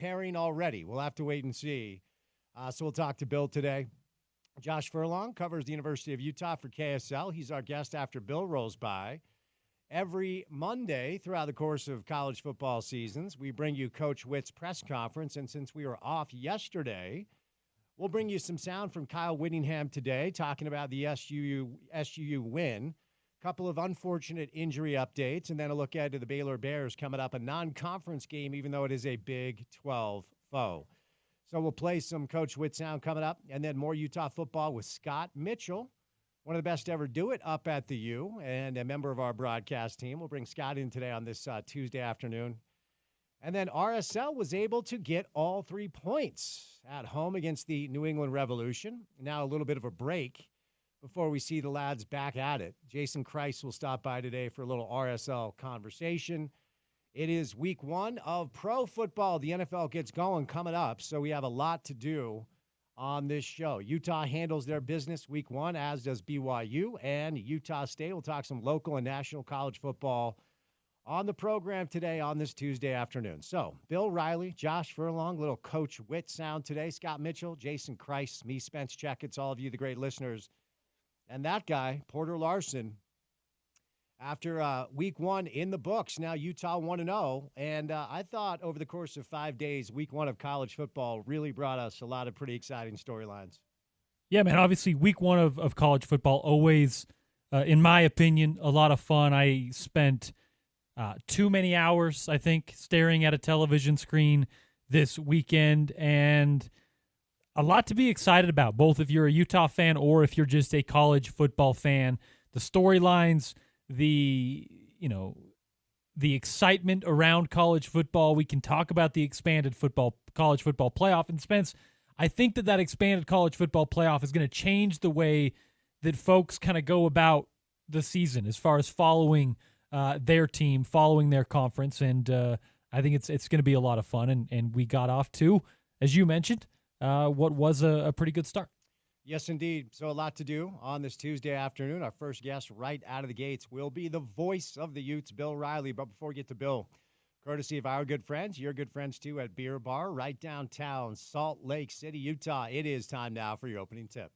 pairing already. We'll have to wait and see. So we'll talk to Bill today. Josh Furlong covers the University of Utah for KSL. He's our guest after Bill rolls by. Every Monday throughout the course of college football seasons, we bring you Coach Witt's press conference. And since we were off yesterday, we'll bring you some sound from Kyle Whittingham today talking about the SUU win. A couple of unfortunate injury updates, and then a look ahead to the Baylor Bears coming up, a non-conference game, even though it is a Big 12 foe. So we'll play some Coach Witt sound coming up, and then more Utah football with Scott Mitchell, one of the best to ever do it up at the U, and a member of our broadcast team. We'll bring Scott in today on this Tuesday afternoon. And then RSL was able to get all 3 points at home against the New England Revolution. Now a little bit of a break before we see the lads back at it. Jason Christ will stop by today for a little RSL conversation. It is week 1 of pro football. The NFL gets going coming up, so we have a lot to do on this show. Utah handles their business week 1, as does BYU and Utah State. We'll talk some local and national college football on the program today on this Tuesday afternoon. So, Bill Riley, Josh Furlong, little Coach Witt sound today, Scott Mitchell, Jason Christ, me, Spence Checketts, all of you, the great listeners, and that guy, Porter Larson. After week 1 in the books, now Utah 1-0, and I thought over the course of 5 days, week 1 of college football really brought us a lot of pretty exciting storylines. Yeah, man, obviously week 1 of college football, always, in my opinion, a lot of fun. I spent too many hours, I think, staring at a television screen this weekend, and a lot to be excited about, both if you're a Utah fan or if you're just a college football fan. The storylines, the excitement around college football. We can talk about the expanded college football playoff. And Spence, I think that expanded college football playoff is going to change the way that folks kind of go about the season as far as following their team, following their conference. And I think it's going to be a lot of fun. And we got off to, as you mentioned, what was a pretty good start. Yes, indeed. So a lot to do on this Tuesday afternoon. Our first guest right out of the gates will be the voice of the Utes, Bill Riley. But before we get to Bill, courtesy of our good friends, your good friends too, at Beer Bar right downtown Salt Lake City, Utah. It is time now for your opening tip.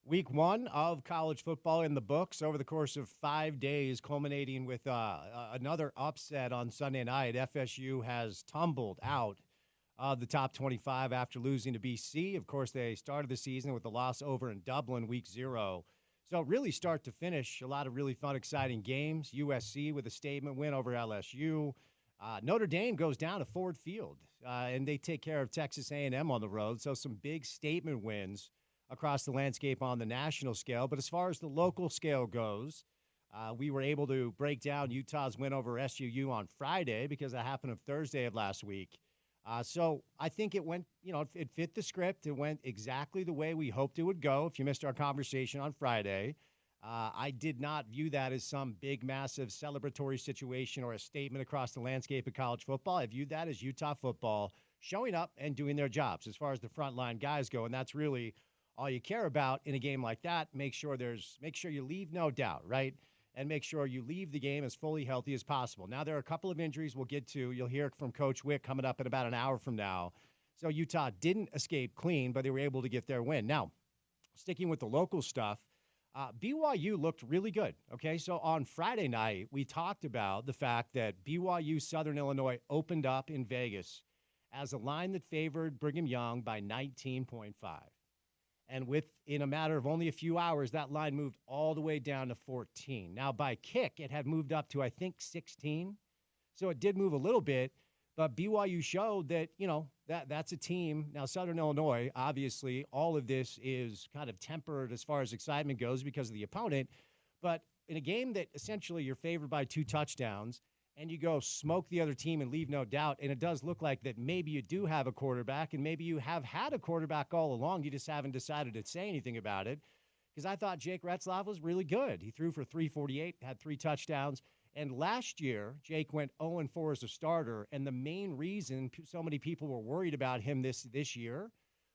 Week 1 of college football in the books over the course of 5 days, culminating with another upset on Sunday night. FSU has tumbled out of the top 25 after losing to BC. Of course, they started the season with a loss over in Dublin, week 0. So really start to finish, a lot of really fun, exciting games. USC with a statement win over LSU. Notre Dame goes down to Ford Field, and they take care of Texas A&M on the road. So some big statement wins across the landscape on the national scale. But as far as the local scale goes, we were able to break down Utah's win over SUU on Friday because that happened on Thursday of last week. So I think it went, it fit the script. It went exactly the way we hoped it would go. If you missed our conversation on Friday, I did not view that as some big, massive celebratory situation or a statement across the landscape of college football. I viewed that as Utah football showing up and doing their jobs as far as the frontline guys go. And that's really all you care about in a game like that. Make sure you leave no doubt, right? And make sure you leave the game as fully healthy as possible. Now, there are a couple of injuries we'll get to. You'll hear from Coach Witt coming up in about an hour from now. So Utah didn't escape clean, but they were able to get their win. Now, sticking with the local stuff, BYU looked really good, okay? So on Friday night, we talked about the fact that BYU Southern Illinois opened up in Vegas as a line that favored Brigham Young by 19.5. And in a matter of only a few hours, that line moved all the way down to 14. Now, by kick, it had moved up to, I think, 16. So it did move a little bit, but BYU showed that, that's a team. Now, Southern Illinois, obviously, all of this is kind of tempered as far as excitement goes because of the opponent. But in a game that essentially you're favored by 2 touchdowns, and you go smoke the other team and leave no doubt, and it does look like that maybe you do have a quarterback, and maybe you have had a quarterback all along. You just haven't decided to say anything about it, because I thought Jake Retzlaff was really good. He threw for 348, had 3 touchdowns, And last year, Jake went 0-4 as a starter, and the main reason so many people were worried about him this year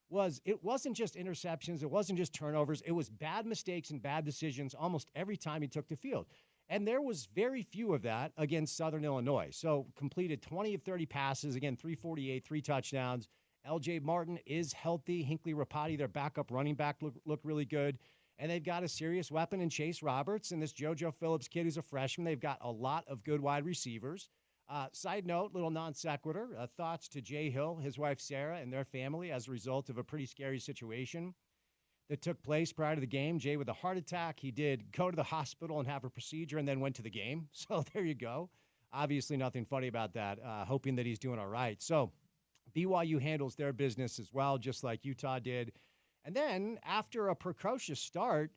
was it wasn't just interceptions, it wasn't just turnovers, it was bad mistakes and bad decisions almost every time he took the field. And there was very few of that against Southern Illinois. So completed 20 of 30 passes, again, 348, 3 touchdowns. L.J. Martin is healthy. Hinckley Rapati, their backup running back, look really good. And they've got a serious weapon in Chase Roberts and this JoJo Phillips kid who's a freshman. They've got a lot of good wide receivers. Side note, little non sequitur, thoughts to Jay Hill, his wife Sarah, and their family as a result of a pretty scary situation that took place prior to the game. Jay with a heart attack. He did go to the hospital and have a procedure and then went to the game. So there you go. Obviously nothing funny about that, hoping that he's doing all right. So BYU handles their business as well, just like Utah did. And then after a precocious start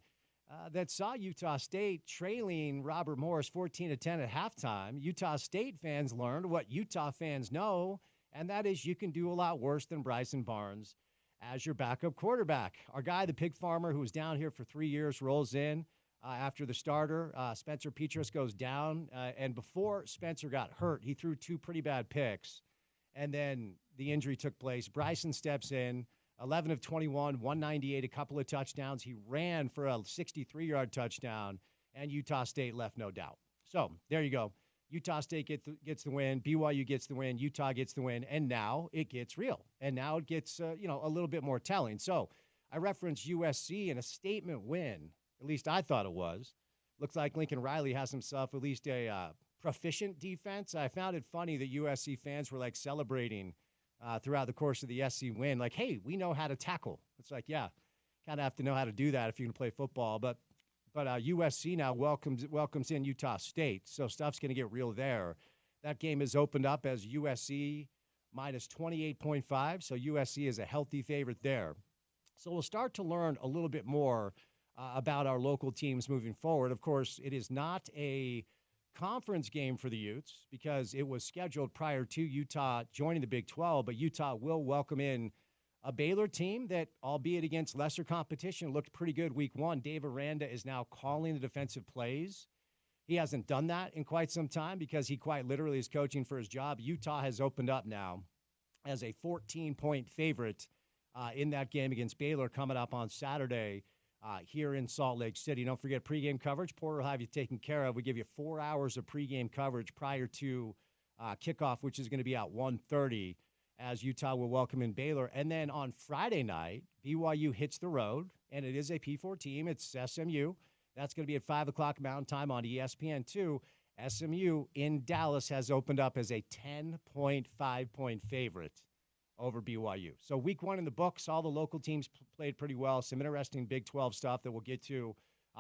that saw Utah State trailing Robert Morris 14-10 at halftime, Utah State fans learned what Utah fans know, and that is you can do a lot worse than Bryson Barnes as your backup quarterback. Our guy, the pig farmer, who was down here for 3 years, rolls in after the starter. Spencer Petras goes down, and before Spencer got hurt, he threw 2 pretty bad picks, and then the injury took place. Bryson steps in. 11 of 21, 198, a couple of touchdowns. He ran for a 63-yard touchdown, and Utah State left no doubt. So there you go. Utah State gets the win. BYU gets the win. Utah gets the win. And now it gets real. And now it gets, a little bit more telling. So I referenced USC in a statement win. At least I thought it was. Looks like Lincoln Riley has himself at least a proficient defense. I found it funny that USC fans were, celebrating throughout the course of the SC win, hey, we know how to tackle. It's yeah, kind of have to know how to do that if you're going to play football. But USC now welcomes in Utah State, so stuff's going to get real there. That game is opened up as USC minus 28.5, so USC is a healthy favorite there. So we'll start to learn a little bit more about our local teams moving forward. Of course, it is not a conference game for the Utes because it was scheduled prior to Utah joining the Big 12, but Utah will welcome in a Baylor team that, albeit against lesser competition, looked pretty good week 1. Dave Aranda is now calling the defensive plays. He hasn't done that in quite some time because he quite literally is coaching for his job. Utah has opened up now as a 14-point favorite in that game against Baylor coming up on Saturday here in Salt Lake City. Don't forget pregame coverage. Porter will have you taken care of. We give you 4 hours of pregame coverage prior to kickoff, which is going to be at 1:30 as Utah will welcome in Baylor. And then on Friday night, BYU hits the road, and it is a P4 team. It's SMU. That's going to be at 5 o'clock Mountain Time on ESPN2. SMU in Dallas has opened up as a 10.5-point favorite over BYU. So week 1 in the books, all the local teams played pretty well. Some interesting Big 12 stuff that we'll get to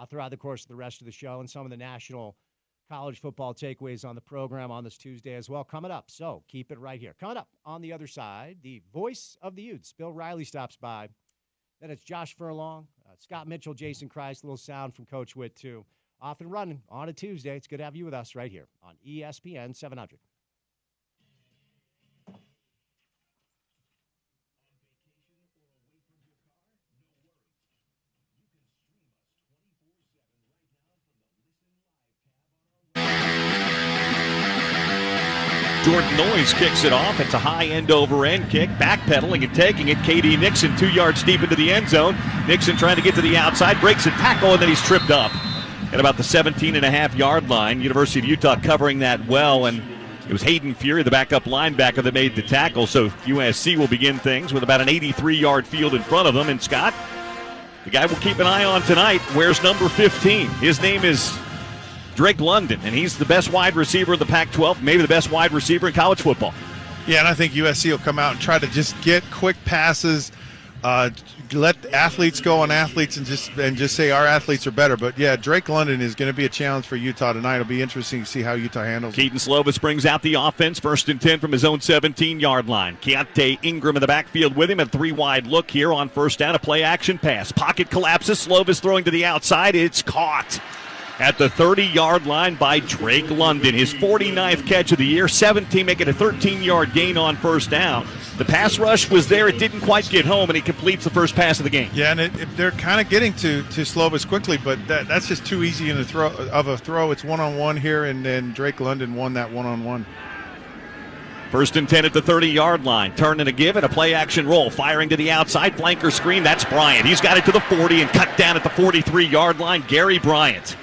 throughout the course of the rest of the show, and some of the national college football takeaways on the program on this Tuesday as well coming up. So keep it right here. Coming up on the other side, the voice of the Utes, Bill Riley, stops by. Then it's Josh Furlong, Scott Mitchell, Jason Christ, a little sound from Coach Witt too. Off and running on a Tuesday. It's good to have you with us right here on ESPN 700. Jordan Noyes kicks it off. It's a high end-over-end kick. Backpedaling and taking it. K.D. Nixon 2 yards deep into the end zone. Nixon trying to get to the outside. Breaks a tackle, and then he's tripped up at about the 17.5-yard line. University of Utah covering that well, and it was Hayden Fury, the backup linebacker, that made the tackle. So USC will begin things with about an 83-yard field in front of them. And Scott, the guy we'll keep an eye on tonight, wears number 15. His name is Drake London, and he's the best wide receiver in the Pac-12, maybe the best wide receiver in college football. Yeah, and I think USC will come out and try to just get quick passes, let athletes go on athletes, and just say our athletes are better. But yeah, Drake London is going to be a challenge for Utah tonight. It'll be interesting to see how Utah handles it. Keaton Slovis brings out the offense, 1st and 10 from his own 17-yard line. Keontae Ingram in the backfield with him, a 3-wide look here on 1st down, a play-action pass. Pocket collapses, Slovis throwing to the outside. It's caught at the 30-yard line by Drake London. His 49th catch of the year, 17, making a 13-yard gain on first down. The pass rush was there. It didn't quite get home, and he completes the first pass of the game. Yeah, and they're kind of getting to Slovis quickly, but that's just too easy of a throw. It's one-on-one here, and then Drake London won that one-on-one. First and 10 at the 30-yard line. Turn and a give and a play-action roll. Firing to the outside. Flanker screen. That's Bryant. He's got it to the 40 and cut down at the 43-yard line. Gary Bryant.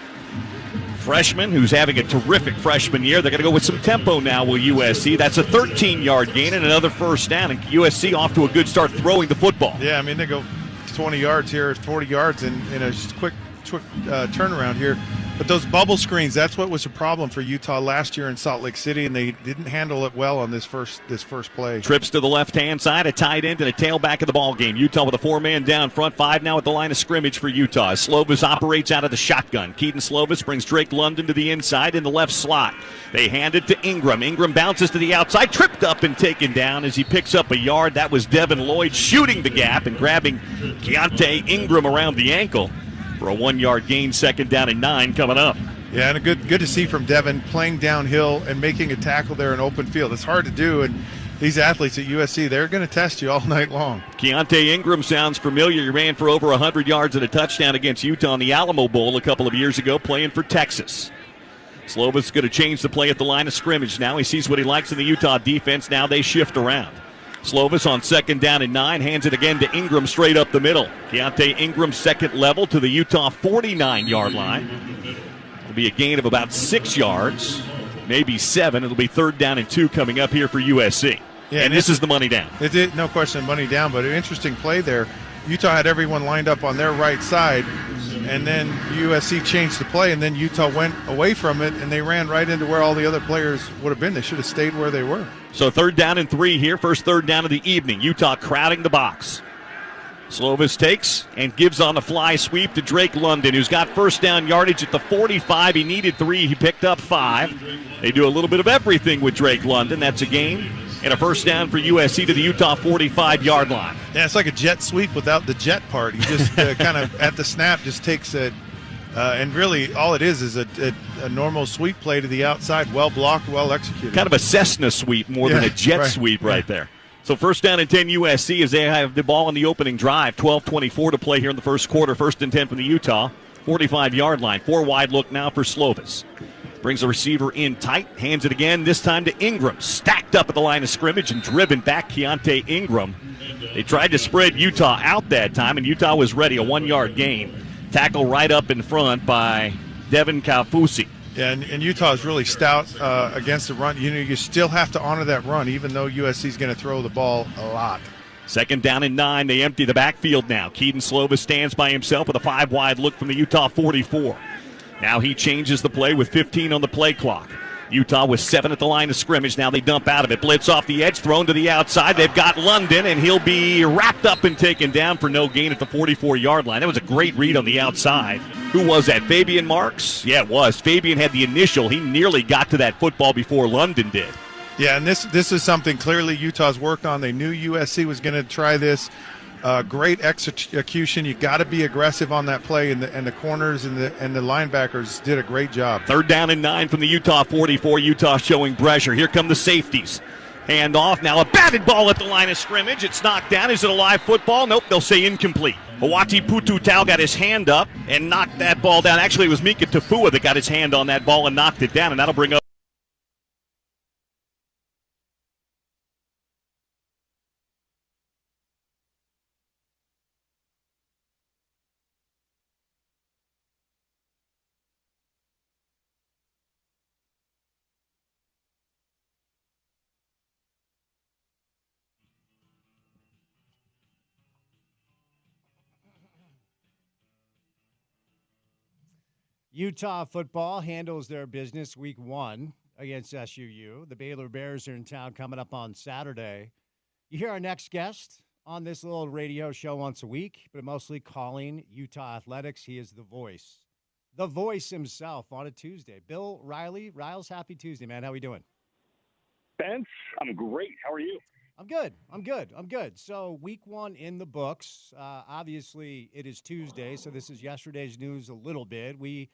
Freshman who's having a terrific freshman year. They're going to go with some tempo now with USC. That's a 13-yard gain and another first down. And USC off to a good start throwing the football. Yeah, I mean, they go 20 yards here, 40 yards in a quick turnaround here. But those bubble screens, that's what was a problem for Utah last year in Salt Lake City, and they didn't handle it well on this first play. Trips to the left-hand side, a tight end and a tailback of the ball game. Utah with a 4-man down front, 5 now at the line of scrimmage for Utah. Slovis operates out of the shotgun. Keaton Slovis brings Drake London to the inside in the left slot. They hand it to Ingram. Ingram bounces to the outside, tripped up and taken down as he picks up a yard. That was Devin Lloyd shooting the gap and grabbing Keontae Ingram around the ankle for a 1-yard gain, 2nd down and 9 coming up. Yeah, and good to see from Devin playing downhill and making a tackle there in open field. It's hard to do, and these athletes at USC, they're going to test you all night long. Keontae Ingram sounds familiar. He ran for over 100 yards and a touchdown against Utah in the Alamo Bowl a couple of years ago, playing for Texas. Slovis going to change the play at the line of scrimmage now. He sees what he likes in the Utah defense. Now they shift around. Slovis on 2nd down and 9, hands it again to Ingram straight up the middle. Keontae Ingram second level to the Utah 49-yard line. It'll be a gain of about 6 yards, maybe 7. It'll be 3rd down and 2 coming up here for USC. Yeah, and this is the money down. It did, no question, money down, but an interesting play there. Utah had everyone lined up on their right side, and then USC changed the play, and then Utah went away from it, and they ran right into where all the other players would have been. They should have stayed where they were. So 3rd down and 3 here, first 3rd down of the evening. Utah crowding the box. Slovis takes and gives on the fly sweep to Drake London, who's got first down yardage at the 45. He needed 3. He picked up 5. They do a little bit of everything with Drake London. That's a gain and a first down for USC to the Utah 45-yard line. Yeah, it's like a jet sweep without the jet part. He just kind of at the snap just takes it. And really all it is a normal sweep play to the outside, well blocked, well executed. Kind of a Cessna sweep more than a jet sweep right there. So 1st down and 10 USC as they have the ball on the opening drive. 12:24 to play here in the first quarter. 1st and 10 from the Utah 45-yard line. 4 wide look now for Slovis. Brings the receiver in tight, hands it again, this time to Ingram. Stacked up at the line of scrimmage and driven back Keontae Ingram. They tried to spread Utah out that time, and Utah was ready, a 1-yard gain. Tackle right up in front by Devin Kaufusi. Yeah, and Utah is really stout against the run. You know, you still have to honor that run, even though USC is going to throw the ball a lot. 2nd down and 9. They empty the backfield now. Keaton Slovis stands by himself with a 5-wide look from the Utah 44. Now he changes the play with 15 on the play clock. Utah with 7 at the line of scrimmage. Now they dump out of it. Blitz off the edge, thrown to the outside. They've got London, and he'll be wrapped up and taken down for no gain at the 44-yard line. That was a great read on the outside. Who was that, Fabian Marks? Yeah, it was. Fabian had the initial. He nearly got to that football before London did. Yeah, and this is something clearly Utah's worked on. They knew USC was going to try this. Great execution. You got to be aggressive on that play, and the corners and the linebackers did a great job. 3rd down and 9 from the Utah 44. Utah showing pressure. Here come the safeties. Hand off now. A batted ball at the line of scrimmage. It's knocked down. Is it a live football? Nope. They'll say incomplete. Hawati Pututau got his hand up and knocked that ball down. Actually, it was Mika Tafua that got his hand on that ball and knocked it down, and that'll bring up. Utah football handles their business week 1 against SUU. The Baylor Bears are in town coming up on Saturday. You hear our next guest on this little radio show once a week, but mostly calling Utah athletics. He is the voice himself on a Tuesday. Bill Riley. Riles, happy Tuesday, man. How we doing? Spence, I'm great. How are you? I'm good. So week 1 in the books. Obviously, it is Tuesday, so this is yesterday's news a little bit. We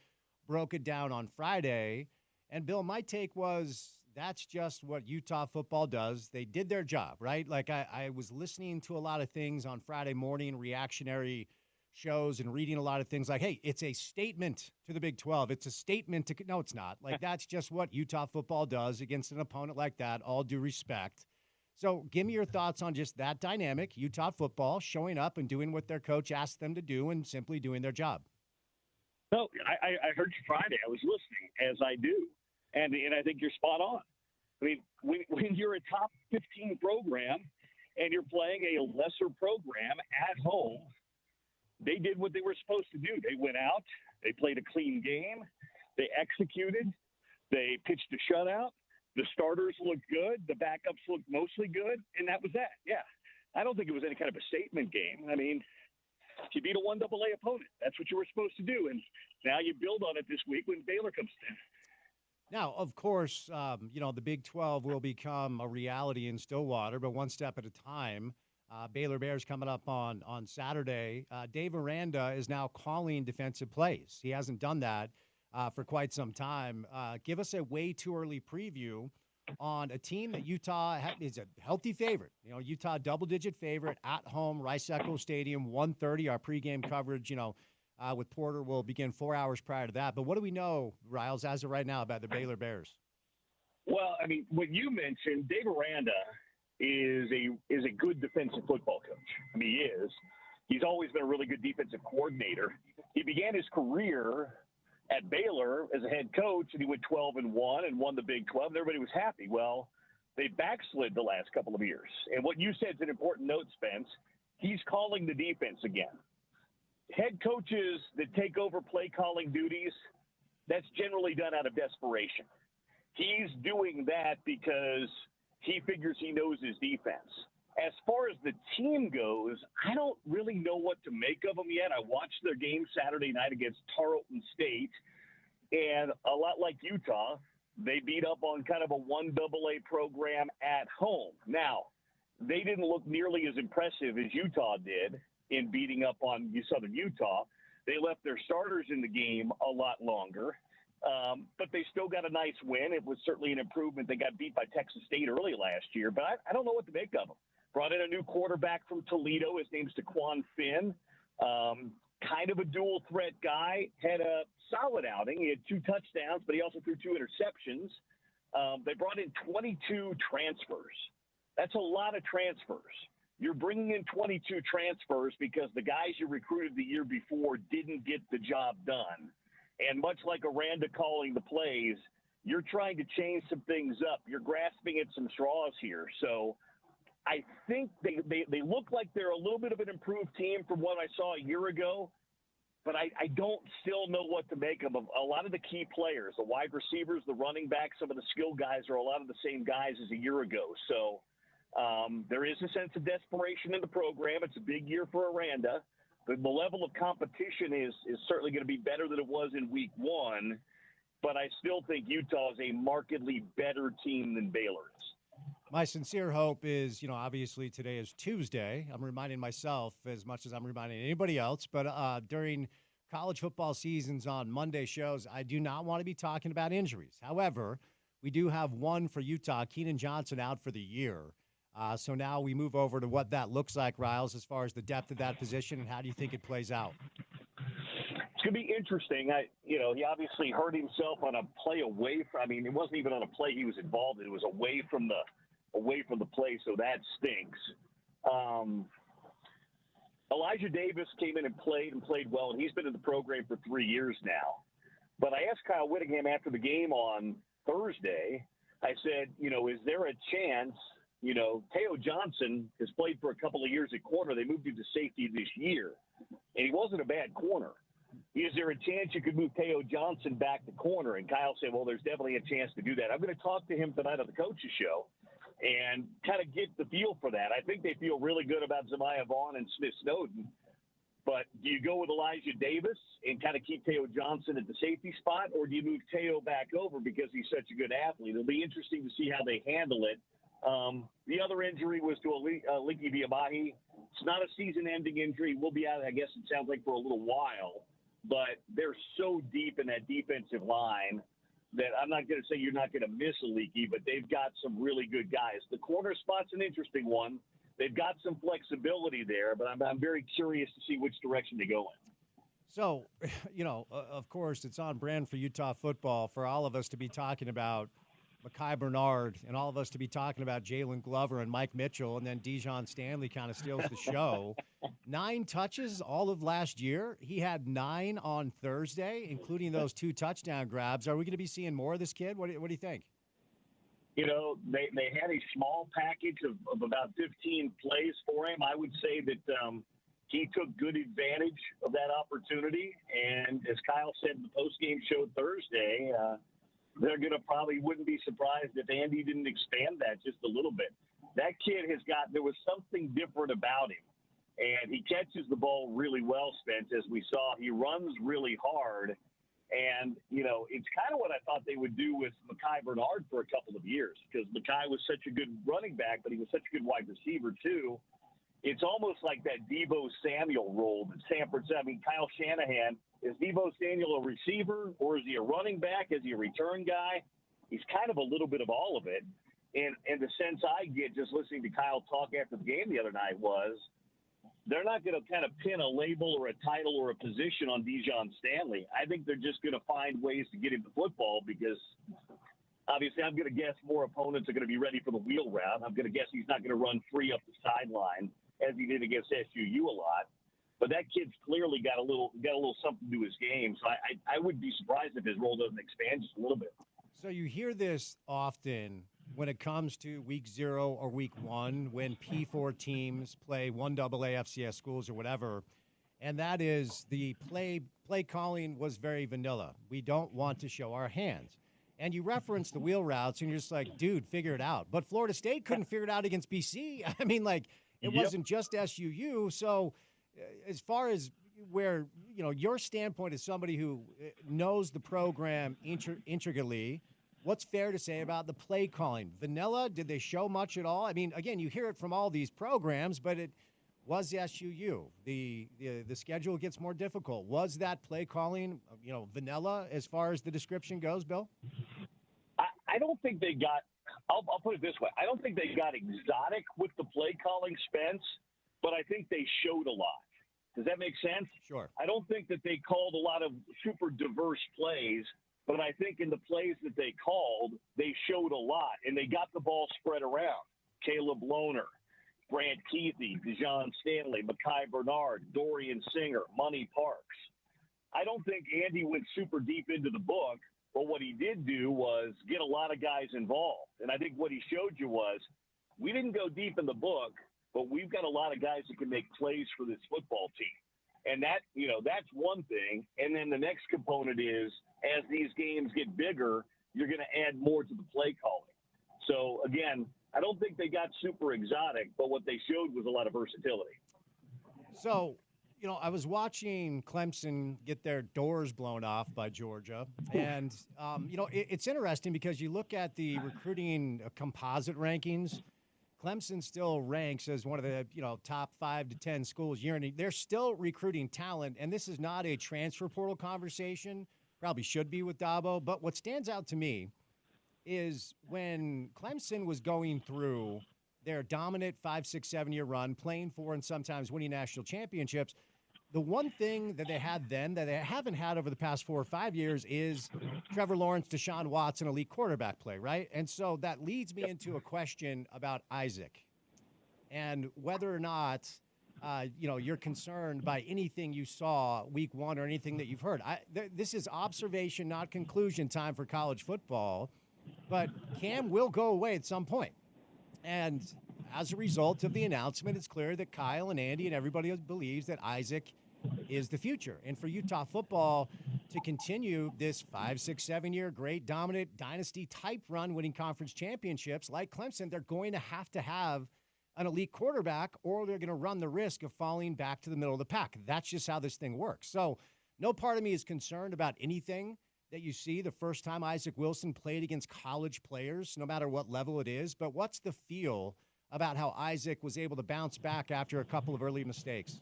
broke it down on Friday. And, Bill, my take was that's just what Utah football does. They did their job, right? Like I was listening to a lot of things on Friday morning, reactionary shows, and reading a lot of things like, hey, it's a statement to the Big 12. It's a statement to – no, it's not. Like that's just what Utah football does against an opponent like that, all due respect. So give me your thoughts on just that dynamic, Utah football showing up and doing what their coach asked them to do and simply doing their job. No, I heard you Friday. I was listening, as I do. And I think you're spot on. I mean, when you're a top 15 program and you're playing a lesser program at home, they did what they were supposed to do. They went out. They played a clean game. They executed. They pitched a shutout. The starters looked good. The backups looked mostly good. And that was that. Yeah. I don't think it was any kind of a statement game. I mean, you beat a 1AA opponent. That's what you were supposed to do. And now you build on it this week when Baylor comes in. Now, of course, the Big 12 will become a reality in Stillwater, but one step at a time. Baylor Bears coming up on Saturday. Dave Aranda is now calling defensive plays. He hasn't done that for quite some time. Give us a way too early preview on a team that Utah is a healthy favorite. Utah double-digit favorite at home, Rice-Eccles Stadium, 1:30. Our pregame coverage, with Porter will begin 4 hours prior to that. But what do we know, Riles, as of right now about the Baylor Bears? Well, I mean, what you mentioned, Dave Aranda is a good defensive football coach. I mean, he is. He's always been a really good defensive coordinator. He began his career at Baylor as a head coach, and he went 12-1 and won the Big 12, and everybody was happy. Well, they backslid the last couple of years. And what you said is an important note, Spence. He's calling the defense again. Head coaches that take over play calling duties, that's generally done out of desperation. He's doing that because he figures he knows his defense. As far as the team goes, I don't really know what to make of them yet. I watched their game Saturday night against Tarleton State, and a lot like Utah, they beat up on kind of a 1AA program at home. Now, they didn't look nearly as impressive as Utah did in beating up on Southern Utah. They left their starters in the game a lot longer, but they still got a nice win. It was certainly an improvement. They got beat by Texas State early last year, but I don't know what to make of them. Brought in a new quarterback from Toledo. His name's Daquan Finn. Kind of a dual threat guy. Had a solid outing. He had 2 touchdowns, but he also threw 2 interceptions. They brought in 22 transfers. That's a lot of transfers. You're bringing in 22 transfers because the guys you recruited the year before didn't get the job done. And much like Aranda calling the plays, you're trying to change some things up. You're grasping at some straws here. So I think they look like they're a little bit of an improved team from what I saw a year ago, but I don't still know what to make of them. A lot of the key players, the wide receivers, the running backs, some of the skill guys are a lot of the same guys as a year ago. So there is a sense of desperation in the program. It's a big year for Aranda. The level of competition is certainly going to be better than it was in week 1, but I still think Utah is a markedly better team than Baylor is. My sincere hope is, obviously today is Tuesday. I'm reminding myself as much as I'm reminding anybody else, but during college football seasons on Monday shows, I do not want to be talking about injuries. However, we do have one for Utah, Keenan Johnson, out for the year. So now we move over to what that looks like, Riles, as far as the depth of that position, and how do you think it plays out? It's going to be interesting. He obviously hurt himself on a play away from. It wasn't even on a play he was involved in. It was away from the play, so that stinks. Elijah Davis came in and played well, and he's been in the program for 3 years now. But I asked Kyle Whittingham after the game on Thursday, I said, is there a chance? Teo Johnson has played for a couple of years at corner. They moved him to safety this year, and he wasn't a bad corner. Is there a chance you could move Teo Johnson back to corner? And Kyle said, well, there's definitely a chance to do that. I'm going to talk to him tonight on the coach's show and kind of get the feel for that. I think they feel really good about Zemiah Vaughn and Smith Snowden. But do you go with Elijah Davis and kind of keep Teo Johnson at the safety spot, or do you move Teo back over because he's such a good athlete? It'll be interesting to see how they handle it. The other injury was to Aliki Biabahi. It's not a season-ending injury. We'll be out, I guess it sounds like, for a little while. but they're so deep in that defensive line that I'm not going to say you're not going to miss a Leaky, but they've got some really good guys. The corner spot's an interesting one. They've got some flexibility there, but I'm very curious to see which direction they go in. So, of course, it's on brand for Utah football for all of us to be talking about Mekhi Bernard and all of us to be talking about Jalen Glover and Mike Mitchell, and then Dijon Stanley kind of steals the show. 9 touches all of last year. He had 9 on Thursday, including those 2 touchdown grabs. Are we going to be seeing more of this kid? What do you think? They had a small package of about 15 plays for him. I would say that he took good advantage of that opportunity. And as Kyle said in the postgame show Thursday, they're going to probably wouldn't be surprised if Andy didn't expand that just a little bit. That kid there was something different about him. And he catches the ball really well, Spence, as we saw. He runs really hard. And, it's kind of what I thought they would do with Mekhi Bernard for a couple of years, because Mekhi was such a good running back, but he was such a good wide receiver, too. It's almost like that Deebo Samuel role that Kyle Shanahan, is Deebo Samuel a receiver, or is he a running back? Is he a return guy? He's kind of a little bit of all of it. And the sense I get just listening to Kyle talk after the game the other night was they're not going to kind of pin a label or a title or a position on Dijon Stanley. I think they're just going to find ways to get him the football because obviously I'm going to guess more opponents are going to be ready for the wheel route. I'm going to guess he's not going to run free up the sideline as he did against SUU a lot. But that kid's clearly got a little something to his game. So I would be surprised if his role doesn't expand just a little bit. So you hear this often when it comes to week 0 or week 1, when P4 teams play 1AA FCS schools or whatever, and that is the play calling was very vanilla. We don't want to show our hands. And you reference the wheel routes, and you're just like, dude, figure it out. But Florida State couldn't figure it out against BC. I mean, it wasn't just SUU. So as far as where, your standpoint as somebody who knows the program intricately, what's fair to say about the play calling? Vanilla, did they show much at all? I mean, again, you hear it from all these programs, but it was SUU. The schedule gets more difficult. Was that play calling, vanilla as far as the description goes, Bill? I don't think they got – I'll put it this way. I don't think they got exotic with the play calling, Spence, but I think they showed a lot. Does that make sense? Sure. I don't think that they called a lot of super diverse plays, but I think in the plays that they called, they showed a lot, and they got the ball spread around. Caleb Lohner, Brant Keithy, Dijon Stanley, Mekhi Bernard, Dorian Singer, Money Parks. I don't think Andy went super deep into the book, but what he did do was get a lot of guys involved. And I think what he showed you was we didn't go deep in the book, but we've got a lot of guys that can make plays for this football team. And that's one thing. And then the next component is as these games get bigger, you're going to add more to the play calling. So, again, I don't think they got super exotic, but what they showed was a lot of versatility. So, I was watching Clemson get their doors blown off by Georgia. And, it's interesting because you look at the recruiting composite rankings. Clemson still ranks as one of the, top 5 to 10 schools year in. They're still recruiting talent, and this is not a transfer portal conversation. Probably should be with Dabo. But what stands out to me is when Clemson was going through their dominant 5, 6, 7-year run, playing for and sometimes winning national championships, the one thing that they had then that they haven't had over the past 4 or 5 years is Trevor Lawrence, Deshaun Watson, elite quarterback play, right? And so that leads me into a question about Isaac and whether or not, you're concerned by anything you saw week 1 or anything that you've heard. This is observation, not conclusion time for college football, but Cam will go away at some point. And as a result of the announcement, it's clear that Kyle and Andy and everybody believes that Isaac is the future. And for Utah football to continue this 5, 6, 7-year great dominant dynasty-type run winning conference championships like Clemson, they're going to have an elite quarterback or they're going to run the risk of falling back to the middle of the pack. That's just how this thing works. So no part of me is concerned about anything that you see the first time Isaac Wilson played against college players, no matter what level it is. But what's the feel about how Isaac was able to bounce back after a couple of early mistakes?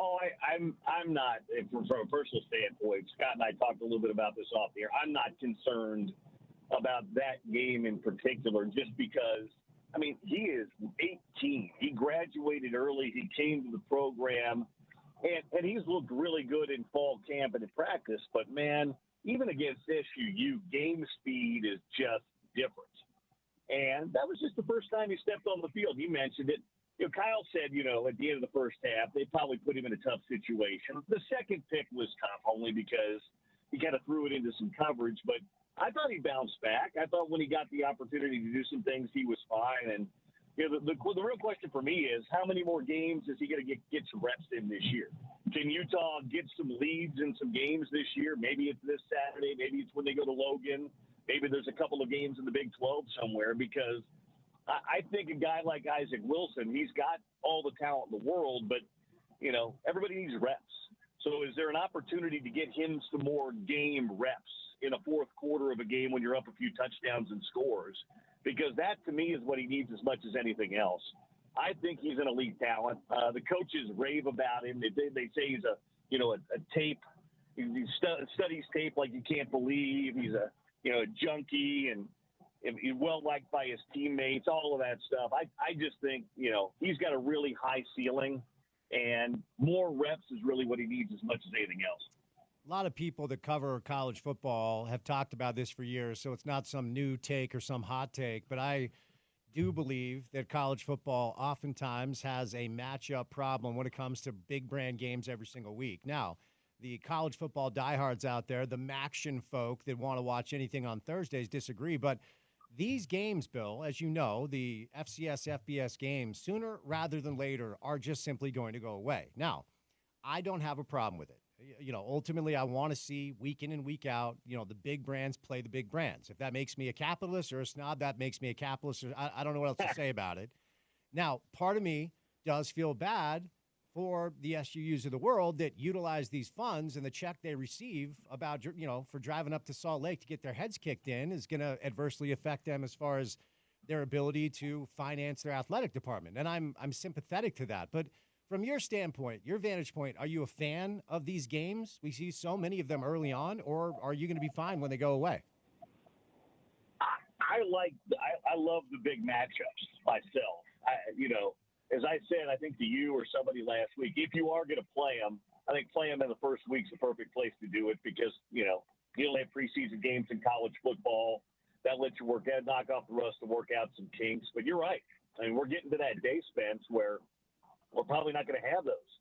Oh, I'm not, from a personal standpoint. Scott and I talked a little bit about this off the air. I'm not concerned about that game in particular, just because, I mean, he is 18. He graduated early. He came to the program, and he's looked really good in fall camp and in practice. But, man, even against SUU, game speed is just different. And that was just the first time he stepped on the field. He mentioned it. You know, Kyle said, at the end of the first half, they probably put him in a tough situation. The second pick was tough only because he kind of threw it into some coverage. But I thought he bounced back. I thought when he got the opportunity to do some things, he was fine. And the real question for me is, how many more games is he going to get some reps in this year? Can Utah get some leads in some games this year? Maybe it's this Saturday. Maybe it's when they go to Logan. Maybe there's a couple of games in the Big 12 somewhere, because I think a guy like Isaac Wilson, he's got all the talent in the world, but, everybody needs reps. So is there an opportunity to get him some more game reps in a fourth quarter of a game when you're up a few touchdowns and scores? Because that, to me, is what he needs as much as anything else. I think he's an elite talent. The coaches rave about him. They say he's a tape. He studies tape like you can't believe. He's a junkie, and he's well liked by his teammates, all of that stuff. I just think, he's got a really high ceiling, and more reps is really what he needs as much as anything else. A lot of people that cover college football have talked about this for years, so it's not some new take or some hot take, but I do believe that college football oftentimes has a matchup problem when it comes to big brand games every single week. Now, the college football diehards out there, the Maction folk that want to watch anything on Thursdays, disagree, but these games, Bill, as you know, the FCS, FBS games, sooner rather than later, are just simply going to go away. Now, I don't have a problem with it. Ultimately, I want to see week in and week out, the big brands play the big brands. If that makes me a capitalist or a snob, that makes me a capitalist. I don't know what else to say about it. Now, part of me does feel bad for the SUUs of the world that utilize these funds, and the check they receive about, for driving up to Salt Lake to get their heads kicked in is going to adversely affect them as far as their ability to finance their athletic department. And I'm sympathetic to that. But from your standpoint, your vantage point, are you a fan of these games? We see so many of them early on, or are you going to be fine when they go away? I love the big matchups myself. As I said, I think to you or somebody last week, if you are going to play them, I think play them in the first week's a perfect place to do it, because, you only have preseason games in college football. That lets you knock off the rust to work out some kinks. But you're right. I mean, we're getting to that day, Spence, where we're probably not going to have those.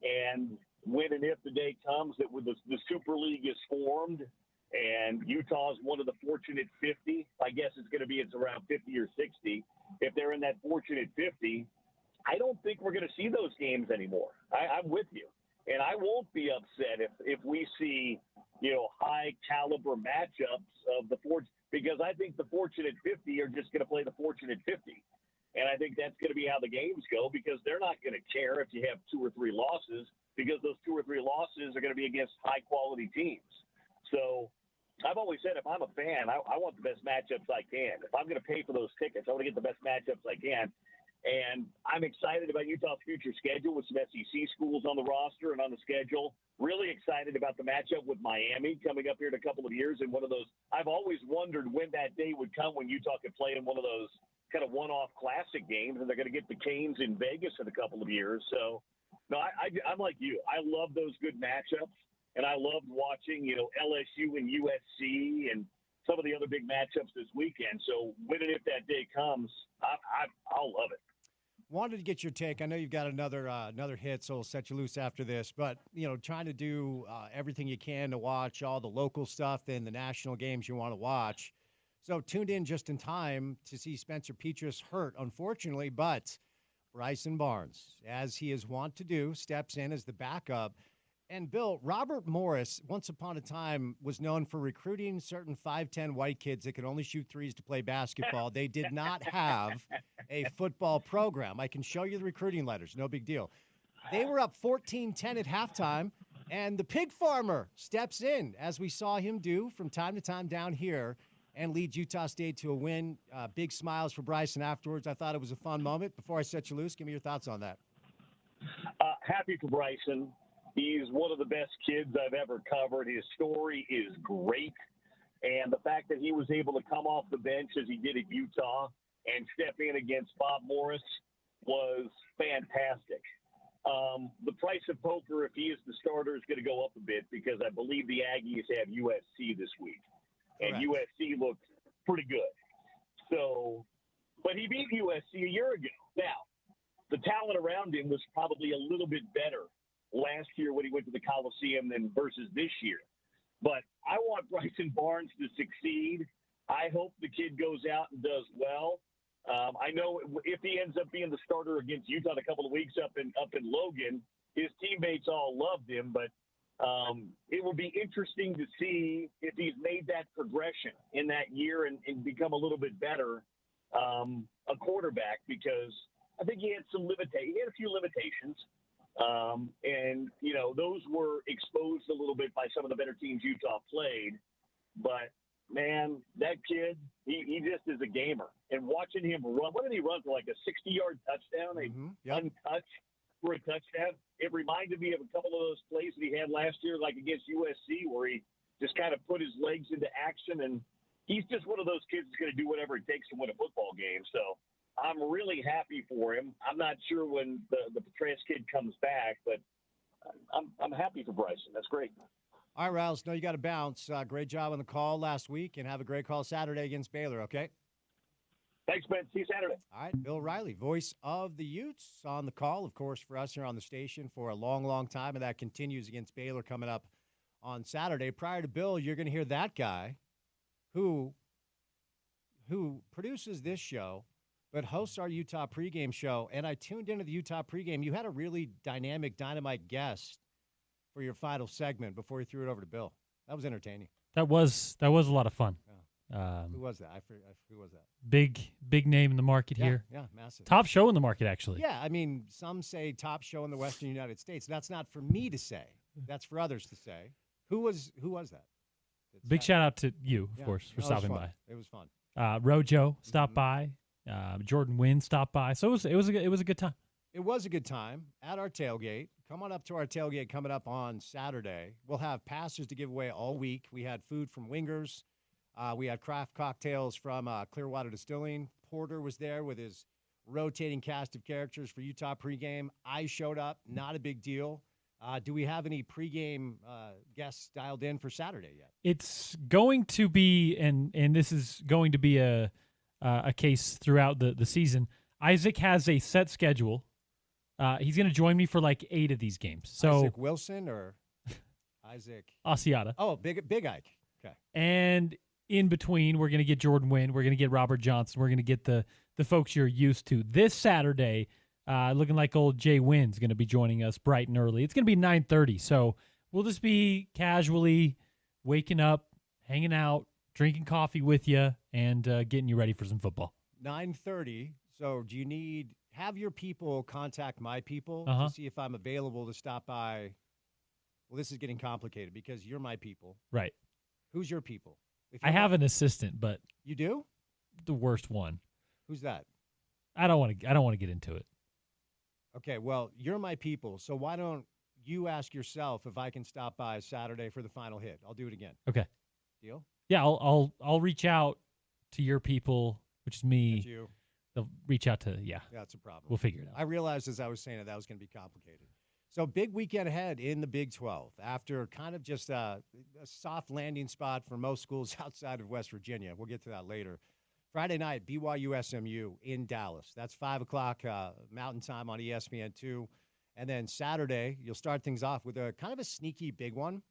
And when and if the day comes that the Super League is formed and Utah's one of the fortunate 50, I guess it's around 50 or 60. If they're in that fortunate 50, I don't think we're going to see those games anymore. I'm with you. And I won't be upset if we see, high caliber matchups of the because I think the fortunate 50 are just going to play the fortunate 50. And I think that's going to be how the games go, because they're not going to care if you have 2 or 3 losses, because those 2 or 3 losses are going to be against high quality teams. So I've always said, if I'm a fan, I want the best matchups I can. If I'm going to pay for those tickets, I want to get the best matchups I can. And I'm excited about Utah's future schedule with some SEC schools on the roster and on the schedule. Really excited about the matchup with Miami coming up here in a couple of years. And one of those, I've always wondered when that day would come when Utah could play in one of those kind of one-off classic games, and they're going to get the Canes in Vegas in a couple of years. So, no, I'm like you. I love those good matchups, and I loved watching, LSU and USC and some of the other big matchups this weekend. So when and if that day comes, I'll love it. Wanted to get your take. I know you've got another hit, so I'll set you loose after this. But, trying to do everything you can to watch all the local stuff and the national games you want to watch. So tuned in just in time to see Spencer Checketts hurt, unfortunately, but Bryson Barnes, as he is wont to do, steps in as the backup. And, Bill, Robert Morris, once upon a time, was known for recruiting certain 5'10" white kids that could only shoot threes to play basketball. They did not have a football program. I can show you the recruiting letters. No big deal. They were up 14-10 at halftime, and the pig farmer steps in, as we saw him do from time to time down here, and leads Utah State to a win. Big smiles for Bryson afterwards. I thought it was a fun moment. Before I set you loose, give me your thoughts on that. Happy for Bryson. He's one of the best kids I've ever covered. His story is great. And the fact that he was able to come off the bench as he did at Utah and step in against Bob Morris was fantastic. The price of poker, if he is the starter, is going to go up a bit because I believe the Aggies have USC this week. And Correct. USC looks pretty good. So, but he beat USC a year ago. Now, the talent around him was probably a little bit better last year when he went to the Coliseum than versus this year. But I want Bryson Barnes to succeed. I hope the kid goes out and does well. I know if he ends up being the starter against Utah in a couple of weeks up in Logan, his teammates all loved him. But it will be interesting to see if he's made that progression in that year and become a little bit better a quarterback, because I think he had a few limitations. And, you know, those were exposed a little bit by some of the better teams Utah played. But, man, that kid, he just is a gamer. And watching him run, what did he run for, like a 60-yard touchdown, untouched for a touchdown? It reminded me of a couple of those plays that he had last year, like against USC, where he just kind of put his legs into action. And he's just one of those kids that's going to do whatever it takes to win a football game. So I'm really happy for him. I'm not sure when the Petraeus kid comes back, but I'm happy for Bryson. That's great. All right, Riles, no, you got to bounce. Great job on the call last week, and have a great call Saturday against Baylor, okay? Thanks, Ben. See you Saturday. All right, Bill Riley, voice of the Utes, on the call, of course, for us here on the station for a long, long time, and that continues against Baylor coming up on Saturday. Prior to Bill, you're going to hear that guy who produces this show but hosts our Utah pregame show. And I tuned into the Utah pregame. You had a really dynamite guest for your final segment before you threw it over to Bill. That was entertaining. That was a lot of fun. Yeah. Who was that? Who was that? Big name in the market here. Yeah, massive. Top show in the market, actually. Yeah, I mean, some say top show in the Western United States. That's not for me to say. That's for others to say. Who was that? Big shout out to you, of course, for stopping by. It was fun. Rojo stopped by. Jordan Wynn stopped by. So it was a good time. It was a good time at our tailgate. Come on up to our tailgate coming up on Saturday. We'll have passes to give away all week. We had food from Wingers. We had craft cocktails from Clearwater Distilling. Porter was there with his rotating cast of characters for Utah pregame. I showed up. Not a big deal. Do we have any pregame guests dialed in for Saturday yet? It's going to be, and this is going to be a case throughout the season. Isaac has a set schedule. He's going to join me for like 8 of these games. So Isaac Wilson or Isaac Asiata. Oh, Big Ike. Okay. And in between, we're going to get Jordan Wynn. We're going to get Robert Johnson. We're going to get the folks you're used to. This Saturday, looking like old Jay Wynn's going to be joining us bright and early. It's going to be 9:30, so we'll just be casually waking up, hanging out, drinking coffee with you, and getting you ready for some football. 9:30. So do you have your people contact my people to see if I'm available to stop by? Well, this is getting complicated because you're my people. Right. Who's your people? I have an assistant, but you do? The worst one. Who's that? I don't want to get into it. Okay, well, you're my people, so why don't you ask yourself if I can stop by Saturday for the final hit? I'll do it again. Okay. Deal? Yeah, I'll reach out to your people, which is me. That's you. They'll reach out to Yeah, that's a problem. We'll figure it out. I realized as I was saying that was going to be complicated. So big weekend ahead in the Big 12 after kind of just a soft landing spot for most schools outside of West Virginia. We'll get to that later. Friday night, BYU SMU in Dallas. That's 5 o'clock Mountain Time on ESPN2. And then Saturday, you'll start things off with a kind of a sneaky big one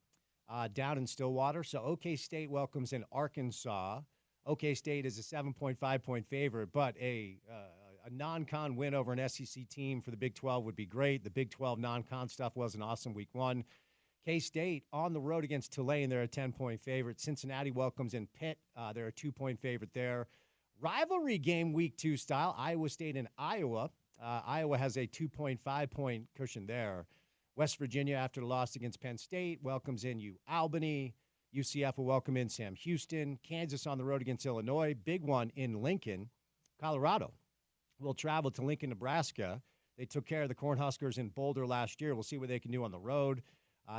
down in Stillwater. So OK State welcomes in Arkansas. OK State is a 7.5-point favorite, but a non-con win over an SEC team for the Big 12 would be great. The Big 12 non-con stuff was an awesome week 1. K-State on the road against Tulane. They're a 10-point favorite. Cincinnati welcomes in Pitt. They're a 2-point favorite there. Rivalry game week 2 style, Iowa State and Iowa. Iowa has a 2.5-point cushion there. West Virginia, after the loss against Penn State, welcomes in Albany. UCF will welcome in Sam Houston. Kansas on the road against Illinois. Big one in Lincoln. Colorado will travel to Lincoln, Nebraska They took care of the Cornhuskers in Boulder last year. We'll see what they can do on the road.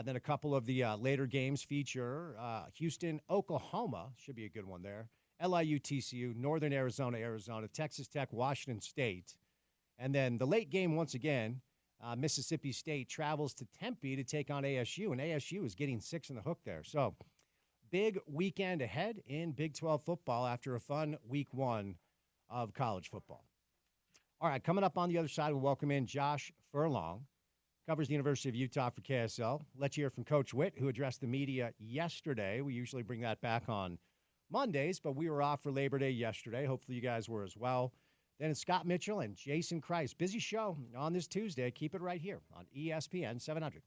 Then a couple of the later games feature Houston, Oklahoma. Should be a good one there. LIU, TCU, Northern Arizona, Texas Tech, Washington State. And then the late game once again, Mississippi State travels to Tempe to take on ASU, and ASU is getting 6 in the hook there. So big weekend ahead in Big 12 football after a fun week 1 of college football. All right, coming up on the other side, we'll welcome in Josh Furlong, covers the University of Utah for KSL. Let's hear from Coach Witt, who addressed the media yesterday. We usually bring that back on Mondays, but we were off for Labor Day yesterday. Hopefully you guys were as well. Then it's Scott Mitchell and Jason Christ. Busy show on this Tuesday. Keep it right here on ESPN 700.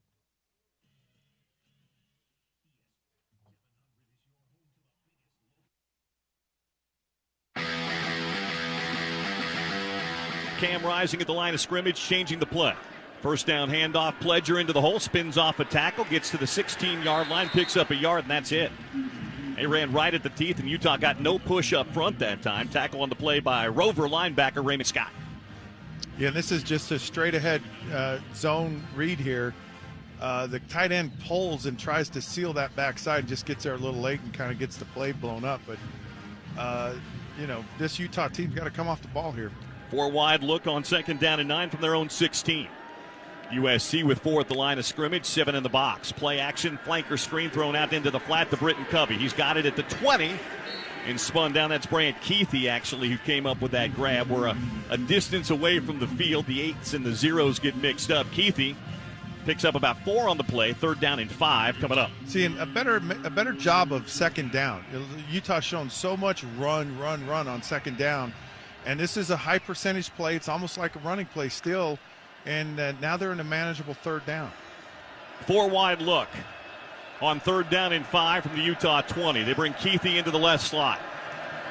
Cam Rising at the line of scrimmage, changing the play. First down handoff, Pledger into the hole, spins off a tackle, gets to the 16-yard line, picks up a yard, and that's it. They ran right at the teeth, and Utah got no push up front that time. Tackle on the play by Rover linebacker Raymond Scott. Yeah, this is just a straight-ahead zone read here. The tight end pulls and tries to seal that backside, just gets there a little late and kind of gets the play blown up. But, this Utah team's got to come off the ball here. 4 wide look on 2nd down and 9 from their own 16. USC with 4 at the line of scrimmage, 7 in the box. Play action, flanker screen thrown out into the flat to Britton Covey. He's got it at the 20 and spun down. That's Brant Keithy, actually, who came up with that grab. We're a distance away from the field. The 8s and the 0s get mixed up. Keithy picks up about 4 on the play. 3rd down and 5 coming up. Seeing a better job of 2nd down. Utah's shown so much run on 2nd down. And this is a high percentage play. It's almost like a running play still. And now they're in a manageable 3rd down. 4 wide look on 3rd down and 5 from the Utah 20. They bring Keithy into the left slot.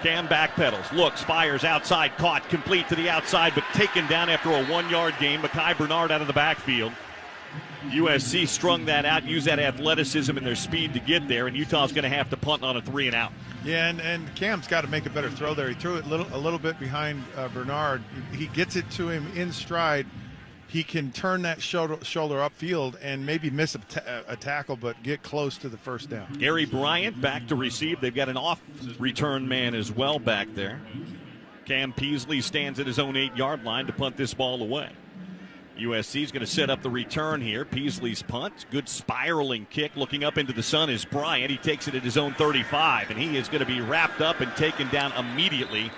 Cam backpedals, looks, fires outside, caught, complete to the outside, but taken down after a 1-yard gain. Mekhi Bernard out of the backfield. USC strung that out, used that athleticism and their speed to get there, and Utah's going to have to punt on a 3 and out. Yeah, and Cam's got to make a better throw there. He threw it a little bit behind Bernard. He gets it to him in stride. He can turn that shoulder upfield and maybe miss a tackle, but get close to the 1st down. Gary Bryant back to receive. They've got an off-return man as well back there. Cam Peasley stands at his own 8-yard line to punt this ball away. USC's going to set up the return here. Peasley's punt. Good spiraling kick. Looking up into the sun is Bryant. He takes it at his own 35, and he is going to be wrapped up and taken down immediately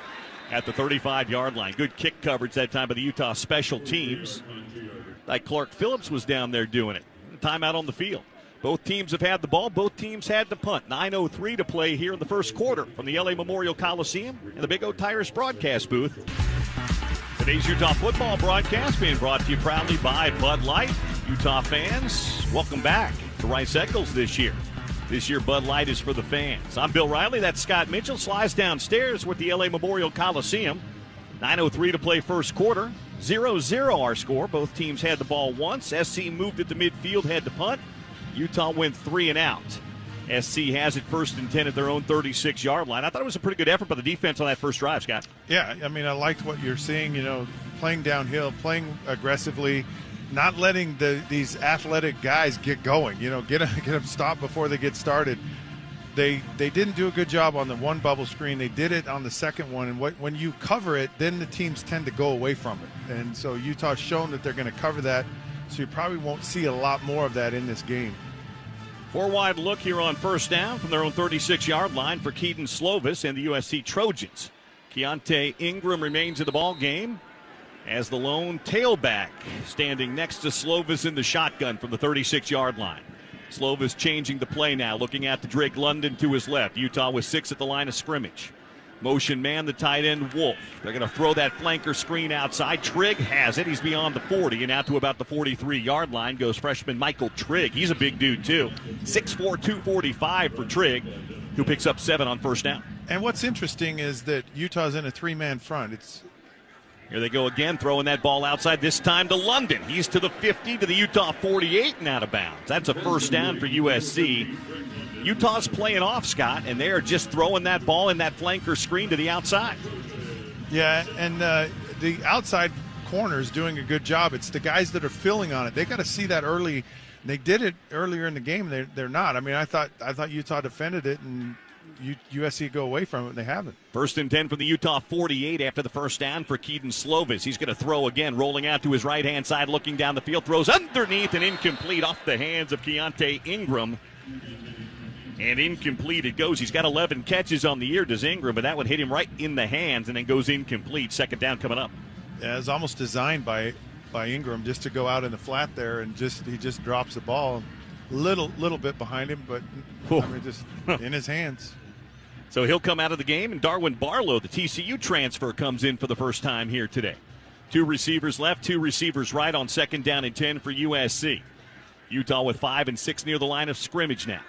at the 35-yard line. Good kick coverage that time by the Utah special teams. Like Clark Phillips was down there doing it. Timeout on the field. Both teams have had the ball. Both teams had to punt. 9:03 to play here in the first quarter from the LA Memorial Coliseum and the Big O Tires broadcast booth. Today's Utah football broadcast being brought to you proudly by Bud Light. Utah fans, welcome back to Rice Eccles this year. This year, Bud Light is for the fans. I'm Bill Riley. That's Scott Mitchell. Slides downstairs with the LA Memorial Coliseum. 9:03 to play first quarter. 0-0 our score. Both teams had the ball once. SC moved it to midfield, had to punt. Utah went 3 and out. SC has it 1st and 10 at their own 36-yard line. I thought it was a pretty good effort by the defense on that first drive, Scott. Yeah, I mean, I liked what you're seeing, playing downhill, playing aggressively, not letting these athletic guys get going, get them stopped before they get started. They didn't do a good job on the one bubble screen. They did it on the second one, and when you cover it, then the teams tend to go away from it. And so Utah's shown that they're going to cover that, so you probably won't see a lot more of that in this game. 4 wide look here on 1st down from their own 36-yard line for Keaton Slovis and the USC Trojans. Keontae Ingram remains in the ball game as the lone tailback, standing next to Slovis in the shotgun from the 36-yard line. Slovis changing the play now, looking at the Drake London to his left. Utah with 6 at the line of scrimmage. Motion man, the tight end, Wolf. They're going to throw that flanker screen outside. Trigg has it. He's beyond the 40, and out to about the 43-yard line goes freshman Michael Trigg. He's a big dude, too. 6'4", 245 for Trigg, who picks up 7 on 1st down. And what's interesting is that Utah's in a 3-man front. Here they go again, throwing that ball outside, this time to London. He's to the 50, to the Utah 48, and out of bounds. That's a 1st down for USC. Utah's playing off, Scott, and they are just throwing that ball in that flanker screen to the outside. Yeah, and the outside corners doing a good job. It's the guys that are filling on it. They got to see that early. They did it earlier in the game. They're not. I mean, I thought Utah defended it, and USC go away from it, and they haven't. 1st and 10 from the Utah 48 after the first down for Keaton Slovis. He's going to throw again, rolling out to his right-hand side, looking down the field, throws underneath and incomplete off the hands of Keontae Ingram. And incomplete it goes. He's got 11 catches on the year, does Ingram, but that one hit him right in the hands and then goes incomplete. 2nd down coming up. Yeah, it's almost designed by Ingram just to go out in the flat there, and he just drops the ball little bit behind him, but I mean, just in his hands. So he'll come out of the game, and Darwin Barlow, the TCU transfer, comes in for the first time here today. 2 receivers left, 2 receivers right on 2nd down and 10 for USC. Utah with 5 and 6 near the line of scrimmage now.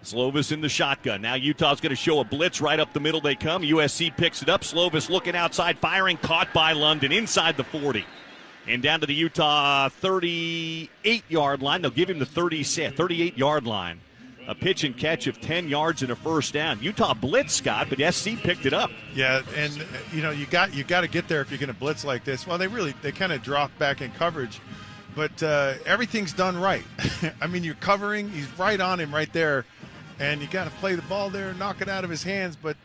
Slovis in the shotgun. Now Utah's going to show a blitz right up the middle they come. USC picks it up. Slovis looking outside, firing, caught by London inside the 40. And down to the Utah 38-yard line. They'll give him the 38-yard line. A pitch and catch of 10 yards and a first down. Utah blitz, Scott, but SC picked it up. Yeah, and you got to get there if you're going to blitz like this. Well, they kind of drop back in coverage, but everything's done right. I mean, you're covering. He's right on him right there, and you got to play the ball there, knock it out of his hands. But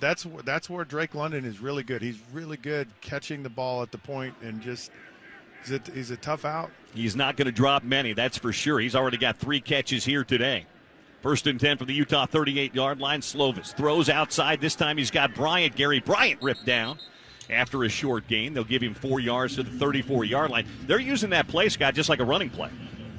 that's where Drake London is really good. He's really good catching the ball at the point and just. He's a tough out. He's not going to drop many, that's for sure. He's already got 3 catches here today. 1st and 10 from the Utah 38-yard line. Slovis throws outside. This time he's got Bryant. Gary Bryant ripped down after a short gain. They'll give him 4 yards to the 34-yard line. They're using that play, Scott, just like a running play.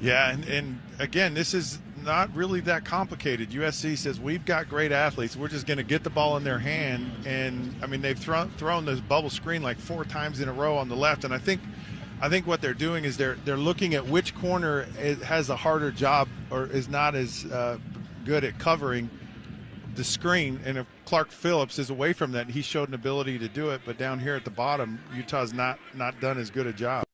Yeah, and again, this is not really that complicated. USC says, we've got great athletes. We're just going to get the ball in their hand. And, I mean, they've thrown this bubble screen like 4 times in a row on the left. And I think what they're doing is they're looking at which corner has a harder job or is not as good at covering the screen. And if Clark Phillips is away from that, he showed an ability to do it. But down here at the bottom, Utah's not done as good a job.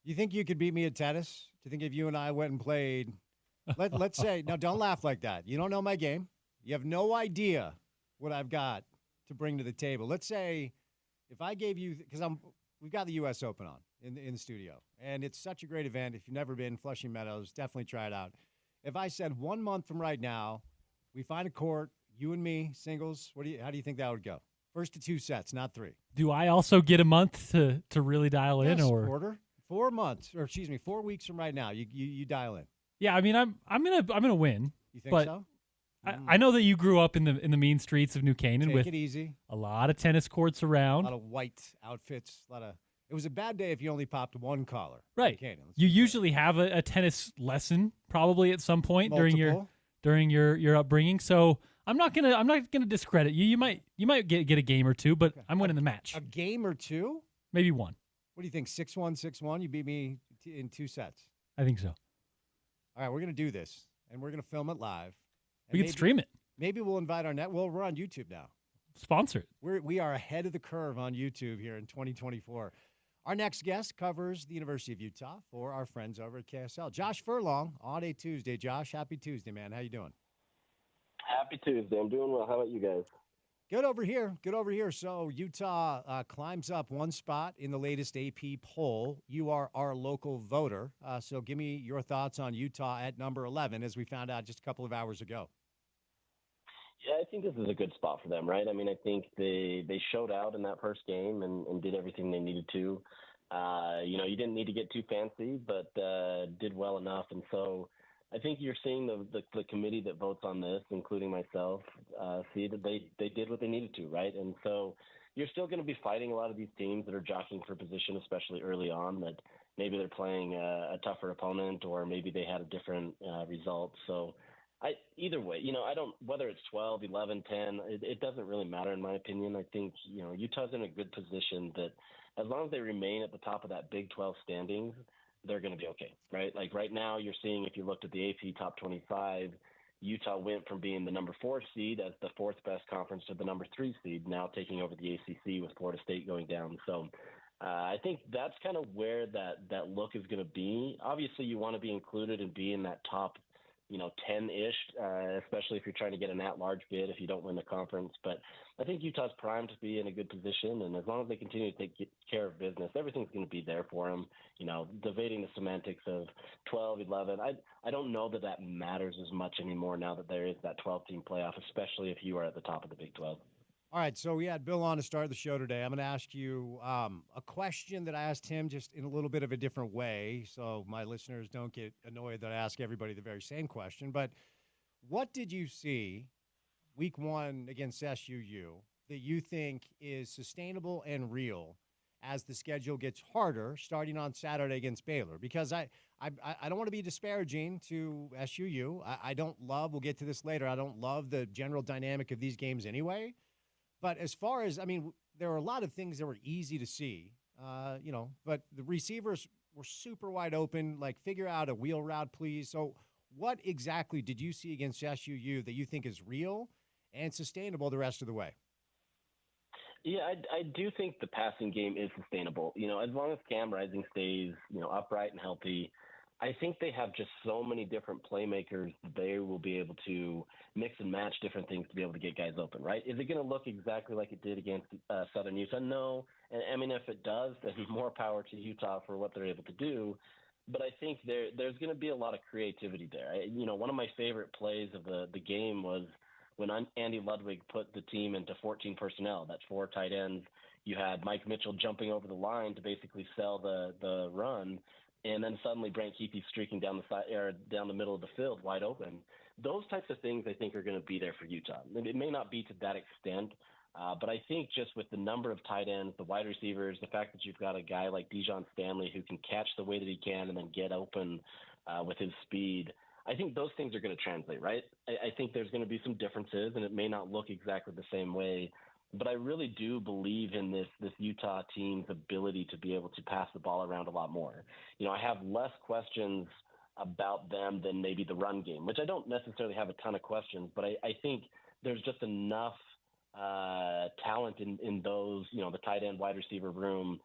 You think you could beat me at tennis? Do you think if you and I went and played, let's say, now don't laugh like that. You don't know my game. You have no idea what I've got to bring to the table. Let's say if I gave you, because we've got the U.S. Open on in the studio, and it's such a great event. If you've never been, Flushing Meadows, definitely try it out. If I said 1 month from right now, we find a court, you and me, singles, how do you think that would go? First to 2 sets, not 3. Do I also get a month to really dial in, or quarter? 4 months, or excuse me, 4 weeks from right now, you dial in. Yeah, I mean, I'm gonna win. You think so? I know that you grew up in the mean streets of New Canaan Take with it easy. a lot of tennis courts A around. lot of white outfits. It was a bad day if you only popped one collar. Right. Canaan, let's You be clear. usually have a tennis lesson probably at some point Multiple. during your upbringing. So I'm not gonna discredit you. You might get a game or two, but I'm winning the match. A game or two? Maybe one. What do you think? 6-1, 6-1? You beat me in 2 sets. I think so. All right, we're going to do this, and we're going to film it live. And We can stream it. Maybe we'll invite our net. Well, we're on YouTube now. Sponsor it. We are ahead of the curve on YouTube here in 2024. Our next guest covers the University of Utah for our friends over at KSL. Josh Furlong on a Tuesday. Josh, happy Tuesday, man. How you doing? Happy Tuesday. I'm doing well. How about you guys? Good over here. Good over here. So Utah climbs up one spot in the latest AP poll. You are our local voter. So give me your thoughts on Utah at number 11, as we found out just a couple of hours ago. Yeah, I think this is a good spot for them, right? I mean, I think they showed out in that first game and did everything they needed to. You didn't need to get too fancy, but did well enough. And so I think you're seeing the committee that votes on this, including myself, see that they did what they needed to, right? And so you're still going to be fighting a lot of these teams that are jockeying for position, especially early on, that maybe they're playing a tougher opponent or maybe they had a different result. So either way, whether it's 12, 11, 10, it doesn't really matter in my opinion. I think, Utah's in a good position that as long as they remain at the top of that Big 12 standings, they're going to be okay, right? Like right now you're seeing, if you looked at the AP top 25, Utah went from being the number 4 seed as the 4th best conference to the number 3 seed, now taking over the ACC with Florida State going down. So I think that's kind of where that look is going to be. Obviously you want to be included and be in that top 10-ish, especially if you're trying to get an at-large bid if you don't win the conference. But I think Utah's primed to be in a good position, and as long as they continue to take care of business, everything's going to be there for them. Debating the semantics of 12, 11, I don't know that matters as much anymore now that there is that 12-team playoff, especially if you are at the top of the Big 12. All right, so we had Bill on to start the show today. I'm going to ask you a question that I asked him just in a little bit of a different way, so my listeners don't get annoyed that I ask everybody the very same question. But what did you see week 1 against SUU that you think is sustainable and real as the schedule gets harder starting on Saturday against Baylor? Because I don't want to be disparaging to SUU. I don't love, we'll get to this later, I don't love the general dynamic of these games anyway. But as far as, there are a lot of things that were easy to see, but the receivers were super wide open, like figure out a wheel route, please. So what exactly did you see against SUU that you think is real and sustainable the rest of the way? Yeah, I do think the passing game is sustainable. As long as Cam Rising stays, upright and healthy, I think they have just so many different playmakers. They will be able to mix and match different things to be able to get guys open, right? Is it going to look exactly like it did against Southern Utah? No. And if it does, then more power to Utah for what they're able to do. But I think there's going to be a lot of creativity there. One of my favorite plays of the game was when Andy Ludwig put the team into 14 personnel. That's 4 tight ends. You had Mike Mitchell jumping over the line to basically sell the run. And then suddenly Brant Keefe streaking down the side or down the middle of the field wide open. Those types of things I think are going to be there for Utah. It may not be to that extent, but I think just with the number of tight ends, the wide receivers, the fact that you've got a guy like Dijon Stanley who can catch the way that he can and then get open with his speed, I think those things are going to translate, right? I think there's going to be some differences, and it may not look exactly the same way. But I really do believe in this Utah team's ability to be able to pass the ball around a lot more. I have less questions about them than maybe the run game, which I don't necessarily have a ton of questions, but I think there's just enough talent in those, the tight end wide receiver room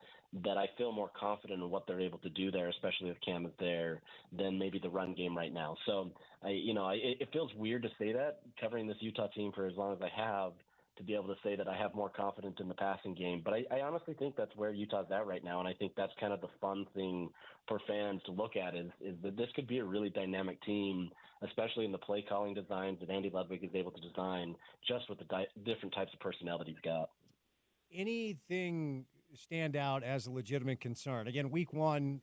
that I feel more confident in what they're able to do there, especially if Cam is there, than maybe the run game right now. So, it feels weird to say that, covering this Utah team for as long as I have, to be able to say that I have more confidence in the passing game. But I honestly think that's where Utah's at right now, and I think that's kind of the fun thing for fans to look at is that this could be a really dynamic team, especially in the play calling designs that Andy Ludwig is able to design just with the different types of personnel that he's got. Anything stand out as a legitimate concern? Again, week 1,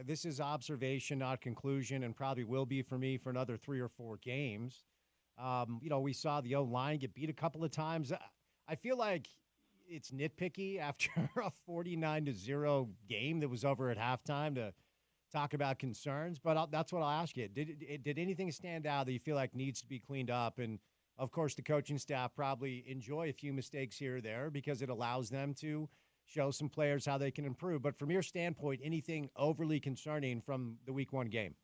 this is observation, not conclusion, and probably will be for me for another 3 or 4 games. We saw the O-line get beat a couple of times. I feel like it's nitpicky after a 49-0 game that was over at halftime to talk about concerns, but that's what I'll ask you. Did anything stand out that you feel like needs to be cleaned up? And, of course, the coaching staff probably enjoy a few mistakes here or there because it allows them to show some players how they can improve. But from your standpoint, anything overly concerning from the Week 1 game?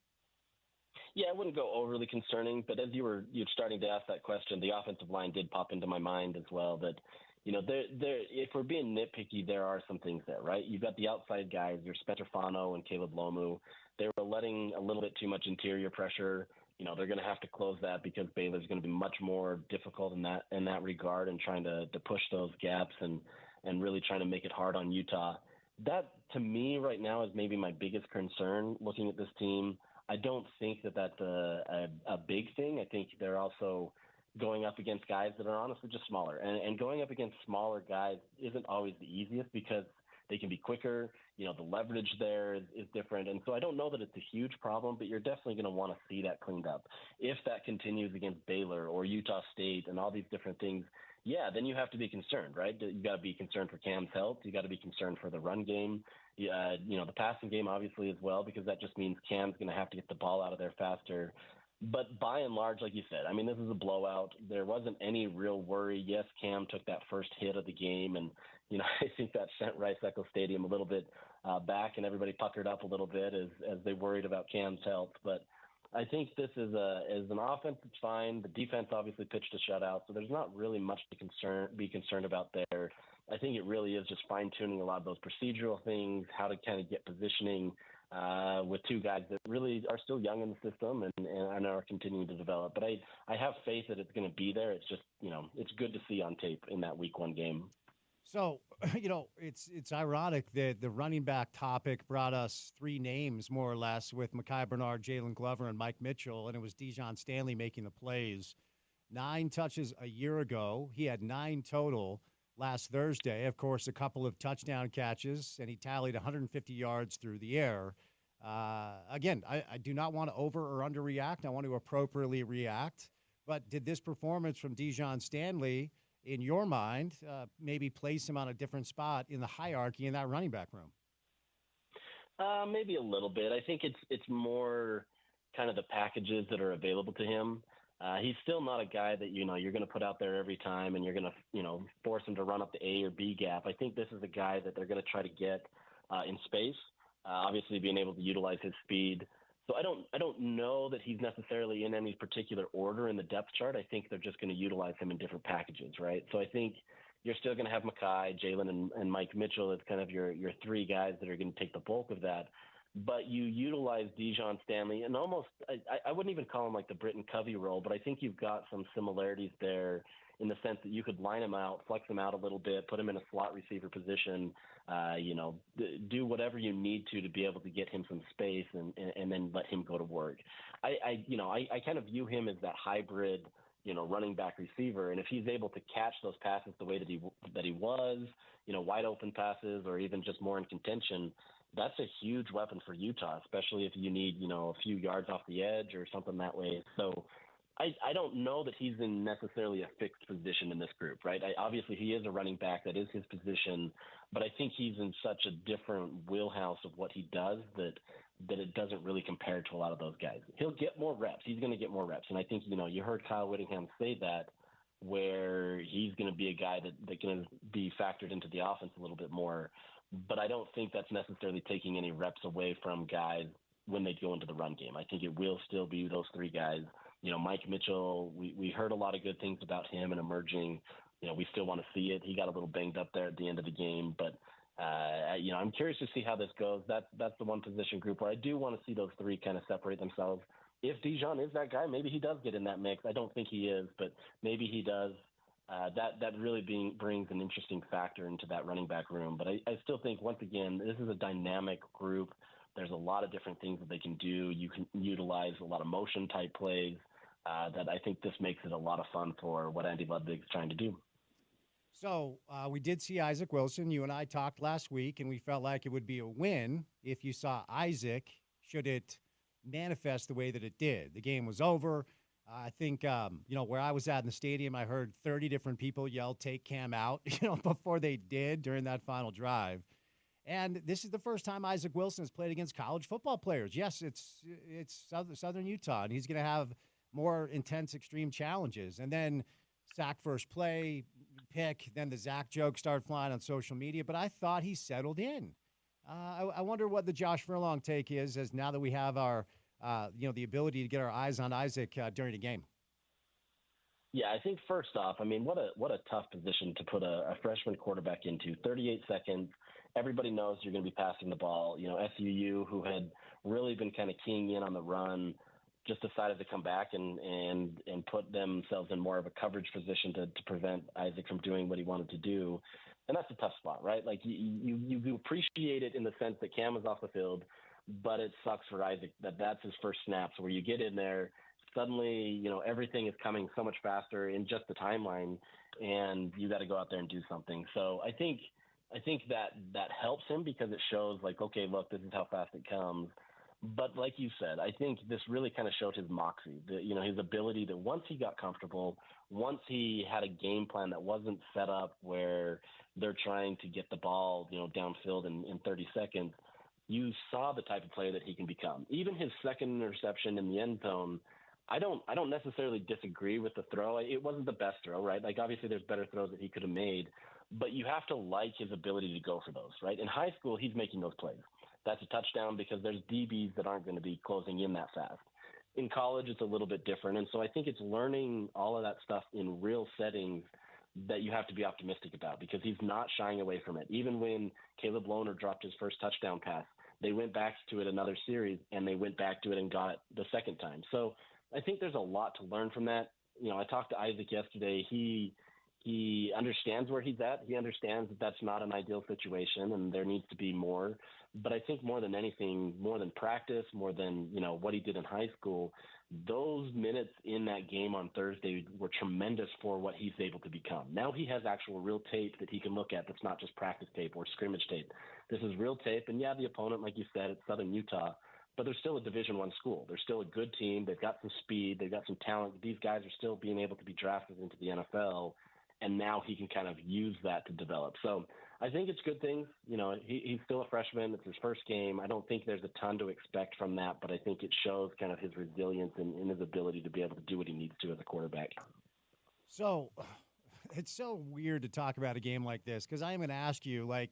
Yeah, I wouldn't go overly concerning, but as you're starting to ask that question, the offensive line did pop into my mind as well. That if we're being nitpicky, there are some things there, right? You've got the outside guys, your Spencer Fano and Caleb Lomu. They were letting a little bit too much interior pressure. They're going to have to close that because Baylor's going to be much more difficult in that regard and trying to push those gaps and really trying to make it hard on Utah. That, to me, right now is maybe my biggest concern looking at this team. I don't think that's a big thing. I think they're also going up against guys that are honestly just smaller. And going up against smaller guys isn't always the easiest because they can be quicker. The leverage there is different. And so I don't know that it's a huge problem, but you're definitely going to want to see that cleaned up. If that continues against Baylor or Utah State and all these different things, yeah, then you have to be concerned, right? You got to be concerned for Cam's health. You got to be concerned for the run game. The passing game obviously as well, because that just means Cam's going to have to get the ball out of there faster. But by and large, like you said, I mean, this is a blowout. There wasn't any real worry. Yes, Cam took that first hit of the game, and I think that sent Rice-Eccles Stadium a little bit back, and everybody puckered up a little bit as they worried about Cam's health. But I think this is an offense that's fine. The defense obviously pitched a shutout, so there's not really much to be concerned about there. I think it really is just fine-tuning a lot of those procedural things, how to kind of get positioning with two guys that really are still young in the system and are continuing to develop. But I have faith that it's going to be there. It's just, it's good to see on tape in that Week 1 game. So, it's ironic that the running back topic brought us three names, more or less, with Mekhi Bernard, Jalen Glover, and Mike Mitchell, and it was Dijon Stanley making the plays. 9 touches a year ago. He had 9 total last Thursday. Of course, a couple of touchdown catches, and he tallied 150 yards through the air. Again, I do not want to over or underreact. I want to appropriately react. But did this performance from Dijon Stanley, in your mind, maybe place him on a different spot in the hierarchy in that running back room? Maybe a little bit. I think it's more kind of the packages that are available to him. He's still not a guy that, you're going to put out there every time and you're going to, force him to run up the A or B gap. I think this is a guy that they're going to try to get in space, obviously being able to utilize his speed. So I don't know that he's necessarily in any particular order in the depth chart. I think they're just going to utilize him in different packages, right? So I think you're still going to have Mekhi, Jalen, and Mike Mitchell as kind of your 3 guys that are going to take the bulk of that. But you utilize Dijon Stanley and almost, I wouldn't even call him like the Britton Covey role, but I think you've got some similarities there in the sense that you could line him out, flex him out a little bit, put him in a slot receiver position, do whatever you need to be able to get him some space and then let him go to work. I kind of view him as that hybrid, running back receiver. And if he's able to catch those passes the way that he was, wide open passes or even just more in contention, that's a huge weapon for Utah, especially if you need, a few yards off the edge or something that way. So I don't know that he's in necessarily a fixed position in this group, right? Obviously, he is a running back. That is his position. But I think he's in such a different wheelhouse of what he does that it doesn't really compare to a lot of those guys. He'll get more reps. He's going to get more reps. And I think, you heard Kyle Whittingham say that, where he's going to be a guy that's going to be factored into the offense a little bit more. But I don't think that's necessarily taking any reps away from guys when they go into the run game. I think it will still be those 3 guys. Mike Mitchell, we heard a lot of good things about him and emerging. We still want to see it. He got a little banged up there at the end of the game. But, I'm curious to see how this goes. That's the one position group where I do want to see those 3 kind of separate themselves. If Dijon is that guy, maybe he does get in that mix. I don't think he is, but maybe he does. That really brings an interesting factor into that running back room. But I still think, once again, this is a dynamic group. There's a lot of different things that they can do. You can utilize a lot of motion type plays that I think this makes it a lot of fun for what Andy Ludwig's trying to do. So we did see Isaac Wilson. You and I talked last week, and we felt like it would be a win if you saw Isaac, should it manifest the way that it did. The game was over. I think, where I was at in the stadium, I heard 30 different people yell, "Take Cam out," before they did during that final drive. And this is the first time Isaac Wilson has played against college football players. Yes, it's Southern Utah, and he's going to have more intense, extreme challenges. And then sack first play, pick, then the Zach jokes start flying on social media. But I thought he settled in. I wonder what the Josh Furlong take is, as now that we have our, the ability to get our eyes on Isaac during the game. Yeah, I think first off, I mean, what a tough position to put a freshman quarterback into. 38 seconds. Everybody knows you're going to be passing the ball. SUU, who had really been kind of keying in on the run, just decided to come back and put themselves in more of a coverage position to prevent Isaac from doing what he wanted to do. And that's a tough spot, right? Like you appreciate it in the sense that Cam is off the field, but it sucks for Isaac that that's his first snaps where you get in there, suddenly, everything is coming so much faster in just the timeline, and you got to go out there and do something. So I think that helps him because it shows like, okay, look, this is how fast it comes. But like you said, I think this really kind of showed his moxie, his ability to, once he got comfortable, once he had a game plan that wasn't set up where they're trying to get the ball, downfield in 30 seconds, you saw the type of player that he can become. Even his second interception in the end zone, I don't necessarily disagree with the throw. It wasn't the best throw, right? Like obviously there's better throws that he could have made, but you have to like his ability to go for those, right? In high school, he's making those plays. That's a touchdown because there's DBs that aren't going to be closing in that fast. In college, it's a little bit different. And so I think it's learning all of that stuff in real settings that you have to be optimistic about because he's not shying away from it. Even when Caleb Lohner dropped his first touchdown pass, they went back to it another series and they went back to it and got it the second time. So I think there's a lot to learn from that. I talked to Isaac yesterday. He understands where he's at. He understands that that's not an ideal situation and there needs to be more. But I think more than anything, more than practice, more than, what he did in high school, those minutes in that game on Thursday were tremendous for what he's able to become. Now he has actual real tape that he can look at that's not just practice tape or scrimmage tape. This is real tape. And yeah, the opponent, like you said, it's Southern Utah, but they're still a Division I school. They're still a good team. They've got some speed. They've got some talent. These guys are still being able to be drafted into the NFL. And now he can kind of use that to develop. So I think it's good things. He's still a freshman. It's his first game. I don't think there's a ton to expect from that, but I think it shows kind of his resilience and his ability to be able to do what he needs to as a quarterback. So it's so weird to talk about a game like this because I am going to ask you, like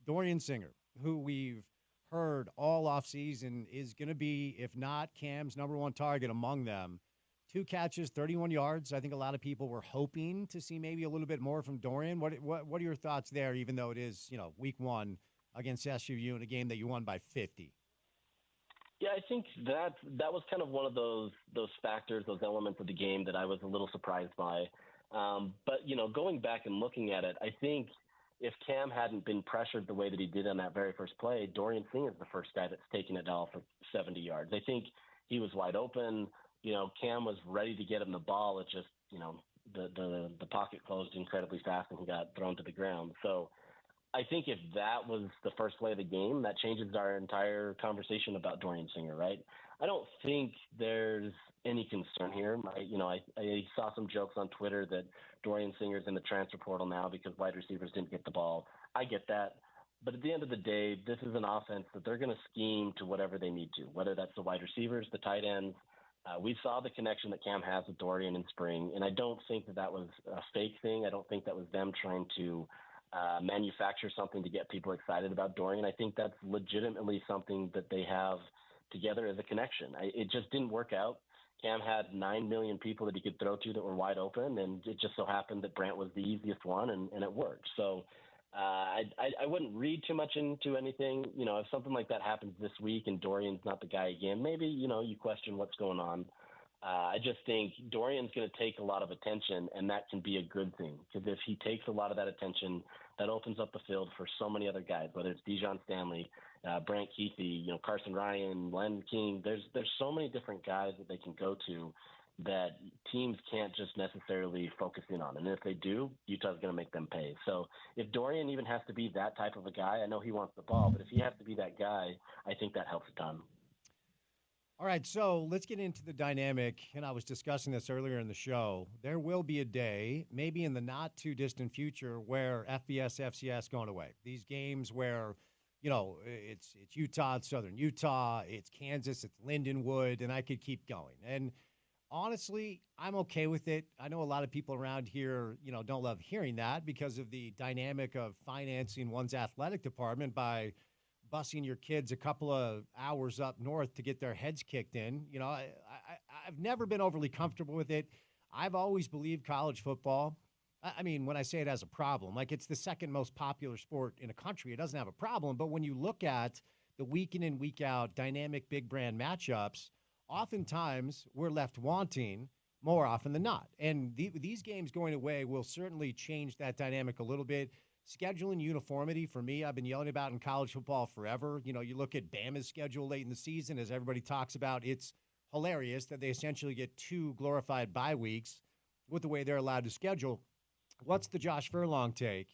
Dorian Singer, who we've heard all offseason is going to be, if not Cam's number one target among them. 2 catches, 31 yards. I think a lot of people were hoping to see maybe a little bit more from Dorian. What are your thoughts there, even though it is, week 1 against SUU in a game that you won by 50? Yeah, I think that was kind of one of those factors, those elements of the game that I was a little surprised by. But, going back and looking at it, I think if Cam hadn't been pressured the way that he did on that very first play, Dorian Singer is the first guy that's taken it all for 70 yards. I think he was wide open. Cam was ready to get him the ball. It just, the pocket closed incredibly fast and he got thrown to the ground. So I think if that was the first play of the game, that changes our entire conversation about Dorian Singer, right? I don't think there's any concern here. I saw some jokes on Twitter that Dorian Singer's in the transfer portal now because wide receivers didn't get the ball. I get that. But at the end of the day, this is an offense that they're going to scheme to whatever they need to, whether that's the wide receivers, the tight ends. We saw the connection that Cam has with Dorian in spring, and I don't think that was a fake thing. I don't think that was them trying to manufacture something to get people excited about Dorian. I think that's legitimately something that they have together as a connection. It just didn't work out. Cam had 9 million people that he could throw to that were wide open, and it just so happened that Brant was the easiest one, and it worked. So I wouldn't read too much into anything. If something like that happens this week and Dorian's not the guy again, maybe, you question what's going on. I just think Dorian's going to take a lot of attention, and that can be a good thing because if he takes a lot of that attention, that opens up the field for so many other guys, whether it's Dijon Stanley, Brant Keithy, Carson Ryan, Len King. There's so many different guys that they can go to that teams can't just necessarily focus in on. And if they do, Utah's going to make them pay. So if Dorian even has to be that type of a guy, I know he wants the ball, but if he has to be that guy, I think that helps a ton. All right, so let's get into the dynamic. And I was discussing this earlier in the show. There will be a day, maybe in the not too distant future, where FBS, FCS going away. These games where, it's Utah, it's Southern Utah, it's Kansas, it's Lindenwood, and I could keep going. And honestly, I'm okay with it. I know a lot of people around here, don't love hearing that because of the dynamic of financing one's athletic department by busing your kids a couple of hours up north to get their heads kicked in. I've never been overly comfortable with it. I've always believed college football. I mean, when I say it has a problem, like it's the second most popular sport in a country, it doesn't have a problem. But when you look at the week in and week out dynamic big brand matchups, oftentimes we're left wanting more often than not. And these games going away will certainly change that dynamic a little bit. Scheduling uniformity, for me, I've been yelling about in college football forever. You look at Bama's schedule late in the season, as everybody talks about, it's hilarious that they essentially get 2 glorified bye weeks with the way they're allowed to schedule. What's the Josh Furlong take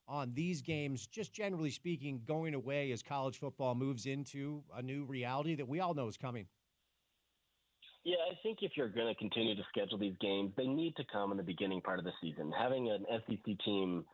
on these games, just generally speaking, going away as college football moves into a new reality that we all know is coming? Yeah, I think if you're going to continue to schedule these games, they need to come in the beginning part of the season. Having an SEC team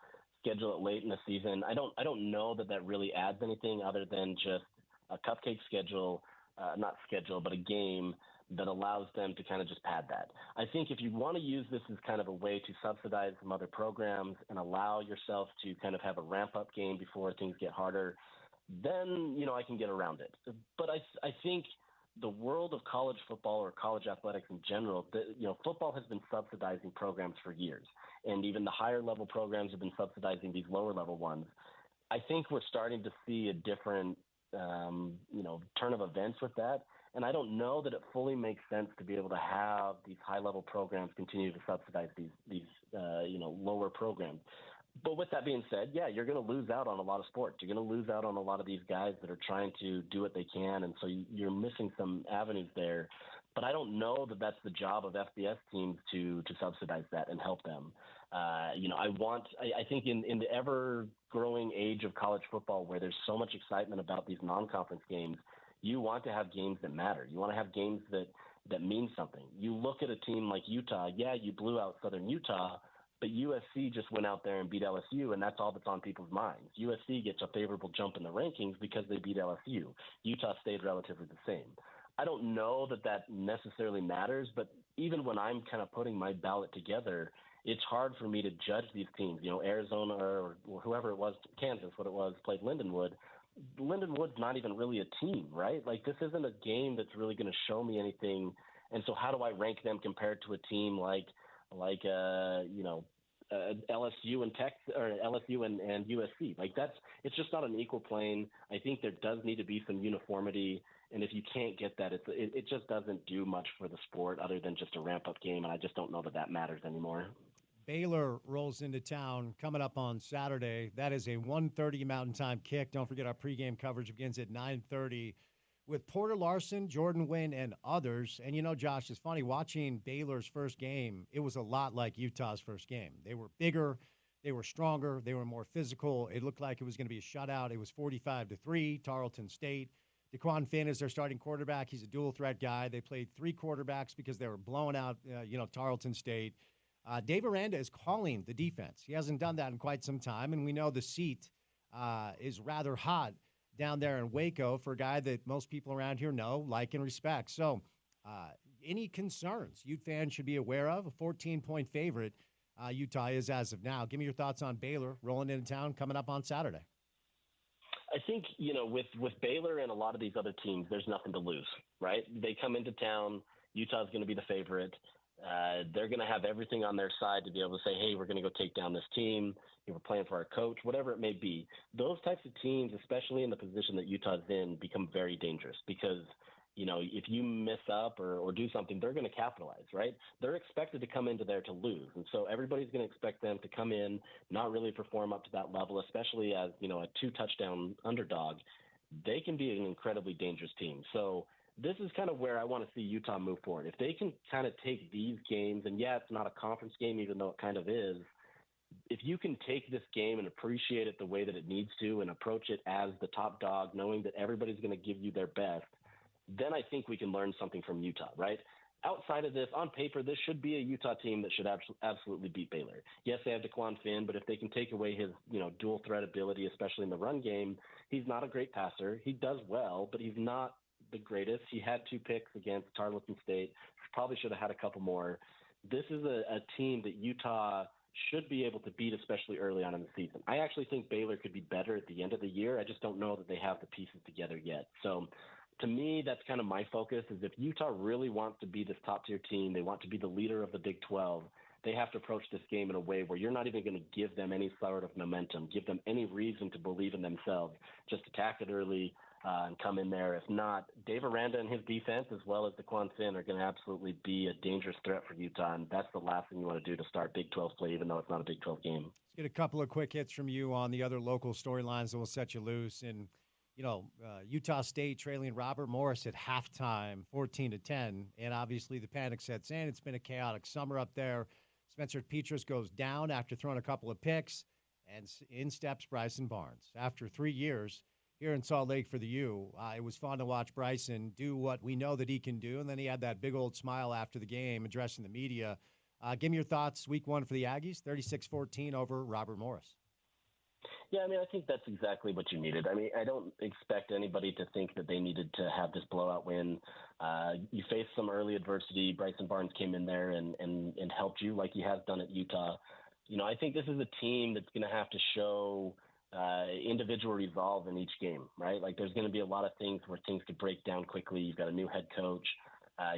schedule it late in the season, I don't know that really adds anything other than just a cupcake schedule, but a game that allows them to kind of just pad that. I think if you want to use this as kind of a way to subsidize some other programs and allow yourself to kind of have a ramp-up game before things get harder, then, I can get around it. But I think the world of college football or college athletics in general, football has been subsidizing programs for years. And even the higher level programs have been subsidizing these lower level ones. I think we're starting to see a different, turn of events with that. And I don't know that it fully makes sense to be able to have these high level programs continue to subsidize these lower programs. But with that being said, yeah, you're going to lose out on a lot of sports. You're going to lose out on a lot of these guys that are trying to do what they can. And so you're missing some avenues there. But I don't know that that's the job of FBS teams to subsidize that and help them. I think in the ever growing age of college football where there's so much excitement about these non-conference games, you want to have games that matter. You want to have games that mean something. You look at a team like Utah, yeah, you blew out Southern Utah, but USC just went out there and beat LSU, and that's all that's on people's minds. USC gets a favorable jump in the rankings because they beat LSU. Utah stayed relatively the same. I don't know that necessarily matters, but even when I'm kind of putting my ballot together, it's hard for me to judge these teams. Arizona or whoever it was, Kansas, what it was, played Lindenwood. Lindenwood's not even really a team, right? Like, this isn't a game that's really going to show me anything. And so how do I rank them compared to a team like LSU and Texas, or LSU and USC? Like, it's just not an equal plane. I think there does need to be some uniformity. And if you can't get that, it just doesn't do much for the sport other than just a ramp-up game. And I just don't know that matters anymore. Baylor rolls into town coming up on Saturday. That is a 1:30 Mountain Time kick. Don't forget our pregame coverage begins at 9:30 with Porter Larson, Jordan Wynn, and others. And Josh, it's funny watching Baylor's first game. It was a lot like Utah's first game. They were bigger, they were stronger, they were more physical. It looked like it was going to be a shutout. It was 45-3, Tarleton State. DeQuan Finn is their starting quarterback. He's a dual threat guy. They played 3 quarterbacks because they were blowing out, Tarleton State. Dave Aranda is calling the defense. He hasn't done that in quite some time, and we know the seat is rather hot down there in Waco for a guy that most people around here know, like, and respect. So any concerns Ute fans should be aware of? A 14-point favorite Utah is as of now. Give me your thoughts on Baylor rolling into town coming up on Saturday. I think, with Baylor and a lot of these other teams, there's nothing to lose, right? They come into town. Utah's going to be the favorite. They're going to have everything on their side to be able to say, hey, we're going to go take down this team. We're playing for our coach, whatever it may be. Those types of teams, especially in the position that Utah's in, become very dangerous because, if you mess up or do something, they're going to capitalize, right? They're expected to come into there to lose. And so everybody's going to expect them to come in, not really perform up to that level, especially as, a 2-touchdown underdog. They can be an incredibly dangerous team. So this is kind of where I want to see Utah move forward. If they can kind of take these games, and yeah, it's not a conference game, even though it kind of is. If you can take this game and appreciate it the way that it needs to and approach it as the top dog, knowing that everybody's going to give you their best, then I think we can learn something from Utah, right? Outside of this, on paper, this should be a Utah team that should absolutely beat Baylor. Yes, they have DeQuan Finn, but if they can take away his, dual threat ability, especially in the run game, he's not a great passer. He does well, but he's not the greatest. He had 2 picks against Tarleton State. Probably should have had a couple more. This is a team that Utah should be able to beat, especially early on in the season. I actually think Baylor could be better at the end of the year. I just don't know that they have the pieces together yet. So to me, that's kind of my focus, is if Utah really wants to be this top-tier team, they want to be the leader of the Big 12, they have to approach this game in a way where you're not even going to give them any sort of momentum, give them any reason to believe in themselves. Just attack it early and come in there. If not, Dave Aranda and his defense, as well as DeQuan Finn, are going to absolutely be a dangerous threat for Utah, and that's the last thing you want to do to start Big 12 play, even though it's not a Big 12 game. Let's get a couple of quick hits from you on the other local storylines that will set you loose. And Utah State trailing Robert Morris at halftime, 14-10, and obviously the panic sets in. It's been a chaotic summer up there. Spencer Petras goes down after throwing a couple of picks, and in steps Bryson Barnes. After 3 years here in Salt Lake for the U, it was fun to watch Bryson do what we know that he can do, and then he had that big old smile after the game addressing the media. Give me your thoughts, week 1 for the Aggies, 36-14 over Robert Morris. Yeah, I think that's exactly what you needed. I don't expect anybody to think that they needed to have this blowout win. You faced some early adversity. Bryson Barnes came in there and helped you like he has done at Utah. I think this is a team that's going to have to show individual resolve in each game, right? Like there's going to be a lot of things where things could break down quickly. You've got a new head coach.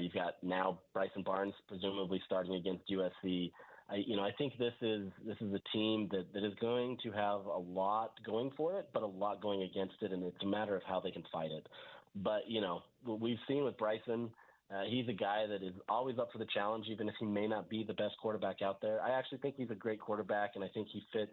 You've got now Bryson Barnes presumably starting against USC. I think this is a team that is going to have a lot going for it, but a lot going against it, and it's a matter of how they can fight it. But, what we've seen with Bryson, he's a guy that is always up for the challenge, even if he may not be the best quarterback out there. I actually think he's a great quarterback, and I think he fits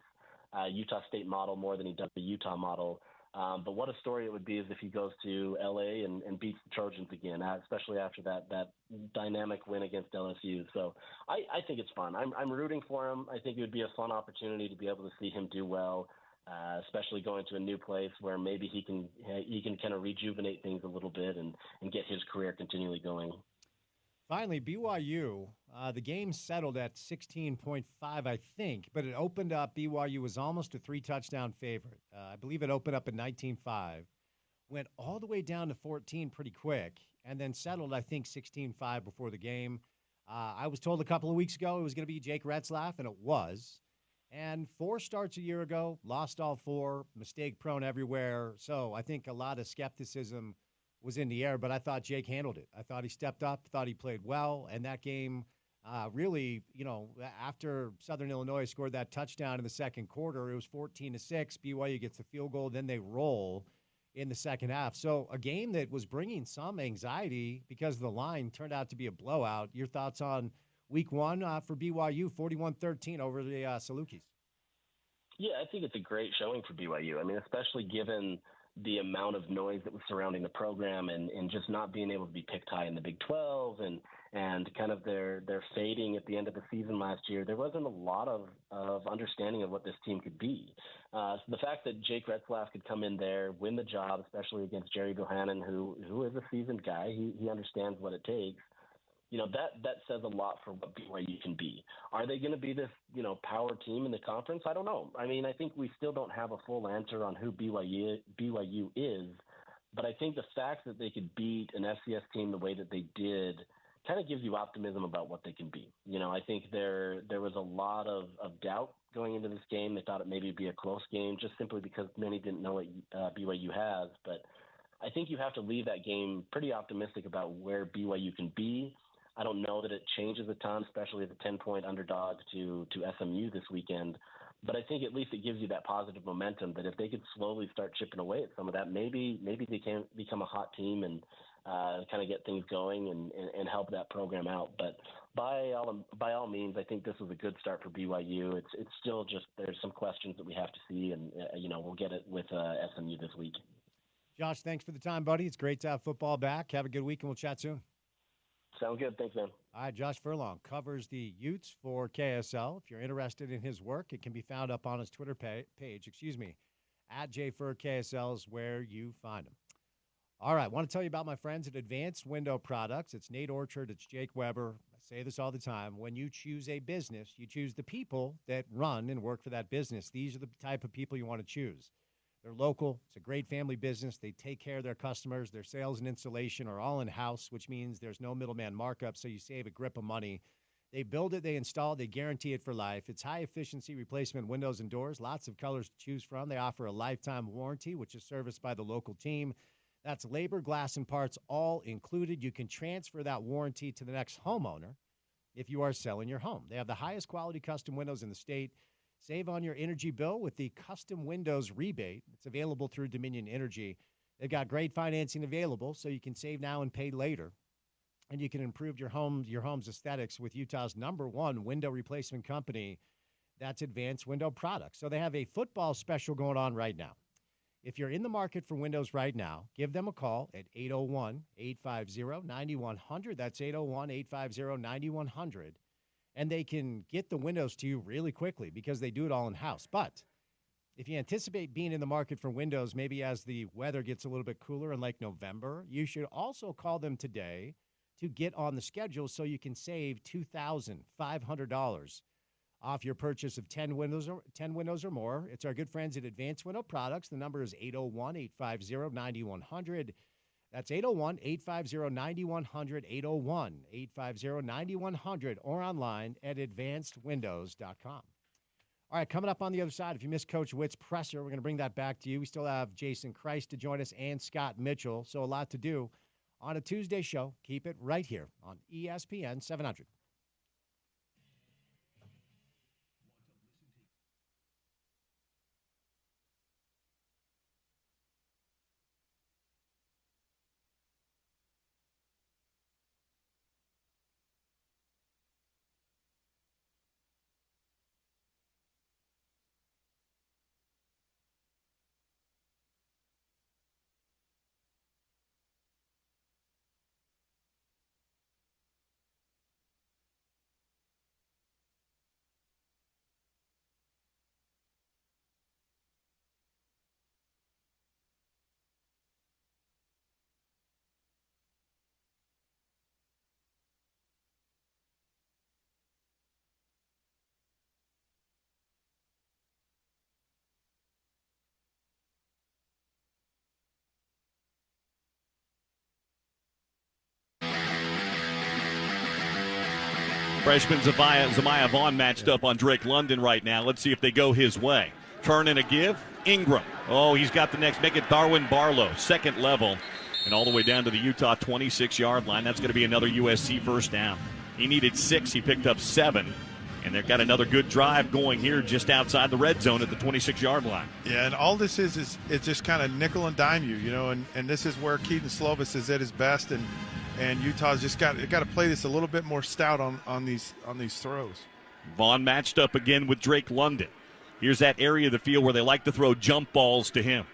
Utah State model more than he does the Utah model. But what a story it would be is if he goes to L.A. and beats the Trojans again, especially after that dynamic win against LSU. So I think it's fun. I'm rooting for him. I think it would be a fun opportunity to be able to see him do well, especially going to a new place where maybe he can kind of rejuvenate things a little bit and get his career continually going. Finally, BYU, the game settled at 16.5, I think, but it opened up. BYU was almost a 3-touchdown favorite. I believe it opened up at 19-5, went all the way down to 14 pretty quick, and then settled, I think, 16-5 before the game. I was told a couple of weeks ago it was going to be Jake Retzlaff, and it was. And 4 starts a year ago, lost all 4, mistake-prone everywhere. So I think a lot of skepticism was in the air, but I thought Jake handled it. I thought he stepped up, thought he played well, and that game really, after Southern Illinois scored that touchdown in the second quarter, it was 14-6. BYU gets the field goal, then they roll in the second half. So a game that was bringing some anxiety because the line turned out to be a blowout. Your thoughts on week 1 for BYU, 41-13 over the Salukis? Yeah, I think it's a great showing for BYU. Especially given the amount of noise that was surrounding the program and just not being able to be picked high in the Big 12 and kind of their fading at the end of the season last year, there wasn't a lot of understanding of what this team could be. So the fact that Jake Retzlaff could come in there, win the job, especially against Jerry Bohannon, who is a seasoned guy, he understands what it takes. That says a lot for what BYU can be. Are they going to be this, power team in the conference? I don't know. I think we still don't have a full answer on who BYU is, but I think the fact that they could beat an FCS team the way that they did kind of gives you optimism about what they can be. I think there was a lot of doubt going into this game. They thought it maybe be a close game just simply because many didn't know what BYU has, but I think you have to leave that game pretty optimistic about where BYU can be. I don't know that it changes a ton, especially as a 10-point underdog to SMU this weekend. But I think at least it gives you that positive momentum that if they could slowly start chipping away at some of that, maybe they can become a hot team and kind of get things going and help that program out. But by all means, I think this was a good start for BYU. It's still just there's some questions that we have to see, and we'll get it with SMU this week. Josh, thanks for the time, buddy. It's great to have football back. Have a good week, and we'll chat soon. Sound good. Thanks, man. All right, Josh Furlong covers the Utes for KSL. If you're interested in his work, it can be found up on his Twitter page, @JFurKSL is where you find him. All right, want to tell you about my friends at Advanced Window Products. It's Nate Orchard, it's Jake Weber. I say this all the time. When you choose a business, you choose the people that run and work for that business. These are the type of people you want to choose. They're local. It's a great family business. They take care of their customers. Their sales and installation are all in-house, which means there's no middleman markup, so you save a grip of money. They build it, they install it, they guarantee it for life. It's high-efficiency replacement windows and doors, lots of colors to choose from. They offer a lifetime warranty, which is serviced by the local team. That's labor, glass, and parts all included. You can transfer that warranty to the next homeowner if you are selling your home. They have the highest quality custom windows in the state. Save on your energy bill with the custom windows rebate. It's available through Dominion Energy. They've got great financing available, so you can save now and pay later. And you can improve your home's aesthetics with Utah's #1 window replacement company. That's Advanced Window Products. So they have a football special going on right now. If you're in the market for windows right now, give them a call at 801-850-9100. That's 801-850-9100. And they can get the windows to you really quickly because they do it all in-house. But if you anticipate being in the market for windows, maybe as the weather gets a little bit cooler in like November, you should also call them today to get on the schedule so you can save $2,500 off your purchase of 10 windows or more. It's our good friends at Advanced Window Products. The number is 801-850-9100. That's 801-850-9100, 801-850-9100, or online at advancedwindows.com. All right, coming up on the other side, if you missed Coach Witt's presser, we're going to bring that back to you. We still have Jason Christ to join us and Scott Mitchell, so a lot to do on a Tuesday show. Keep it right here on ESPN 700. Freshman Zamiah Vaughn matched up on Drake London right now. Let's see if they go his way. Turn and a give. Ingram. Oh, he's got the next. Make it Darwin Barlow. Second level. And all the way down to the Utah 26-yard line. That's going to be another USC first down. He needed 6. He picked up 7. And they've got another good drive going here just outside the red zone at the 26-yard line. Yeah, and all this is it's just kind of nickel and dime you, and this is where Keaton Slovis is at his best, and Utah's just got to play this a little bit more stout on these throws. Vaughn matched up again with Drake London. Here's that area of the field where they like to throw jump balls to him.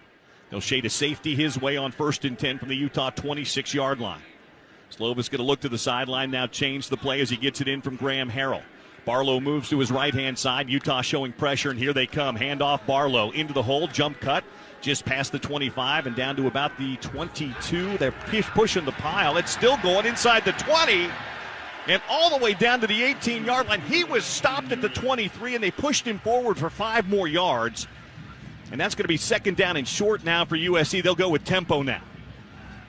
They'll shade a safety his way on 1st and 10 from the Utah 26-yard line. Slovis going to look to the sideline now, change the play as he gets it in from Graham Harrell. Barlow moves to his right-hand side. Utah showing pressure, and here they come. Handoff Barlow into the hole, jump cut, just past the 25 and down to about the 22. They're pushing the pile. It's still going inside the 20 and all the way down to the 18-yard line. He was stopped at the 23, and they pushed him forward for 5 more yards. And that's going to be second down and short now for USC. They'll go with tempo now.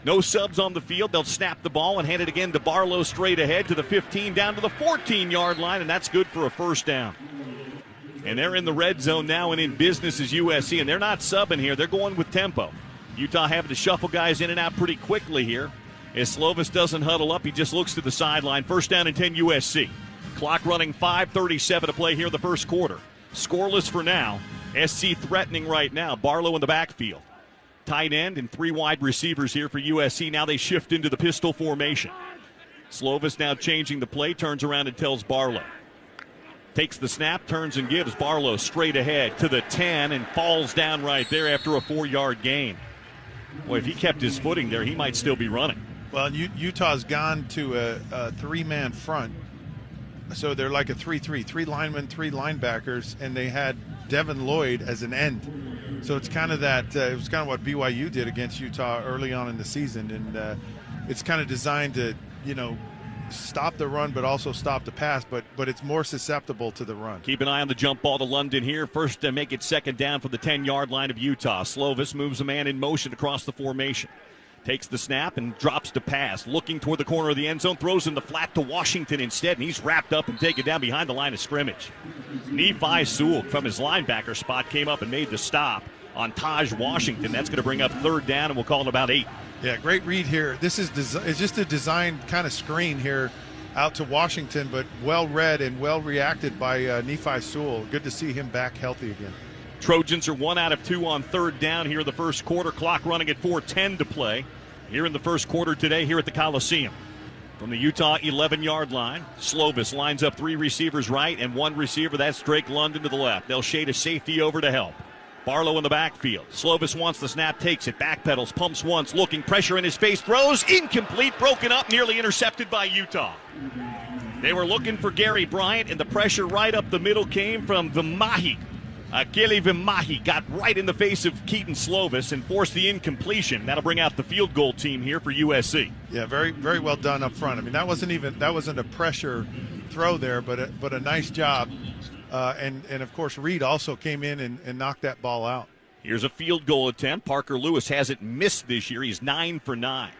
No subs on the field. They'll snap the ball and hand it again to Barlow straight ahead to the 15, down to the 14-yard line, and that's good for a first down. And they're in the red zone now and in business as USC, and they're not subbing here. They're going with tempo. Utah having to shuffle guys in and out pretty quickly here. As Slovis doesn't huddle up, he just looks to the sideline. First down and 10 USC. Clock running, 5:37 to play here in the first quarter. Scoreless for now. SC threatening right now. Barlow in the backfield. Tight end and 3 wide receivers here for USC. Now they shift into the pistol formation. Slovis now changing the play, turns around and tells Barlow. Takes the snap, turns and gives. Barlow straight ahead to the 10 and falls down right there after a 4-yard gain. Boy, if he kept his footing there, he might still be running. Well, Utah's gone to a 3-man front. So they're like a 3-3. 3 linemen, 3 linebackers, and they had Devin Lloyd as an end. So it's kind of that. It was kind of what BYU did against Utah early on in the season, and it's kind of designed to, stop the run, but also stop the pass. But it's more susceptible to the run. Keep an eye on the jump ball to London here. First to make it second down for the 10-yard line of Utah. Slovis moves a man in motion across the formation. Takes the snap and drops to pass. Looking toward the corner of the end zone. Throws in the flat to Washington instead, and he's wrapped up and taken down behind the line of scrimmage. Nephi Sewell from his linebacker spot came up and made the stop on Taj Washington. That's going to bring up third down, and we'll call it about 8. Yeah, great read here. This is it's just a designed kind of screen here out to Washington, but well read and well reacted by Nephi Sewell. Good to see him back healthy again. Trojans are 1 out of 2 on third down here in the first quarter. Clock running at 4:10 to play here in the first quarter today here at the Coliseum. From the Utah 11-yard line, Slovis lines up 3 receivers right and 1 receiver. That's Drake London to the left. They'll shade a safety over to help. Barlow in the backfield. Slovis wants the snap, takes it, backpedals, pumps once, looking, pressure in his face, throws, incomplete, broken up, nearly intercepted by Utah. They were looking for Gary Bryant, and the pressure right up the middle came from Vimahi. Akili Vimahi got right in the face of Keaton Slovis and forced the incompletion. That'll bring out the field goal team here for USC. Yeah, very, very well done up front. I mean, that wasn't a pressure throw there, but a nice job. And of course, Reed also came in and knocked that ball out. Here's a field goal attempt. Parker Lewis hasn't missed this year. He's 9 for 9.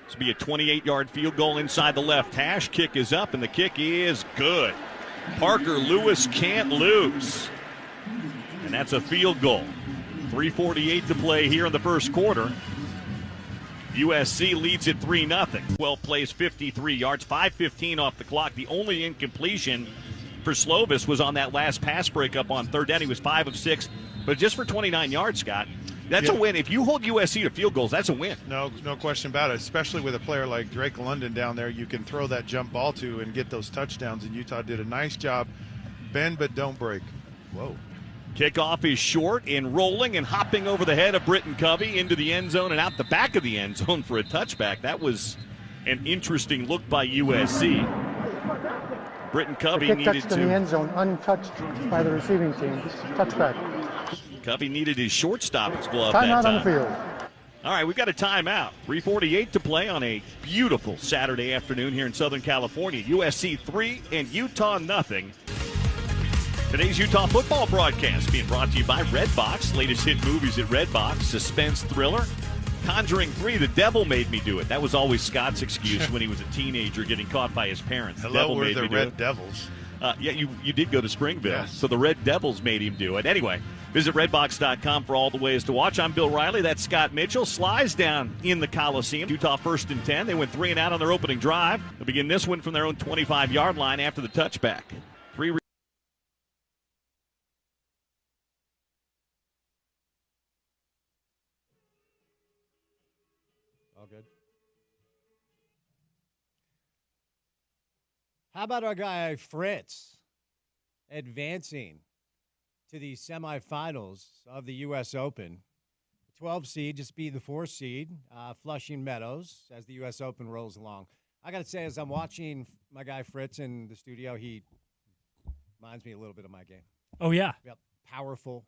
This will be a 28-yard field goal inside the left hash. Kick is up, and the kick is good. Parker Lewis can't lose. And that's a field goal. 3:48 to play here in the first quarter. USC leads at 3-0. 12 plays, 53 yards, 5:15 off the clock. The only incompletion for Slovis was on that last pass breakup on third down. He was 5 of 6, but just for 29 yards, Scott. That's a win. If you hold USC to field goals, that's a win. No question about it, especially with a player like Drake London down there. You can throw that jump ball to and get those touchdowns, and Utah did a nice job. Bend but don't break. Whoa. Kickoff is short and rolling and hopping over the head of Britton Covey into the end zone and out the back of the end zone for a touchback. That was an interesting look by USC. Britton Covey needed to the end zone, untouched by the receiving team. Touchback. Covey needed his shortstop's glove timeout that time. On the field. All right, we've got a timeout. 3:48 to play on a beautiful Saturday afternoon here in Southern California. USC 3 and Utah 0. Today's Utah football broadcast being brought to you by Redbox. Latest hit movies at Redbox. Suspense thriller. Conjuring 3, The Devil Made Me Do It. That was always Scott's excuse when he was a teenager getting caught by his parents. Hello, we're the Red Devils. Yeah, you did go to Springville, yes. So the Red Devils made him do it. Anyway, visit Redbox.com for all the ways to watch. I'm Bill Riley. That's Scott Mitchell. Slides down in the Coliseum. Utah 1st and 10. They went 3 and out on their opening drive. They'll begin this one from their own 25-yard line after the touchback. 3 good. How about our guy Fritz advancing to the semifinals of the U.S. Open? 12 seed, just be the 4 seed, Flushing Meadows, as the U.S. Open rolls along. I got to say, as I'm watching my guy Fritz in the studio, he reminds me a little bit of my game. Oh, yeah. Yep. Powerful,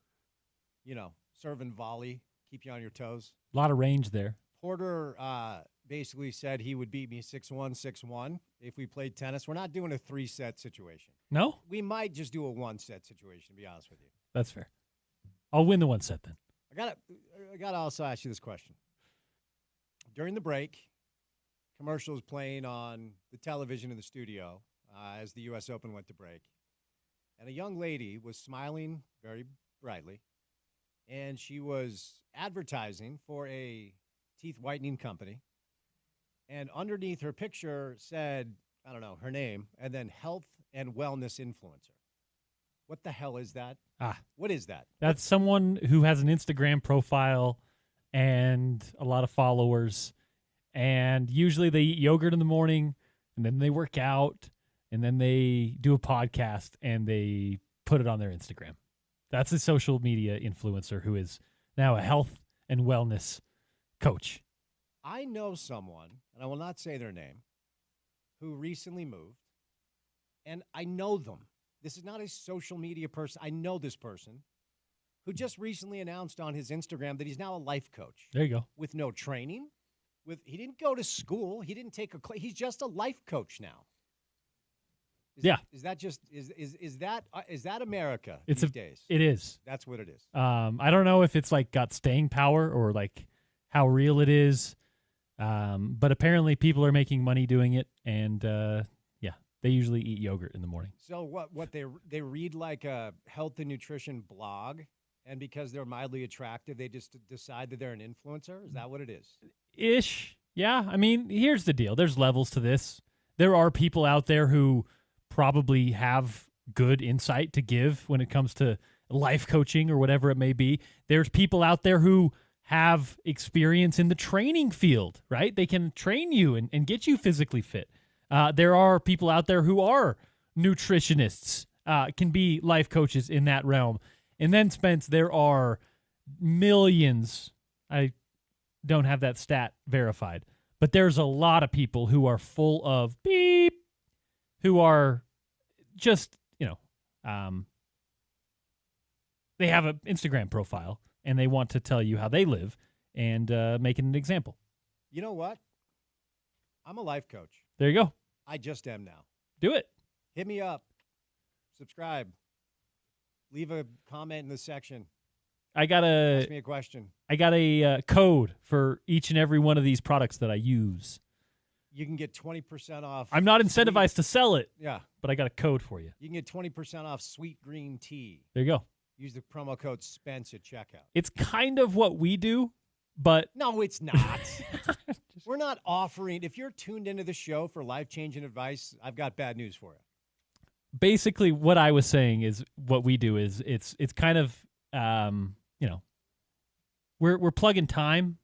serve and volley, keep you on your toes. A lot of range there. Porter basically said he would beat me 6-1, 6-1 if we played tennis. We're not doing a 3-set situation. No? We might just do a 1-set situation, to be honest with you. That's fair. I'll win the 1 set then. I gotta also ask you this question. During the break, commercials playing on the television in the studio as the U.S. Open went to break. And a young lady was smiling very brightly, and she was advertising for a teeth whitening company. And underneath her picture said, I don't know, her name, and then health and wellness influencer. What the hell is that? What is that? That's someone who has an Instagram profile and a lot of followers. And usually they eat yogurt in the morning, and then they work out, and then they do a podcast, and they put it on their Instagram. That's a social media influencer who is now a health and wellness coach. I know someone, and I will not say their name, who recently moved, and I know them. This is not a social media person. I know this person who just recently announced on his Instagram that he's now a life coach. There you go. With no training. He didn't go to school. He didn't take a class. He's just a life coach now. Is that America these days? It is. That's what it is. I don't know if it's like got staying power or like how real it is. But apparently people are making money doing it, and they usually eat yogurt in the morning. So what they read like a health and nutrition blog, and because they're mildly attractive, they just decide that they're an influencer? Is that what it is? Ish. Yeah. I mean, here's the deal. There's levels to this. There are people out there who probably have good insight to give when it comes to life coaching or whatever it may be. There's people out there who have experience in the training field, right? They can train you and get you physically fit. There are people out there who are nutritionists, can be life coaches in that realm. And then, Spence, there are millions. I don't have that stat verified, but there's a lot of people who are full of beep, who are just, they have an Instagram profile and they want to tell you how they live and making an example. You know what? I'm a life coach. There you go. I just am now. Do it. Hit me up. Subscribe. Leave a comment in the section. Ask me a question. I got a code for each and every one of these products that I use. You can get 20% off. I'm not incentivized to sell it. Yeah. But I got a code for you. You can get 20% off sweet green tea. There you go. Use the promo code Spence at checkout. It's kind of what we do, but... No, it's not. We're not offering... If you're tuned into the show for life-changing advice, I've got bad news for you. Basically, what I was saying is what we do is it's kind of, we're plugging time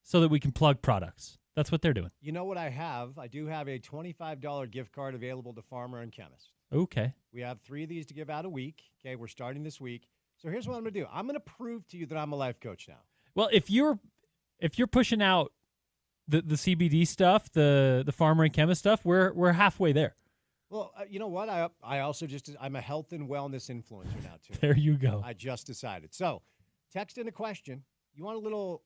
so that we can plug products. That's what they're doing. You know what I have? I do have a $25 gift card available to Farmer and Chemist. Okay. We have 3 of these to give out a week. Okay, we're starting this week. So here's what I'm going to do. I'm going to prove to you that I'm a life coach now. Well, if you're pushing out the CBD stuff, the Farmer and Chemist stuff, we're halfway there. Well, you know what? I also I'm a health and wellness influencer now, too. There you go. I just decided. So text in a question. You want a little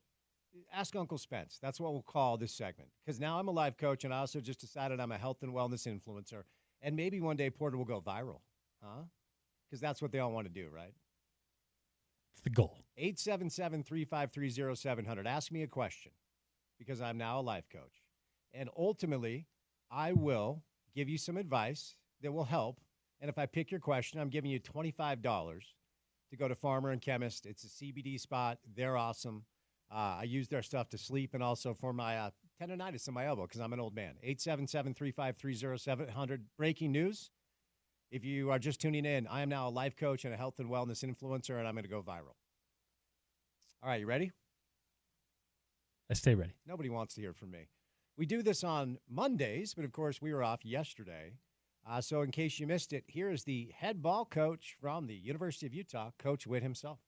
Ask Uncle Spence. That's what we'll call this segment. Because now I'm a life coach, and I also just decided I'm a health and wellness influencer. And maybe one day Porter will go viral. Huh? Because that's what they all want to do, right? It's the goal. 877-353-0700. Ask me a question because I'm now a life coach. And ultimately, I will give you some advice that will help. And if I pick your question, I'm giving you $25 to go to Farmer and Chemist. It's a CBD spot. They're awesome. I use their stuff to sleep and also for my tendonitis in my elbow because I'm an old man. 877-353-0700. Breaking news. If you are just tuning in, I am now a life coach and a health and wellness influencer, and I'm going to go viral. All right, you ready? I stay ready. Nobody wants to hear from me. We do this on Mondays, but of course we were off yesterday. So in case you missed it, here is the head ball coach from the University of Utah, Coach Witt himself.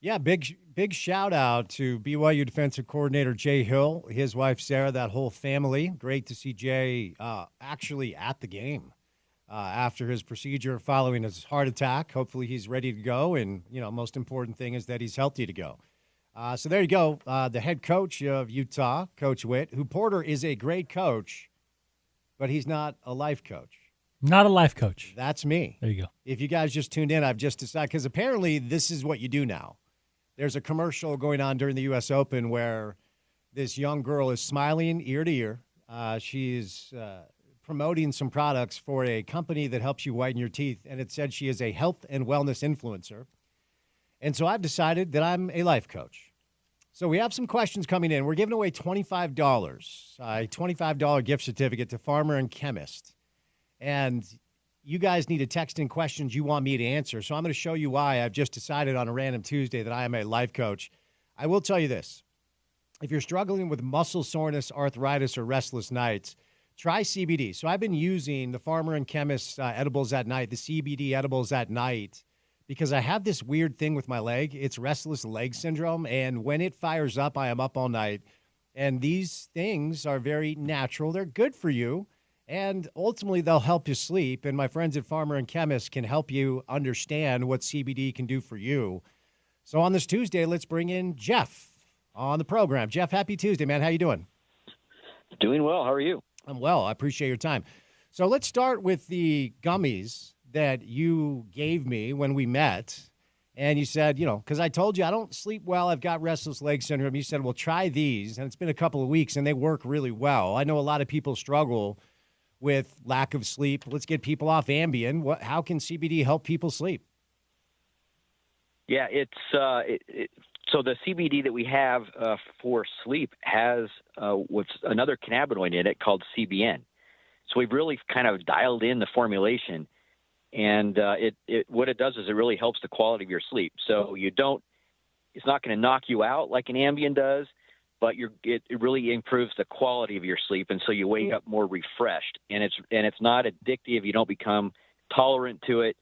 Yeah, big shout out to BYU defensive coordinator Jay Hill, his wife Sarah, that whole family. Great to see Jay actually at the game after his procedure following his heart attack. Hopefully he's ready to go, and most important thing is that he's healthy to go. So there you go. The head coach of Utah, Coach Witt, who Porter is a great coach, but he's not a life coach. Not a life coach. That's me. There you go. If you guys just tuned in, I've just decided, because apparently this is what you do now. There's a commercial going on during the U.S. Open where this young girl is smiling ear to ear. She's promoting some products for a company that helps you whiten your teeth, and it said she is a health and wellness influencer. And so I've decided that I'm a life coach. So we have some questions coming in. We're giving away $25, a $25 gift certificate to Farmer and Chemist. And you guys need to text in questions you want me to answer. So I'm going to show you why I've just decided on a random Tuesday that I am a life coach. I will tell you this. If you're struggling with muscle soreness, arthritis, or restless nights, try CBD. So I've been using the Farmer and Chemist edibles at night, the CBD edibles at night, because I have this weird thing with my leg. It's restless leg syndrome. And when it fires up, I am up all night. And these things are very natural. They're good for you. And ultimately, they'll help you sleep. And my friends at Farmer and Chemist can help you understand what CBD can do for you. So on this Tuesday, let's bring in Jeff on the program. Jeff, happy Tuesday, man. How you doing? Doing well. How are you? I'm well. I appreciate your time. So let's start with the gummies that you gave me when we met. And you said, because I told you I don't sleep well. I've got restless leg syndrome. You said, well, try these. And it's been a couple of weeks, and they work really well. I know a lot of people struggle with lack of sleep. Let's get people off Ambien. How can CBD help people sleep? Yeah, it's so the CBD that we have for sleep has what's another cannabinoid in it called CBN. So we've really kind of dialed in the formulation, and what it does is it really helps the quality of your sleep. So it's not going to knock you out like an Ambien does, but it really improves the quality of your sleep, and so you wake up more refreshed. And it's not addictive. You don't become tolerant to it.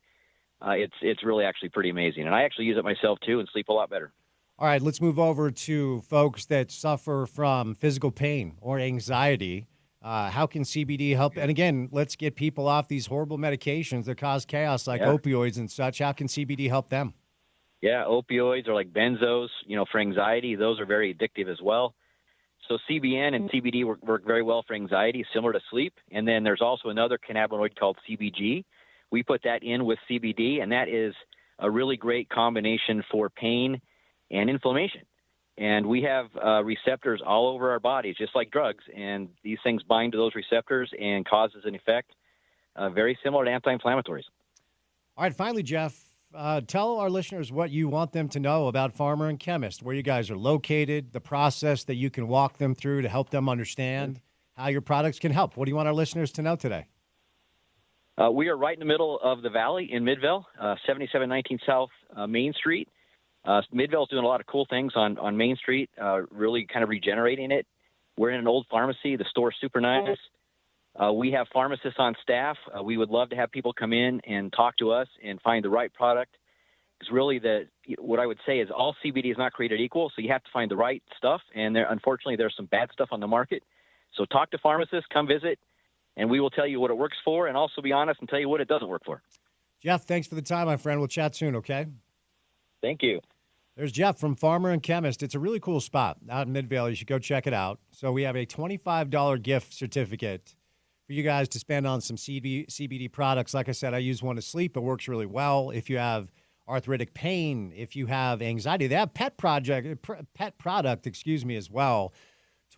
It's really actually pretty amazing. And I actually use it myself too and sleep a lot better. All right, let's move over to folks that suffer from physical pain or anxiety. How can CBD help? And again, let's get people off these horrible medications that cause chaos like opioids and such. How can CBD help them? Yeah, opioids or like benzos, for anxiety, those are very addictive as well. So CBN and CBD work very well for anxiety, similar to sleep. And then there's also another cannabinoid called CBG. We put that in with CBD, and that is a really great combination for pain and inflammation. And we have receptors all over our bodies, just like drugs. And these things bind to those receptors and causes an effect very similar to anti-inflammatories. All right, finally, Jeff, tell our listeners what you want them to know about Farmer and Chemist, where you guys are located, the process that you can walk them through to help them understand how your products can help. What do you want our listeners to know today? We are right in the middle of the valley in Midvale, 7719 South Main Street. Midvale's doing a lot of cool things on Main Street, really kind of regenerating it. We're in an old pharmacy. The store's super nice. We have pharmacists on staff. We would love to have people come in and talk to us and find the right product. It's really what I would say is all CBD is not created equal, so you have to find the right stuff. And unfortunately, there's some bad stuff on the market. So talk to pharmacists, come visit, and we will tell you what it works for and also be honest and tell you what it doesn't work for. Jeff, thanks for the time, my friend. We'll chat soon, okay? Thank you. There's Jeff from Farmer and Chemist. It's a really cool spot out in Midvale. You should go check it out. So we have a $25 gift certificate for you guys to spend on some CBD products. Like I said, I use one to sleep. It works really well. If you have arthritic pain, if you have anxiety, they have pet product, as well.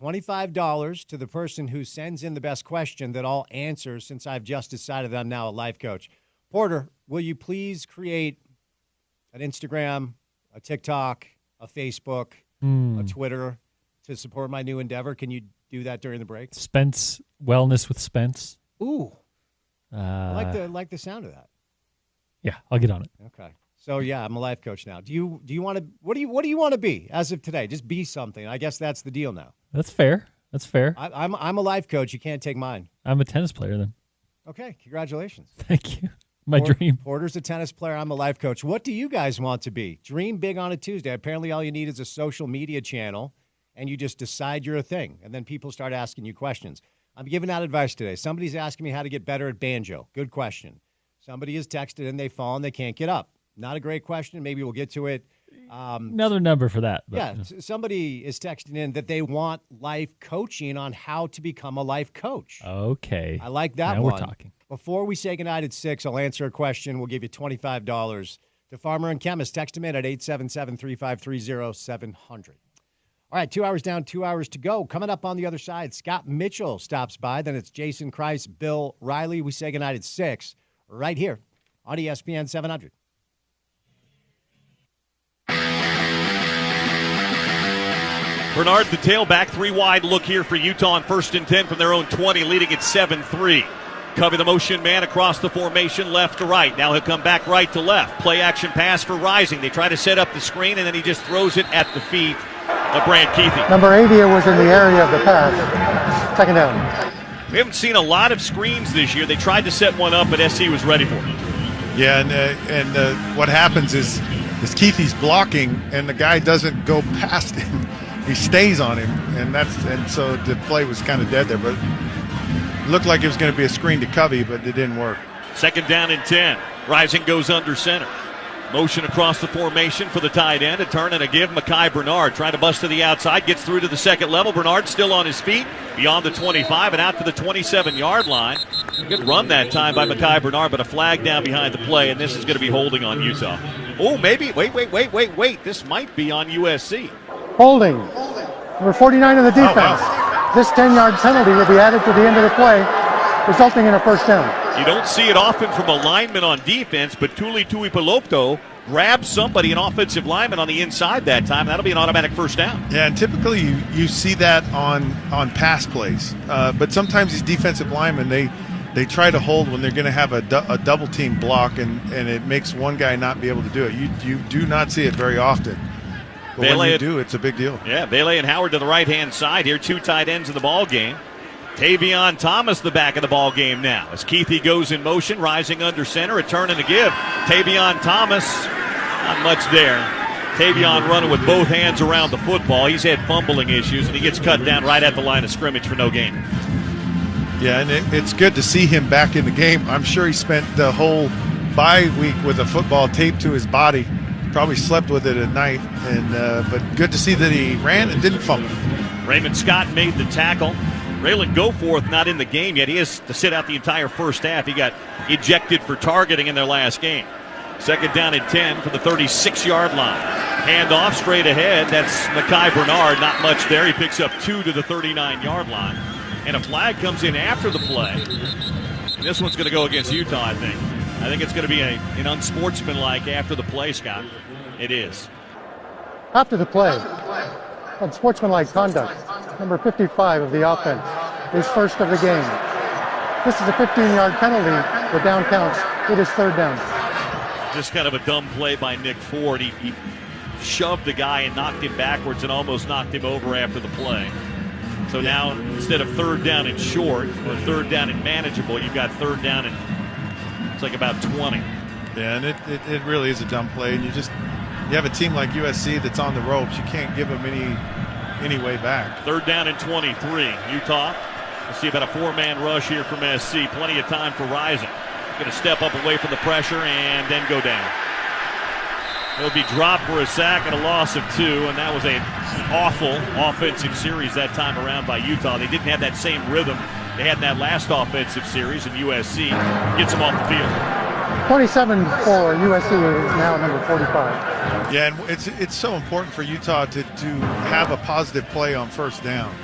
$25 to the person who sends in the best question that all answers, since I've just decided that I'm now a life coach. Porter, will you please create an Instagram, a TikTok, a Facebook, a Twitter to support my new endeavor? Can you do that during the break? Spence Wellness with Spence. Ooh, I like the sound of that. Yeah, I'll get on it. Okay, so yeah, I'm a life coach now. Do you want to? What do you want to be as of today? Just be something. I guess that's the deal now. That's fair. I'm a life coach. You can't take mine. I'm a tennis player then. Okay, congratulations. Thank you. My dream. Porter's a tennis player. I'm a life coach. What do you guys want to be? Dream big on a Tuesday. Apparently all you need is a social media channel, and you just decide you're a thing, and then people start asking you questions. I'm giving out advice today. Somebody's asking me how to get better at banjo. Good question. Somebody has texted and they fall and they can't get up. Not a great question. Maybe we'll get to it. Another number for that. Yeah, somebody is texting in that they want life coaching on how to become a life coach. Okay. I like that now one. We're talking. Before we say goodnight at 6, I'll answer a question. We'll give you $25 to Farmer and Chemist. Text them in at 877-353-0700. All right, 2 hours down, 2 hours to go. Coming up on the other side, Scott Mitchell stops by. Then it's Jason Kreis, Bill Riley. We say goodnight at 6 right here on ESPN 700. Bernard, the tailback, 3 wide look here for Utah on 1st and 10 from their own 20, leading at 7-3. Covey the motion man across the formation, left to right. Now he'll come back right to left. Play action pass for Rising. They try to set up the screen, and then he just throws it at the feet of Brant Keithy. Number 80 was in the area of the pass. Second down. We haven't seen a lot of screens this year. They tried to set one up, but SC was ready for it. Yeah, and what happens is Keithy's blocking, and the guy doesn't go past him. He stays on him, and so the play was kind of dead there. But it looked like it was going to be a screen to Covey, but it didn't work. 2nd down and 10. Rising goes under center. Motion across the formation for the tight end. A turn and a give. Mekhi Bernard trying to bust to the outside. Gets through to the second level. Bernard still on his feet. Beyond the 25 and out to the 27-yard line. Good run that time by Mekhi Bernard, but a flag down behind the play, and this is going to be holding on Utah. Oh, maybe. Wait. This might be on USC. Holding. Number 49 of the defense. Oh, wow. This 10-yard penalty will be added to the end of the play, resulting in a first down. You don't see it often from a lineman on defense, but Tuli Tuipulotu grabbed somebody, an offensive lineman, on the inside that time. That'll be an automatic first down. Yeah, and typically you see that on pass plays. But sometimes these defensive linemen, they try to hold when they're going to have a double team block, and it makes one guy not be able to do it. You do not see it very often. But when you do, it's a big deal. Yeah, Bailey and Howard to the right-hand side here. 2 tight ends in the ball game. Tavion Thomas the back of the ball game now. As Keithy goes in motion, Rising under center, a turn and a give. Tavion Thomas, not much there. Tavion running with both hands around the football. He's had fumbling issues, and he gets cut down right at the line of scrimmage for no gain. Yeah, and it's good to see him back in the game. I'm sure he spent the whole bye week with a football taped to his body. Probably slept with it at night, but good to see that he ran and didn't fumble. Raymond Scott made the tackle. Raylan Goforth not in the game yet. He has to sit out the entire first half. He got ejected for targeting in their last game. 2nd down and 10 for the 36-yard line. Hand off straight ahead. That's Mekhi Bernard. Not much there. He picks up 2 to the 39-yard line. And a flag comes in after the play. And this one's going to go against Utah, I think. I think it's going to be an unsportsmanlike after the play, Scott. It is. After the play, unsportsmanlike conduct. Number 55 of the offense, his first of the game. This is a 15-yard penalty. The down counts. It is 3rd down. Just kind of a dumb play by Nick Ford. He shoved the guy and knocked him backwards and almost knocked him over after the play. So now instead of 3rd down and short or 3rd down and manageable, you've got 3rd down and it's like about 20. Yeah, and it really is a dumb play. And you have a team like USC that's on the ropes. You can't give them any way back. 3rd down and 23. Utah, we'll see about a 4-man rush here from SC. Plenty of time for Rising. Going to step up away from the pressure and then go down. He'll be dropped for a sack and a loss of 2, and that was an awful offensive series that time around by Utah. They didn't have that same rhythm they had in that last offensive series, and USC gets them off the field. 27 for USC is now number 45. Yeah, and it's so important for Utah to have a positive play on 1st down.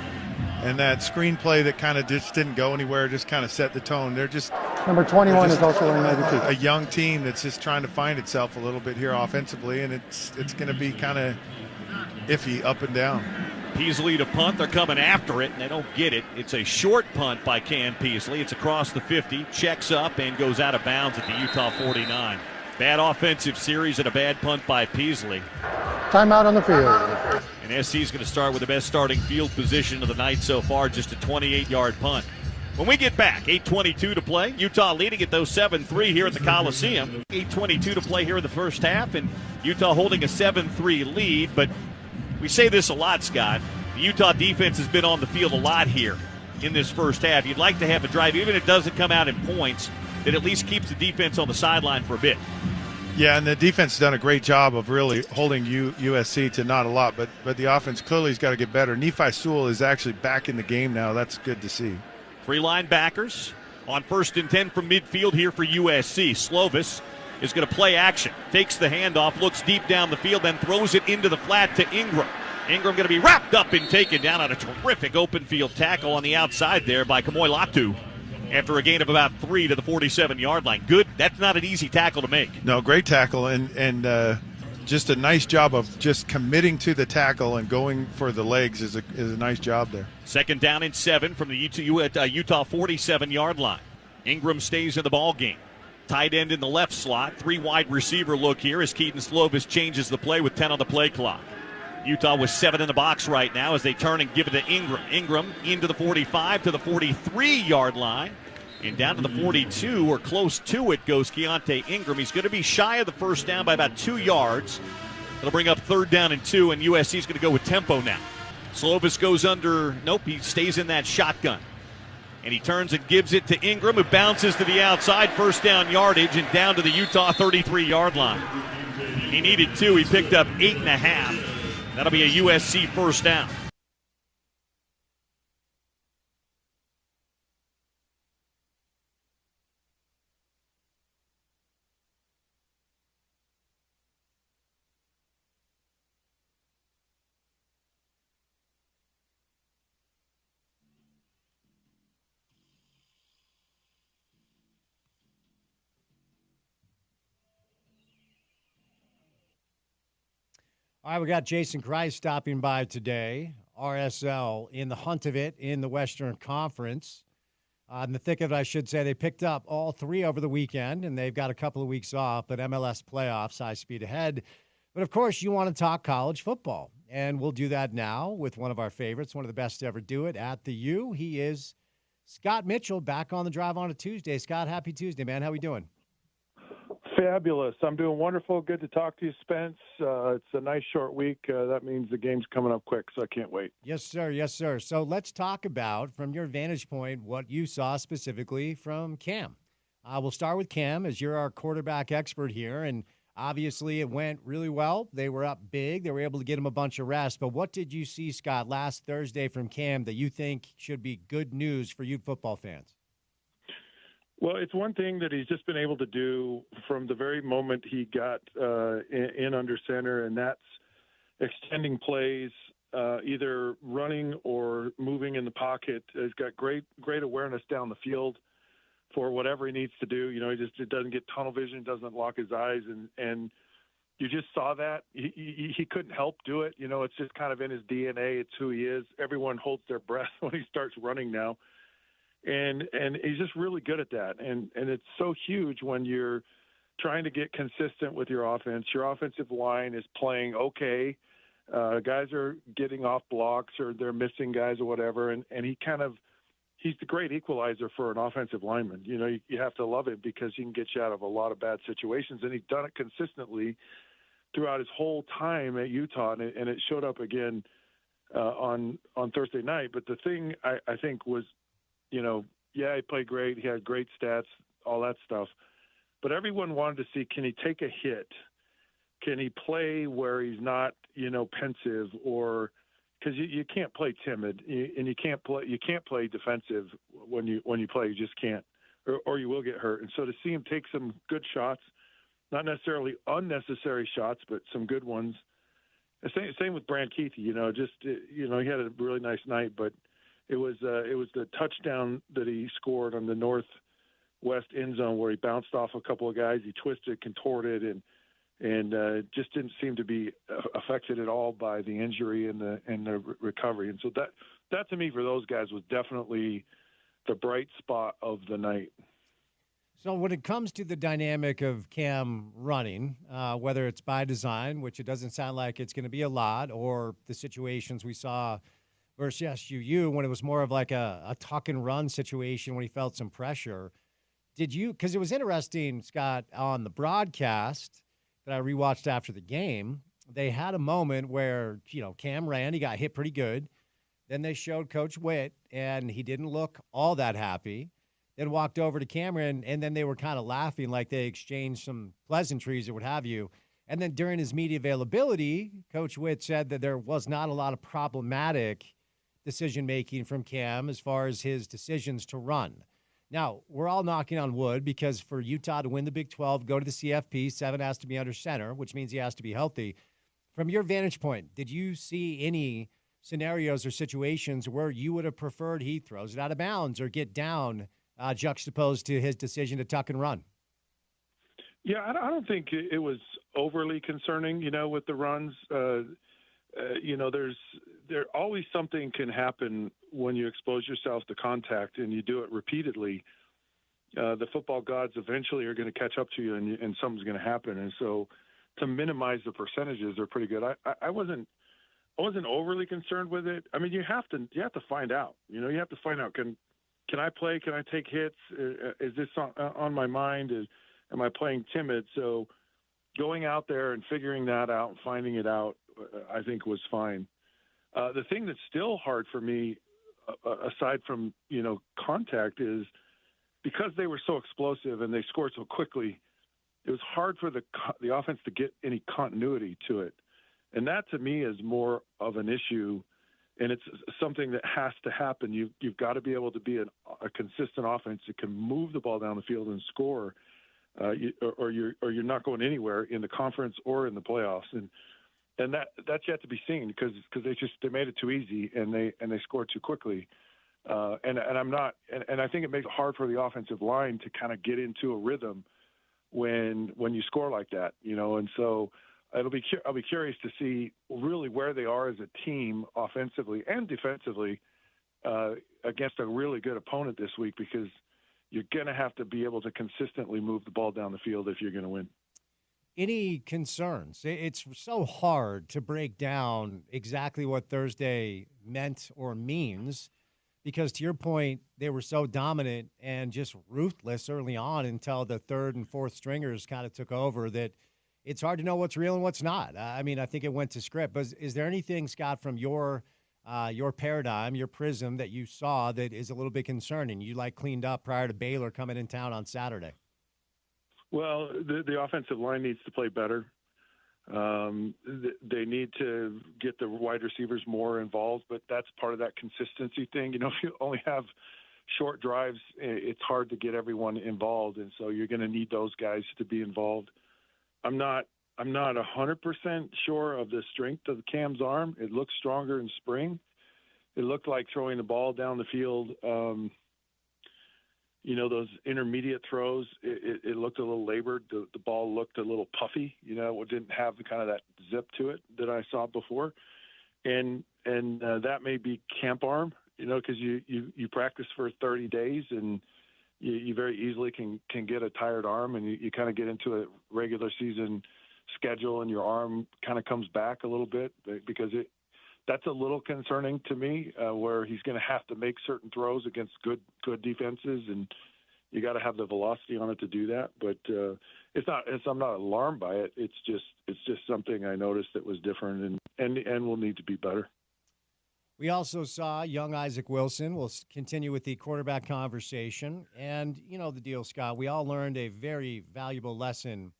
And that screenplay that kind of just didn't go anywhere just kind of set the tone. They're just number 21 is also wearing 92. A young team that's just trying to find itself a little bit here offensively, and it's going to be kind of iffy up and down. Peasley to punt. They're coming after it, and they don't get it. It's a short punt by Cam Peasley. It's across the 50, checks up, and goes out of bounds at the Utah 49. Bad offensive series and a bad punt by Peasley. Timeout on the field. And SC is going to start with the best starting field position of the night so far, just a 28-yard punt. When we get back, 8:22 to play. Utah leading it, though, 7-3 here at the Coliseum. 8:22 to play here in the first half, and Utah holding a 7-3 lead. But we say this a lot, Scott. The Utah defense has been on the field a lot here in this first half. You'd like to have a drive, even if it doesn't come out in points, that at least keeps the defense on the sideline for a bit. Yeah, and the defense has done a great job of really holding USC to not a lot, but the offense clearly has got to get better. Nephi Sewell is actually back in the game now. That's good to see. 3 linebackers on 1st and 10 from midfield here for USC. Slovis is going to play action, takes the handoff, looks deep down the field, then throws it into the flat to Ingram. Ingram going to be wrapped up and taken down on a terrific open field tackle on the outside there by Kamoy Latu after a gain of about 3 to the 47-yard line. Good. That's not an easy tackle to make. No, great tackle, and just a nice job of just committing to the tackle and going for the legs is a nice job there. 2nd down and 7 from the Utah 47-yard line. Ingram stays in the ball game. Tight end in the left slot. 3 wide receiver look here as Keaton Slovis changes the play with 10 on the play clock. Utah with 7 in the box right now as they turn and give it to Ingram. Ingram into the 45 to the 43-yard line. And down to the 42 or close to it goes Keontae Ingram. He's going to be shy of the first down by about 2 yards. It'll bring up 3rd down and 2, and USC's going to go with tempo now. Slovis goes under. Nope, he stays in that shotgun. And he turns and gives it to Ingram, who bounces to the outside. 1st down yardage and down to the Utah 33-yard line. He needed 2. He picked up 8.5. That'll be a USC 1st down. All right, we got Jason Christ stopping by today. RSL in the hunt of it in the Western Conference. In the thick of it, I should say, they picked up all 3 over the weekend, and they've got a couple of weeks off, but MLS playoffs, high speed ahead. But, of course, you want to talk college football, and we'll do that now with one of our favorites, one of the best to ever do it at the U. He is Scott Mitchell, back on the drive on a Tuesday. Scott, happy Tuesday, man. How we doing? Fabulous. I'm doing wonderful. Good to talk to you, Spence. It's a nice short week. That means the game's coming up quick, so I can't wait. Yes, sir. Yes, sir. So let's talk about, from your vantage point, what you saw specifically from Cam. We'll start with Cam, as you're our quarterback expert here, and obviously it went really well. They were up big. They were able to get him a bunch of rest. But what did you see, Scott, last Thursday from Cam that you think should be good news for Ute football fans? Well, it's one thing that he's just been able to do from the very moment he got in under center, and that's extending plays, either running or moving in the pocket. He's got great awareness down the field for whatever he needs to do. You know, it doesn't get tunnel vision, doesn't lock his eyes, and you just saw that. He couldn't help do it. You know, it's just kind of in his DNA. It's who he is. Everyone holds their breath when he starts running now. And he's just really good at that. And it's so huge when you're trying to get consistent with your offense. Your offensive line is playing okay. Guys are getting off blocks or they're missing guys or whatever. And he's the great equalizer for an offensive lineman. You know, you have to love it because he can get you out of a lot of bad situations. And he's done it consistently throughout his whole time at Utah. And it showed up again on Thursday night. But the thing I think was, you know, yeah, he played great. He had great stats, all that stuff. But everyone wanted to see, can he take a hit? Can he play where he's not, you know, pensive, or because you can't play timid and you can't play defensive when you play. You just can't, or you will get hurt. And so to see him take some good shots, not necessarily unnecessary shots, but some good ones. Same with Brand Keithy. You know, he had a really nice night, but it was the touchdown that he scored on the northwest end zone where he bounced off a couple of guys. He twisted, contorted, and just didn't seem to be affected at all by the injury and the recovery. And so that to me, for those guys, was definitely the bright spot of the night. So when it comes to the dynamic of Cam running, whether it's by design, which it doesn't sound like it's going to be a lot, or the situations we saw versus SUU when it was more of like a tuck and run situation when he felt some pressure. Did you, because it was interesting, Scott, on the broadcast that I rewatched after the game, they had a moment where, Cam ran, he got hit pretty good. Then they showed Coach Witt, and he didn't look all that happy. Then walked over to Cameron, and then they were kind of laughing like they exchanged some pleasantries or what have you. And then during his media availability, Coach Witt said that there was not a lot of problematic decision-making from Cam as far as his decisions to run. Now, we're all knocking on wood because for Utah to win the Big 12, go to the CFP, 7 has to be under center, which means he has to be healthy. From your vantage point, did you see any scenarios or situations where you would have preferred he throws it out of bounds or get down juxtaposed to his decision to tuck and run? Yeah, I don't think it was overly concerning, with the runs. There always something can happen when you expose yourself to contact and you do it repeatedly. The football gods eventually are going to catch up to you, and something's going to happen. And so, to minimize the percentages, are pretty good. I wasn't overly concerned with it. I mean, you have to find out. You have to find out. Can I play? Can I take hits? Is this on my mind? Am I playing timid? So, going out there and figuring that out and finding it out, I think was fine. The thing that's still hard for me, aside from contact, is because they were so explosive and they scored so quickly. It was hard for the offense to get any continuity to it, and that to me is more of an issue. And it's something that has to happen. You've got to be able to be a consistent offense that can move the ball down the field and score, or you're not going anywhere in the conference or in the playoffs. And that's yet to be seen because they made it too easy and they scored too quickly. And I think it makes it hard for the offensive line to kind of get into a rhythm when you score like that, And so I'll be curious to see really where they are as a team offensively and defensively against a really good opponent this week, because you're going to have to be able to consistently move the ball down the field if you're going to win. Any concerns? It's so hard to break down exactly what Thursday meant or means because, to your point, they were so dominant and just ruthless early on until the third and fourth stringers kind of took over that it's hard to know what's real and what's not. I mean, I think it went to script. But is there anything, Scott, from your paradigm, your prism that you saw that is a little bit concerning? You cleaned up prior to Baylor coming in town on Saturday. Well, the offensive line needs to play better. They need to get the wide receivers more involved, but that's part of that consistency thing. If you only have short drives, it's hard to get everyone involved, and so you're going to need those guys to be involved. I'm not 100% sure of the strength of Cam's arm. It looks stronger in spring. It looked like throwing the ball down the field. Those intermediate throws, it looked a little labored. The ball looked a little puffy. It didn't have the kind of that zip to it that I saw before. And that may be camp arm, because you practice for 30 days and you very easily can get a tired arm, and you kind of get into a regular season schedule and your arm kind of comes back a little bit, because that's a little concerning to me, where he's going to have to make certain throws against good defenses, and you got to have the velocity on it to do that. But I'm not alarmed by it. It's just something I noticed that was different and will need to be better. We also saw young Isaac Wilson. We'll continue with the quarterback conversation. And the deal, Scott, we all learned a very valuable lesson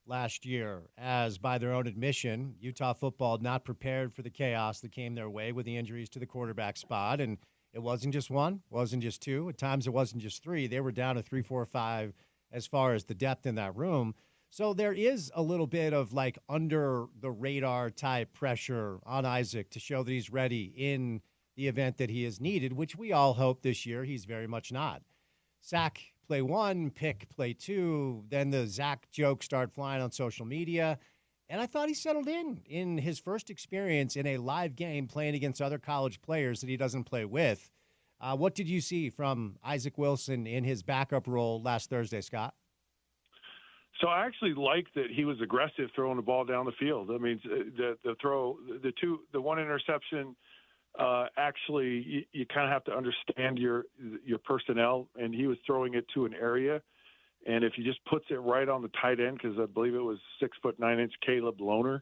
last year, as by their own admission, Utah football not prepared for the chaos that came their way with the injuries to the quarterback spot. And it wasn't just one, wasn't just two. At times it wasn't just three. They were down to 3, 4, 5 as far as the depth in that room. So there is a little bit of under the radar type pressure on Isaac to show that he's ready in the event that he is needed, which we all hope this year he's very much not. Sack play 1, pick play 2, then the Zach jokes start flying on social media. And I thought he settled in his first experience in a live game playing against other college players that he doesn't play with. What did you see from Isaac Wilson in his backup role last Thursday, Scott? So I actually liked that he was aggressive throwing the ball down the field. I mean, the one interception actually you kind of have to understand your personnel, and he was throwing it to an area. And if he just puts it right on the tight end, because I believe it was 6'9" Caleb Lohner,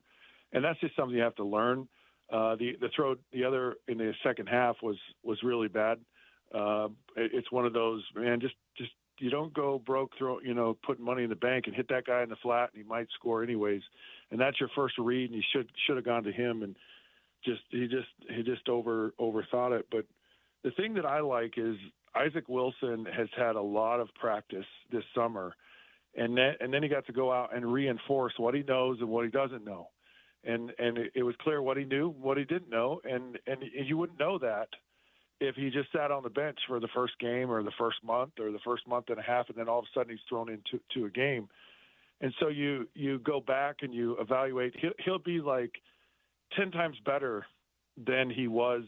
and that's just something you have to learn. The throw the other in the second half was really bad. It's one of those, man, just you don't go broke putting money in the bank and hit that guy in the flat and he might score anyways. And that's your first read, and you should have gone to him, and he just overthought it. But the thing that I like is Isaac Wilson has had a lot of practice this summer, and then he got to go out and reinforce what he knows and what he doesn't know. And it was clear what he knew, what he didn't know, and you wouldn't know that if he just sat on the bench for the first game or the first month or the first month and a half, and then all of a sudden he's thrown into a game. And so you go back and you evaluate. He'll be like 10 times better than he was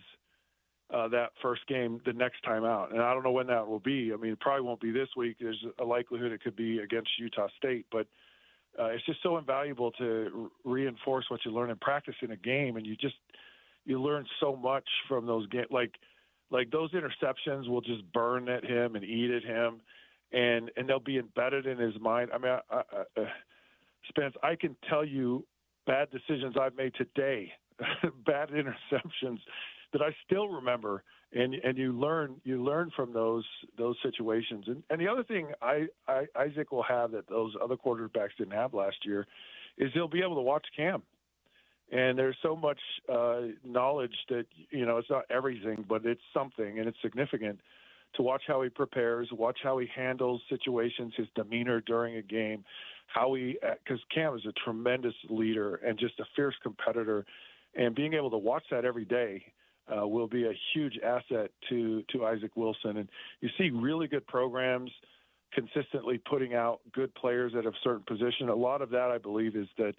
that first game the next time out. And I don't know when that will be. I mean, it probably won't be this week. There's a likelihood it could be against Utah State. But it's just so invaluable to reinforce what you learn in practice in a game. And you learn so much from those games. Like those interceptions will just burn at him and eat at him. And they'll be embedded in his mind. I mean, Spence, I can tell you bad decisions I've made today, bad interceptions that I still remember, and you learn from those situations. And the other thing Isaac will have that those other quarterbacks didn't have last year is he'll be able to watch Cam. And there's so much knowledge that, it's not everything, but it's something, and it's significant to watch how he prepares, watch how he handles situations, his demeanor during a game, because Cam is a tremendous leader and just a fierce competitor, and being able to watch that every day will be a huge asset to Isaac Wilson. And you see really good programs consistently putting out good players at a certain position. A lot of that, I believe, is that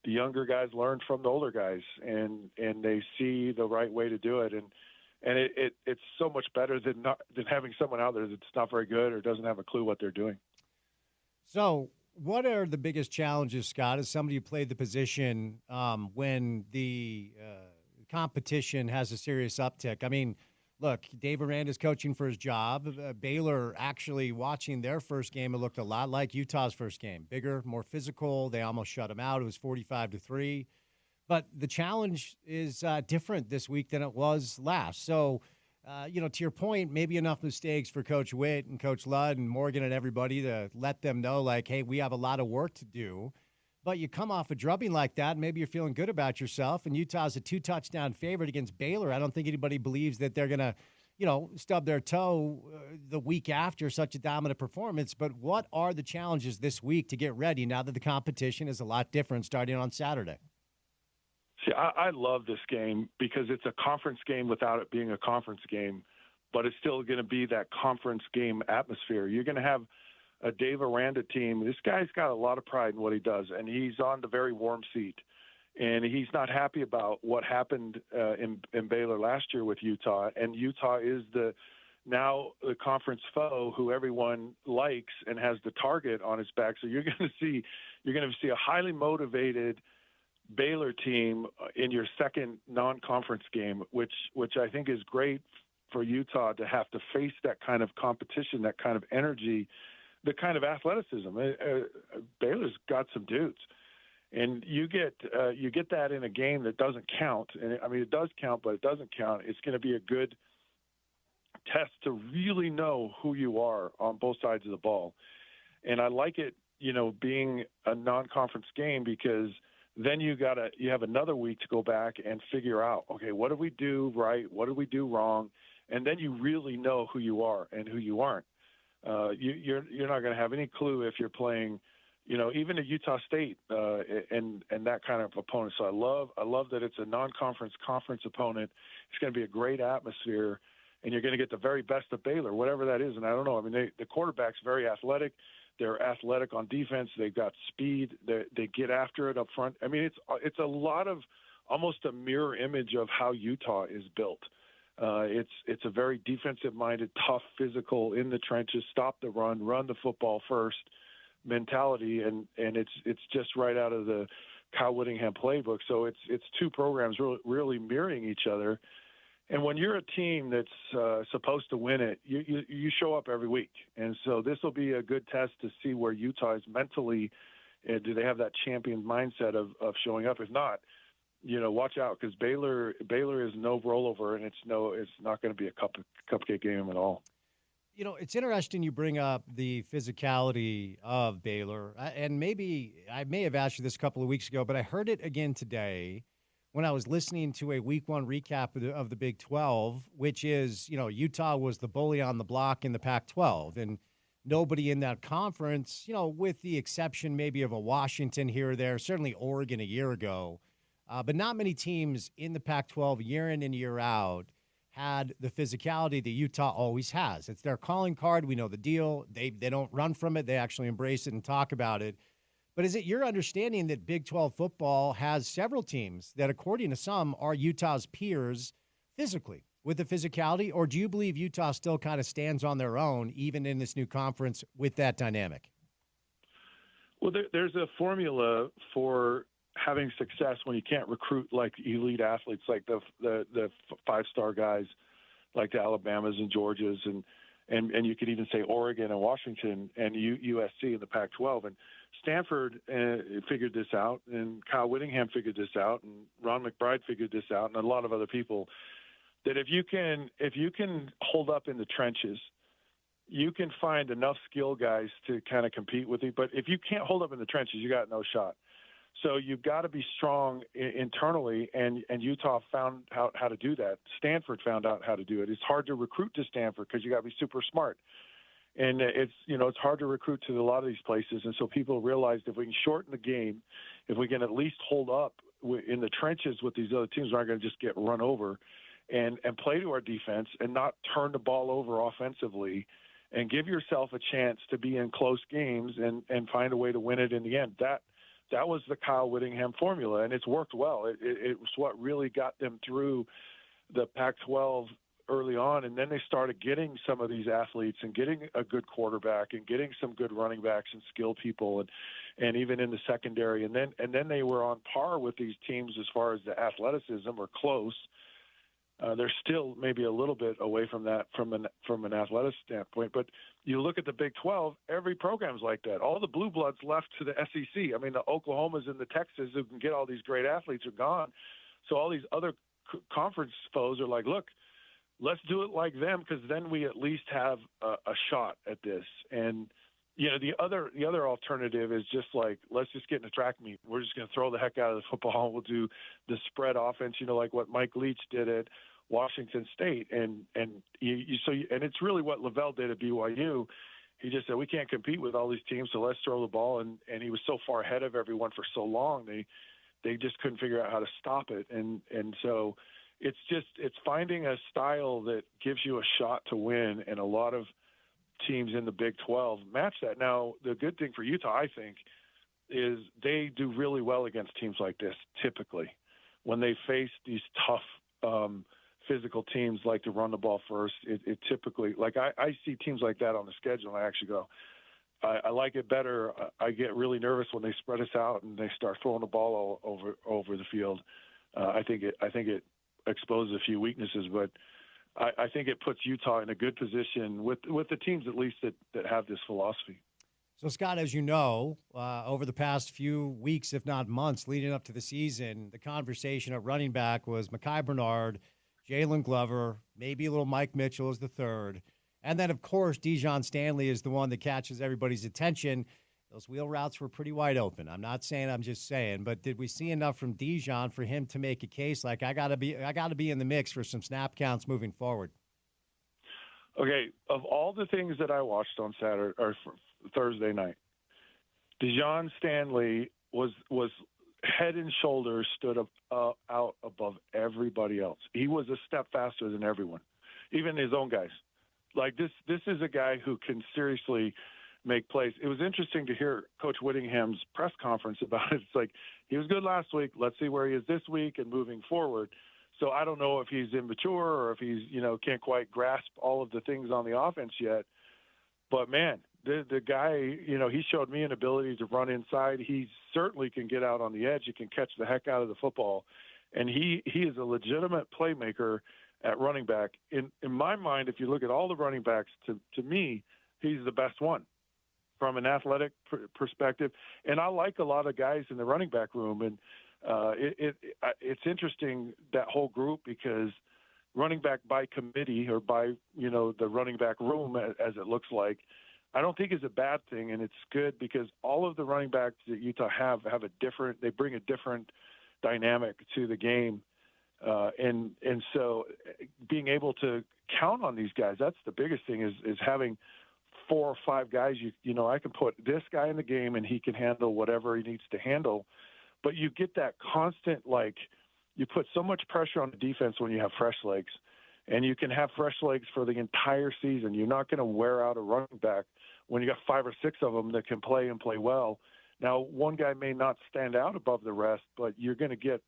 the younger guys learn from the older guys, and they see the right way to do it. And it's so much better than having someone out there that's not very good or doesn't have a clue what they're doing. So what are the biggest challenges, Scott, as somebody who played the position when the competition has a serious uptick? I mean, look, Dave Aranda's coaching for his job. Baylor actually watching their first game, it looked a lot like Utah's first game. Bigger, more physical. They almost shut them out. It was 45-3. But the challenge is different this week than it was last. So, to your point, maybe enough mistakes for Coach Witt and Coach Ludd and Morgan and everybody to let them know, like, hey, we have a lot of work to do. But you come off a drubbing like that, and maybe you're feeling good about yourself, and Utah's a 2-touchdown favorite against Baylor. I don't think anybody believes that they're going to, stub their toe the week after such a dominant performance. But what are the challenges this week to get ready now that the competition is a lot different starting on Saturday? See, I love this game because it's a conference game without it being a conference game, but it's still going to be that conference game atmosphere. You're going to have a Dave Aranda team. This guy's got a lot of pride in what he does, and he's on the very warm seat. And he's not happy about what happened in Baylor last year with Utah. And Utah is now the conference foe who everyone likes and has the target on his back. So you're going to see a highly motivated Baylor team in your second non-conference game, which I think is great for Utah to have to face that kind of competition, that kind of energy, the kind of athleticism. Baylor's got some dudes, and you get that in a game that doesn't count. And I mean, it does count, but it doesn't count. It's going to be a good test to really know who you are on both sides of the ball. And I like it, being a non-conference game because then you have another week to go back and figure out, okay, what did we do right? What did we do wrong? And then you really know who you are and who you aren't. You're not going to have any clue if you're playing, even a Utah State and that kind of opponent. So I love that it's a non-conference conference opponent. It's going to be a great atmosphere, and you're going to get the very best of Baylor, whatever that is. And I don't know. I mean, the quarterback's very athletic. They're athletic on defense. They've got speed. They get after it up front. I mean, it's a lot of almost a mirror image of how Utah is built. It's a very defensive-minded, tough, physical, in the trenches, stop the run the football first mentality, and it's just right out of the Kyle Whittingham playbook. So it's two programs really mirroring each other. And when you're a team that's supposed to win it, you show up every week. And so this will be a good test to see where Utah is mentally. Do they have that champion mindset of showing up? If not, watch out, because Baylor is no rollover, and it's not going to be a cupcake game at all. It's interesting you bring up the physicality of Baylor, and maybe I may have asked you this a couple of weeks ago, but I heard it again today when I was listening to a week one recap of the Big 12, which is, Utah was the bully on the block in the Pac-12, and nobody in that conference, with the exception maybe of a Washington here or there, certainly Oregon a year ago, but not many teams in the Pac-12 year in and year out had the physicality that Utah always has. It's their calling card. We know the deal. They don't run from it. They actually embrace it and talk about it. But is it your understanding that Big 12 football has several teams that, according to some, are Utah's peers physically with the physicality, or do you believe Utah still kind of stands on their own, even in this new conference, with that dynamic? Well, there's a formula for having success when you can't recruit like elite athletes, like the five-star guys, like the Alabamas and Georgias, and you could even say Oregon and Washington and USC in the Pac-12. And Stanford figured this out, and Kyle Whittingham figured this out, and Ron McBride figured this out, and a lot of other people, that if you can hold up in the trenches, you can find enough skill guys to kind of compete with you. But if you can't hold up in the trenches, you got no shot. So you've got to be strong internally, and Utah found out how to do that. Stanford found out how to do it. It's hard to recruit to Stanford because you got to be super smart. And it's hard to recruit to a lot of these places. And so people realized if we can shorten the game, if we can at least hold up in the trenches with these other teams, we're not going to just get run over, and play to our defense and not turn the ball over offensively, and give yourself a chance to be in close games and find a way to win it in the end. That was the Kyle Whittingham formula, and it's worked well. It was what really got them through the Pac-12 early on, and then they started getting some of these athletes and getting a good quarterback and getting some good running backs and skilled people, and even in the secondary, and then they were on par with these teams as far as the athleticism, or close. They're still maybe a little bit away from that from an athletic standpoint. But you look at the Big 12, every program's like that. All the blue bloods left to the SEC. I mean, the Oklahomas and the Texas who can get all these great athletes are gone. So all these other conference foes are like, look, let's do it like them, because then we at least have a shot at this. And the other alternative is just like, let's just get in a track meet. We're just going to throw the heck out of the football. We'll do the spread offense, like what Mike Leach did at Washington State, and it's really what Lavelle did at BYU. He just said, we can't compete with all these teams, so let's throw the ball. And he was so far ahead of everyone for so long, they just couldn't figure out how to stop it. And so it's finding a style that gives you a shot to win, and a lot of teams in the Big 12 match that. Now, the good thing for Utah, I think, is they do really well against teams like this typically. When they face these tough physical teams like to run the ball first, it typically, like I see teams like that on the schedule, and I actually go, I like it better. I get really nervous when they spread us out and they start throwing the ball all over the field. I think it exposes a few weaknesses, but I think it puts Utah in a good position with the teams at least that have this philosophy. So, Scott, as you know, over the past few weeks, if not months, leading up to the season, the conversation at running back was Mekhi Bernard, Jalen Glover, maybe a little Mike Mitchell as the third. And then, of course, Dijon Stanley is the one that catches everybody's attention. Those wheel routes were pretty wide open. I'm not saying, I'm just saying. But did we see enough from Dijon for him to make a case like, I gotta be in the mix for some snap counts moving forward? Okay, of all the things that I watched on Saturday or Thursday night, Dijon Stanley was head and shoulders stood out above everybody else. He was a step faster than everyone, even his own guys. Like this is a guy who can seriously make plays. It was interesting to hear Coach Whittingham's press conference about it. It's like, he was good last week. Let's see where he is this week and moving forward. So I don't know if he's immature or if he's, can't quite grasp all of the things on the offense yet. But man, the guy, he showed me an ability to run inside. He certainly can get out on the edge. He can catch the heck out of the football. And he is a legitimate playmaker at running back. In my mind, if you look at all the running backs, to me, he's the best one from an athletic perspective. And I like a lot of guys in the running back room. And it's interesting, that whole group, because running back by committee, or by, the running back room, as it looks like, I don't think is a bad thing. And it's good because all of the running backs that Utah have they bring a different dynamic to the game. And so being able to count on these guys, that's the biggest thing, is having 4 or 5 guys. I can put this guy in the game and he can handle whatever he needs to handle. But you get that constant, you put so much pressure on the defense when you have fresh legs, and you can have fresh legs for the entire season. You're not going to wear out a running back when you got 5 or 6 of them that can play and play well. Now, one guy may not stand out above the rest, but you're going to get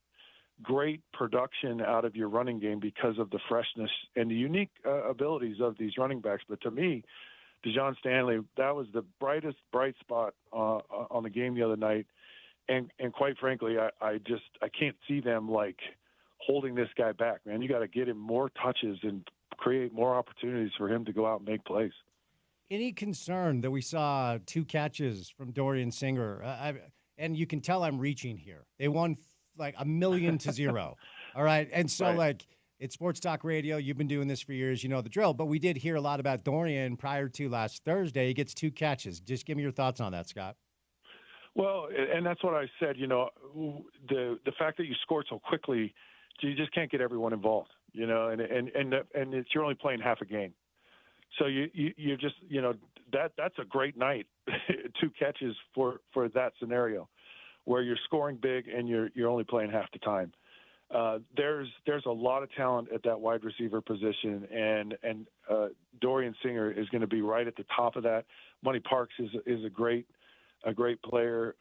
great production out of your running game because of the freshness and the unique abilities of these running backs. But to me, Dejon Stanley, that was the bright spot on the game the other night. And quite frankly, I can't see them holding this guy back, man. You got to get him more touches and create more opportunities for him to go out and make plays. Any concern that we saw 2 catches from Dorian Singer? And you can tell I'm reaching here. They won 1,000,000-0. All right. And so right. It's sports talk radio. You've been doing this for years. You know the drill. But we did hear a lot about Dorian prior to last Thursday. He gets 2 catches. Just give me your thoughts on that, Scott. Well, and that's what I said. The fact that you scored so quickly, you just can't get everyone involved. And you're only playing half a game, so you just that's a great night. 2 catches for that scenario, where you're scoring big and you're only playing half the time. There's a lot of talent at that wide receiver position, and Dorian Singer is going to be right at the top of that. Money Parks is a great player.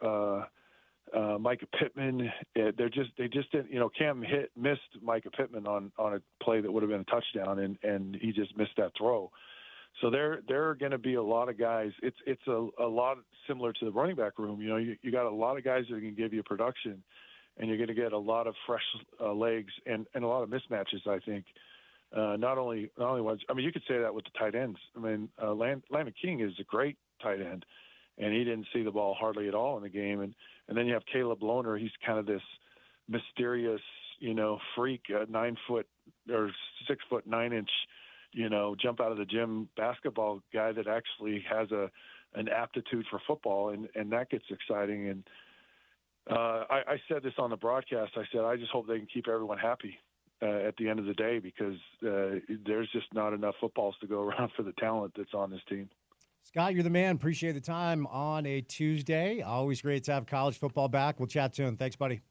Micah Pittman, they just didn't. Cam missed Micah Pittman on a play that would have been a touchdown, and he just missed that throw. So there are going to be a lot of guys. It's a lot similar to the running back room. You got a lot of guys that can give you production, and you're going to get a lot of fresh legs and a lot of mismatches. I think not only ones. I mean, you could say that with the tight ends. I mean, Landon King is a great tight end, and he didn't see the ball hardly at all in the game. And then you have Caleb Lohner. He's kind of this mysterious, freak, 9 foot or 6 foot 9 inch, jump out of the gym basketball guy that actually has an aptitude for football, and that gets exciting. And I said this on the broadcast. I said, I just hope they can keep everyone happy at the end of the day, because there's just not enough footballs to go around for the talent that's on this team. Scott, you're the man. Appreciate the time on a Tuesday. Always great to have college football back. We'll chat soon. Thanks, buddy.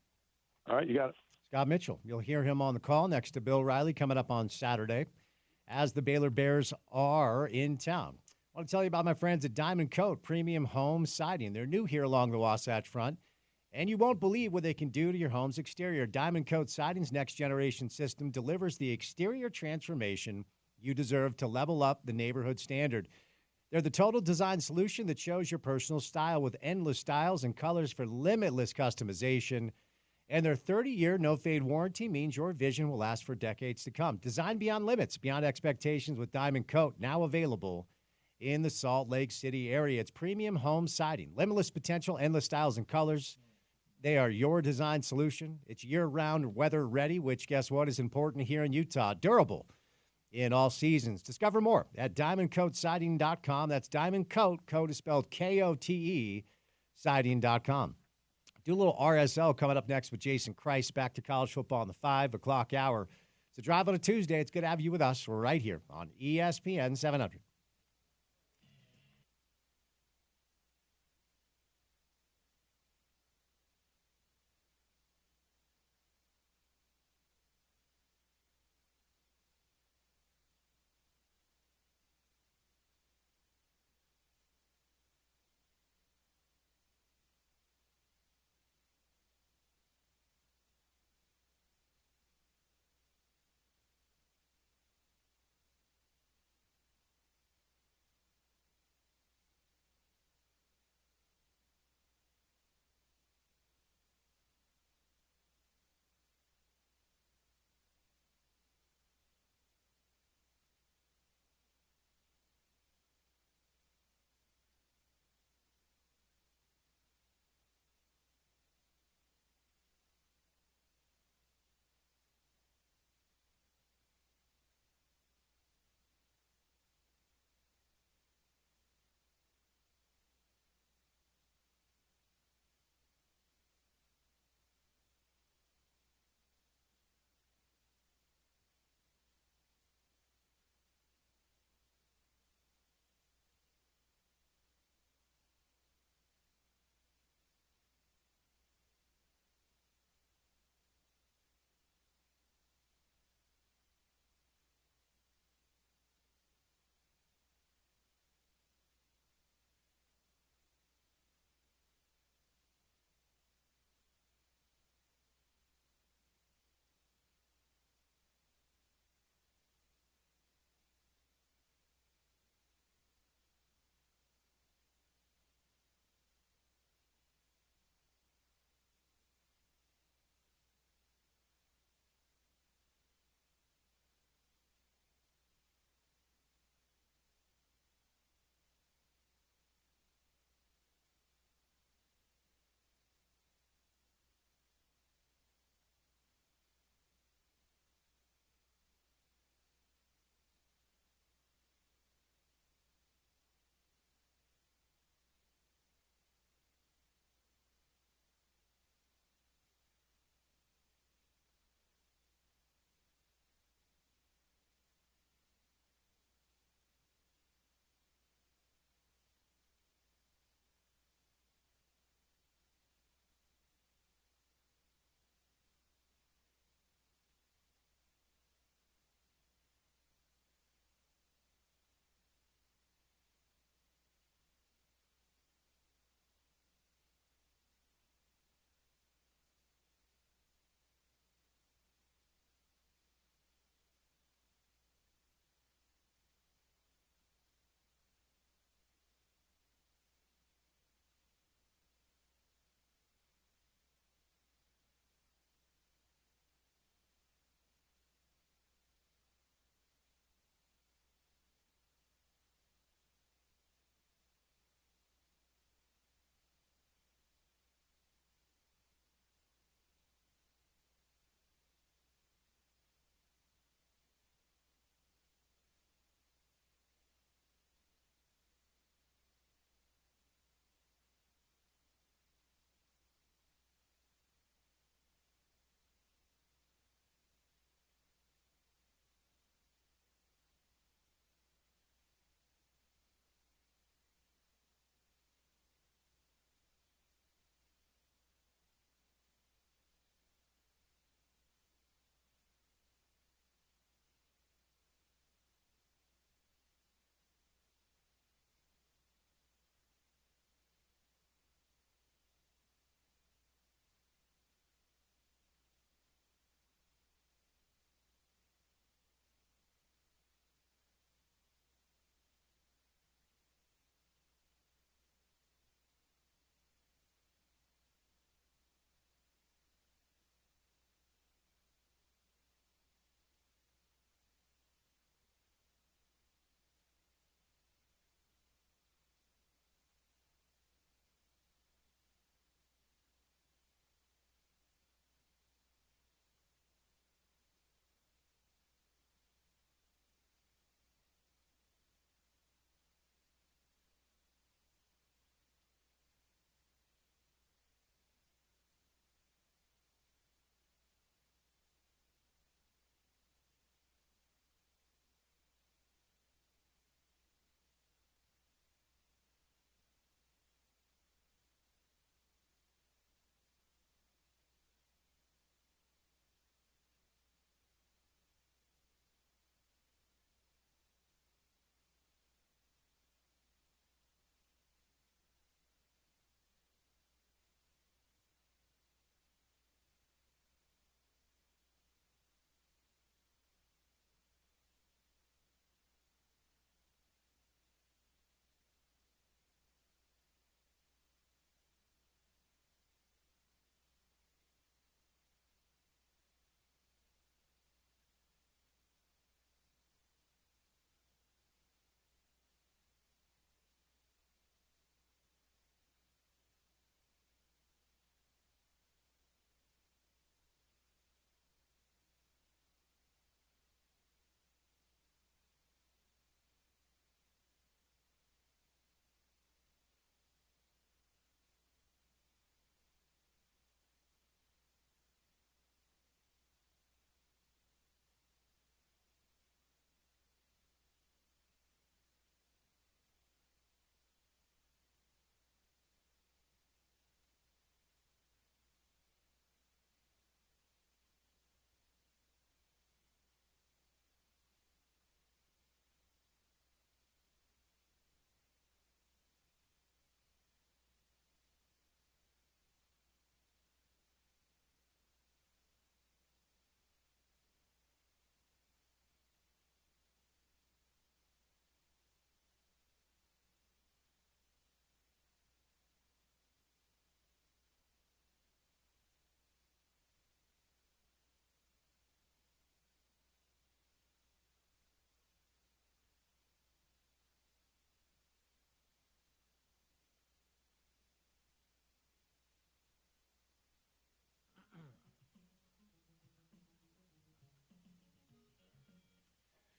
All right, you got it. Scott Mitchell. You'll hear him on the call next to Bill Riley coming up on Saturday as the Baylor Bears are in town. I want to tell you about my friends at Diamond Coat Premium Home Siding. They're new here along the Wasatch Front, and you won't believe what they can do to your home's exterior. Diamond Coat Siding's next-generation system delivers the exterior transformation you deserve to level up the neighborhood standard. They're the total design solution that shows your personal style with endless styles and colors for limitless customization. And their 30-year no-fade warranty means your vision will last for decades to come. Design beyond limits, beyond expectations with Diamond Coat, now available in the Salt Lake City area. It's premium home siding, limitless potential, endless styles and colors. They are your design solution. It's year-round weather ready, which, guess what, is important here in Utah. Durable in all seasons. Discover more at diamondcoatsiding.com. That's Diamond Coat. Code is spelled Kote, siding.com. Do a little RSL coming up next with Jason Christ. Back to college football in the 5 o'clock hour. So drive on a Tuesday. It's good to have you with us. We're right here on ESPN 700.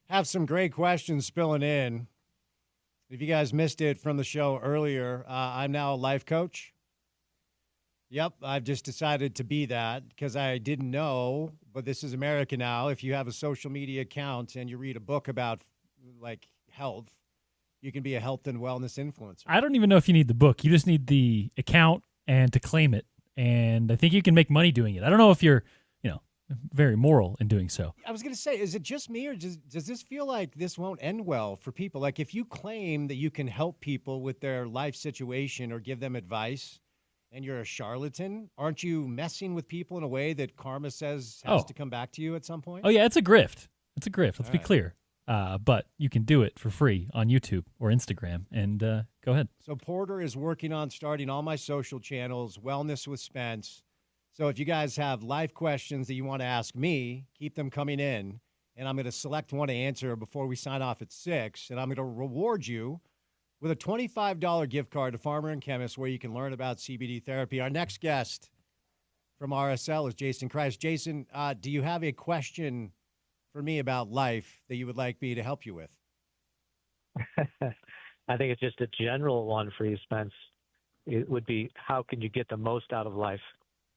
Have some great questions spilling in. If you guys missed it from the show earlier, I'm now a life coach. Yep, I've just decided to be that because I didn't know, but this is America now. If you have a social media account and you read a book about like health, you can be a health and wellness influencer. I don't even know if you need the book. You just need the account and to claim it. And I think you can make money doing it. I don't know if you're, very moral in doing so. I was going to say, is it just me or does this feel like this won't end well for people? Like if you claim that you can help people with their life situation or give them advice and you're a charlatan, aren't you messing with people in a way that karma says has to come back to you at some point? Oh, yeah, it's a grift. It's a grift. Let's be clear. But you can do it for free on YouTube or Instagram. And go ahead. So Porter is working on starting all my social channels, Wellness with Spence. So if you guys have life questions that you want to ask me, keep them coming in. And I'm going to select one to answer before we sign off at 6. And I'm going to reward you with a $25 gift card to Farmer and Chemist where you can learn about CBD therapy. Our next guest from RSL is Jason Christ. Jason, do you have a question for me about life that you would like me to help you with? I think it's just a general one for you, Spence. It would be, how can you get the most out of life?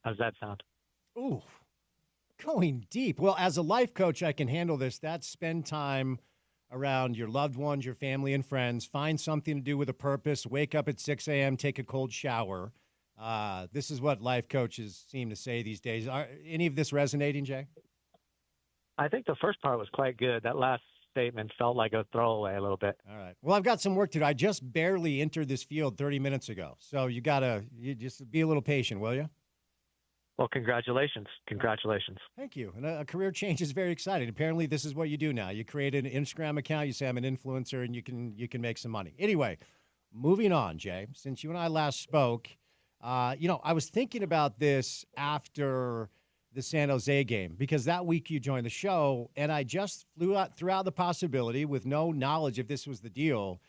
How does that sound? Ooh, going deep. Well, as a life coach, I can handle this. That's spend time around your loved ones, your family and friends. Find something to do with a purpose. Wake up at 6 a.m., take a cold shower. This is what life coaches seem to say these days. Are any of this resonating, Jay? I think the first part was quite good. That last statement felt like a throwaway a little bit. All right. Well, I've got some work to do. I just barely entered this field 30 minutes ago. So you just be a little patient, will you? Well, congratulations. Congratulations. Thank you. And a career change is very exciting. Apparently, this is what you do now. You create an Instagram account. You say, I'm an influencer, and you can make some money. Anyway, moving on, Jay. Since you and I last spoke, I was thinking about this after the San Jose game because that week you joined the show, and I just threw out the possibility with no knowledge if this was the deal.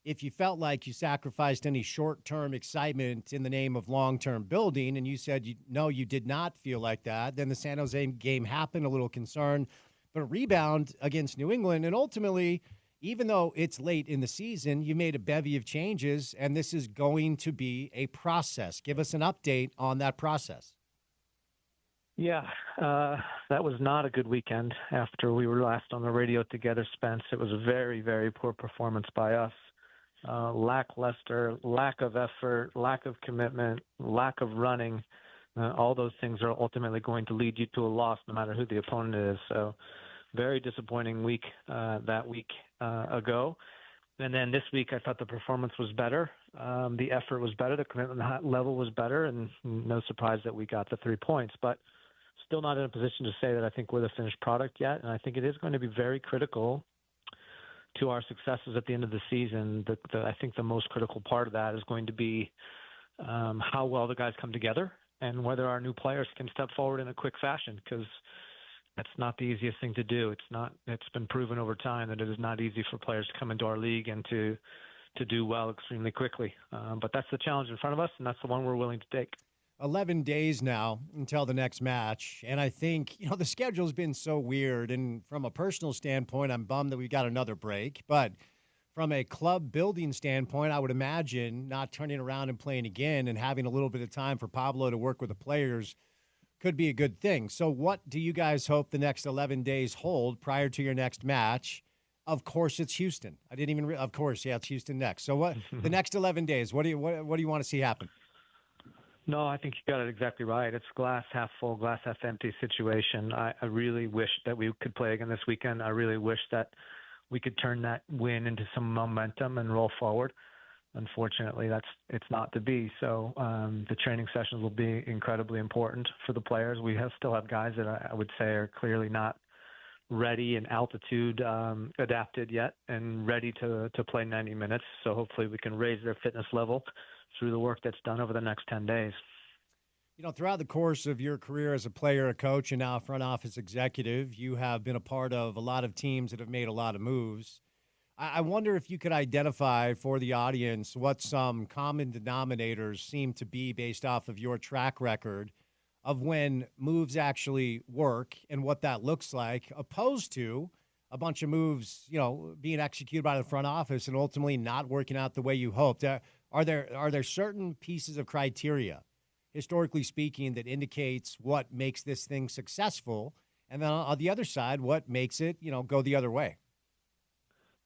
If you felt like you sacrificed any short-term excitement in the name of long-term building, and you said you did not feel like that, then the San Jose game happened, a little concern, but a rebound against New England. And ultimately, even though it's late in the season, you made a bevy of changes, and this is going to be a process. Give us an update on that process. Yeah, that was not a good weekend after we were last on the radio together, Spence. It was a very, very poor performance by us. Lackluster, lack of effort, lack of commitment, lack of running. All those things are ultimately going to lead you to a loss no matter who the opponent is. So very disappointing week that week ago. And then this week I thought the performance was better. The effort was better. The commitment level was better. And no surprise that we got the 3 points. But still not in a position to say that I think we're the finished product yet. And I think it is going to be very critical to our successes at the end of the season. I think the most critical part of that is going to be how well the guys come together and whether our new players can step forward in a quick fashion, because that's not the easiest thing to do. It's been proven over time that it is not easy for players to come into our league and to do well extremely quickly. But that's the challenge in front of us, and that's the one we're willing to take. 11 days now until the next match. And I think, the schedule's been so weird. And from a personal standpoint, I'm bummed that we got another break. But from a club building standpoint, I would imagine not turning around and playing again and having a little bit of time for Pablo to work with the players could be a good thing. So what do you guys hope the next 11 days hold prior to your next match? Of course, it's Houston. I didn't even of course, yeah, it's Houston next. So what the next 11 days, what do you want to see happen? No, I think you got it exactly right. It's glass half full, glass half empty situation. I really wish that we could play again this weekend. I really wish that we could turn that win into some momentum and roll forward. Unfortunately, it's not to be. So the training sessions will be incredibly important for the players. We still have guys that I would say are clearly not ready and altitude adapted yet and ready to play 90 minutes. So hopefully we can raise their fitness level through the work that's done over the next 10 days. Throughout the course of your career as a player, a coach, and now a front office executive, you have been a part of a lot of teams that have made a lot of moves. I wonder if you could identify for the audience what some common denominators seem to be based off of your track record of when moves actually work and what that looks like, opposed to a bunch of moves, being executed by the front office and ultimately not working out the way you hoped. Are there certain pieces of criteria, historically speaking, that indicates what makes this thing successful? And then on the other side, what makes it, go the other way?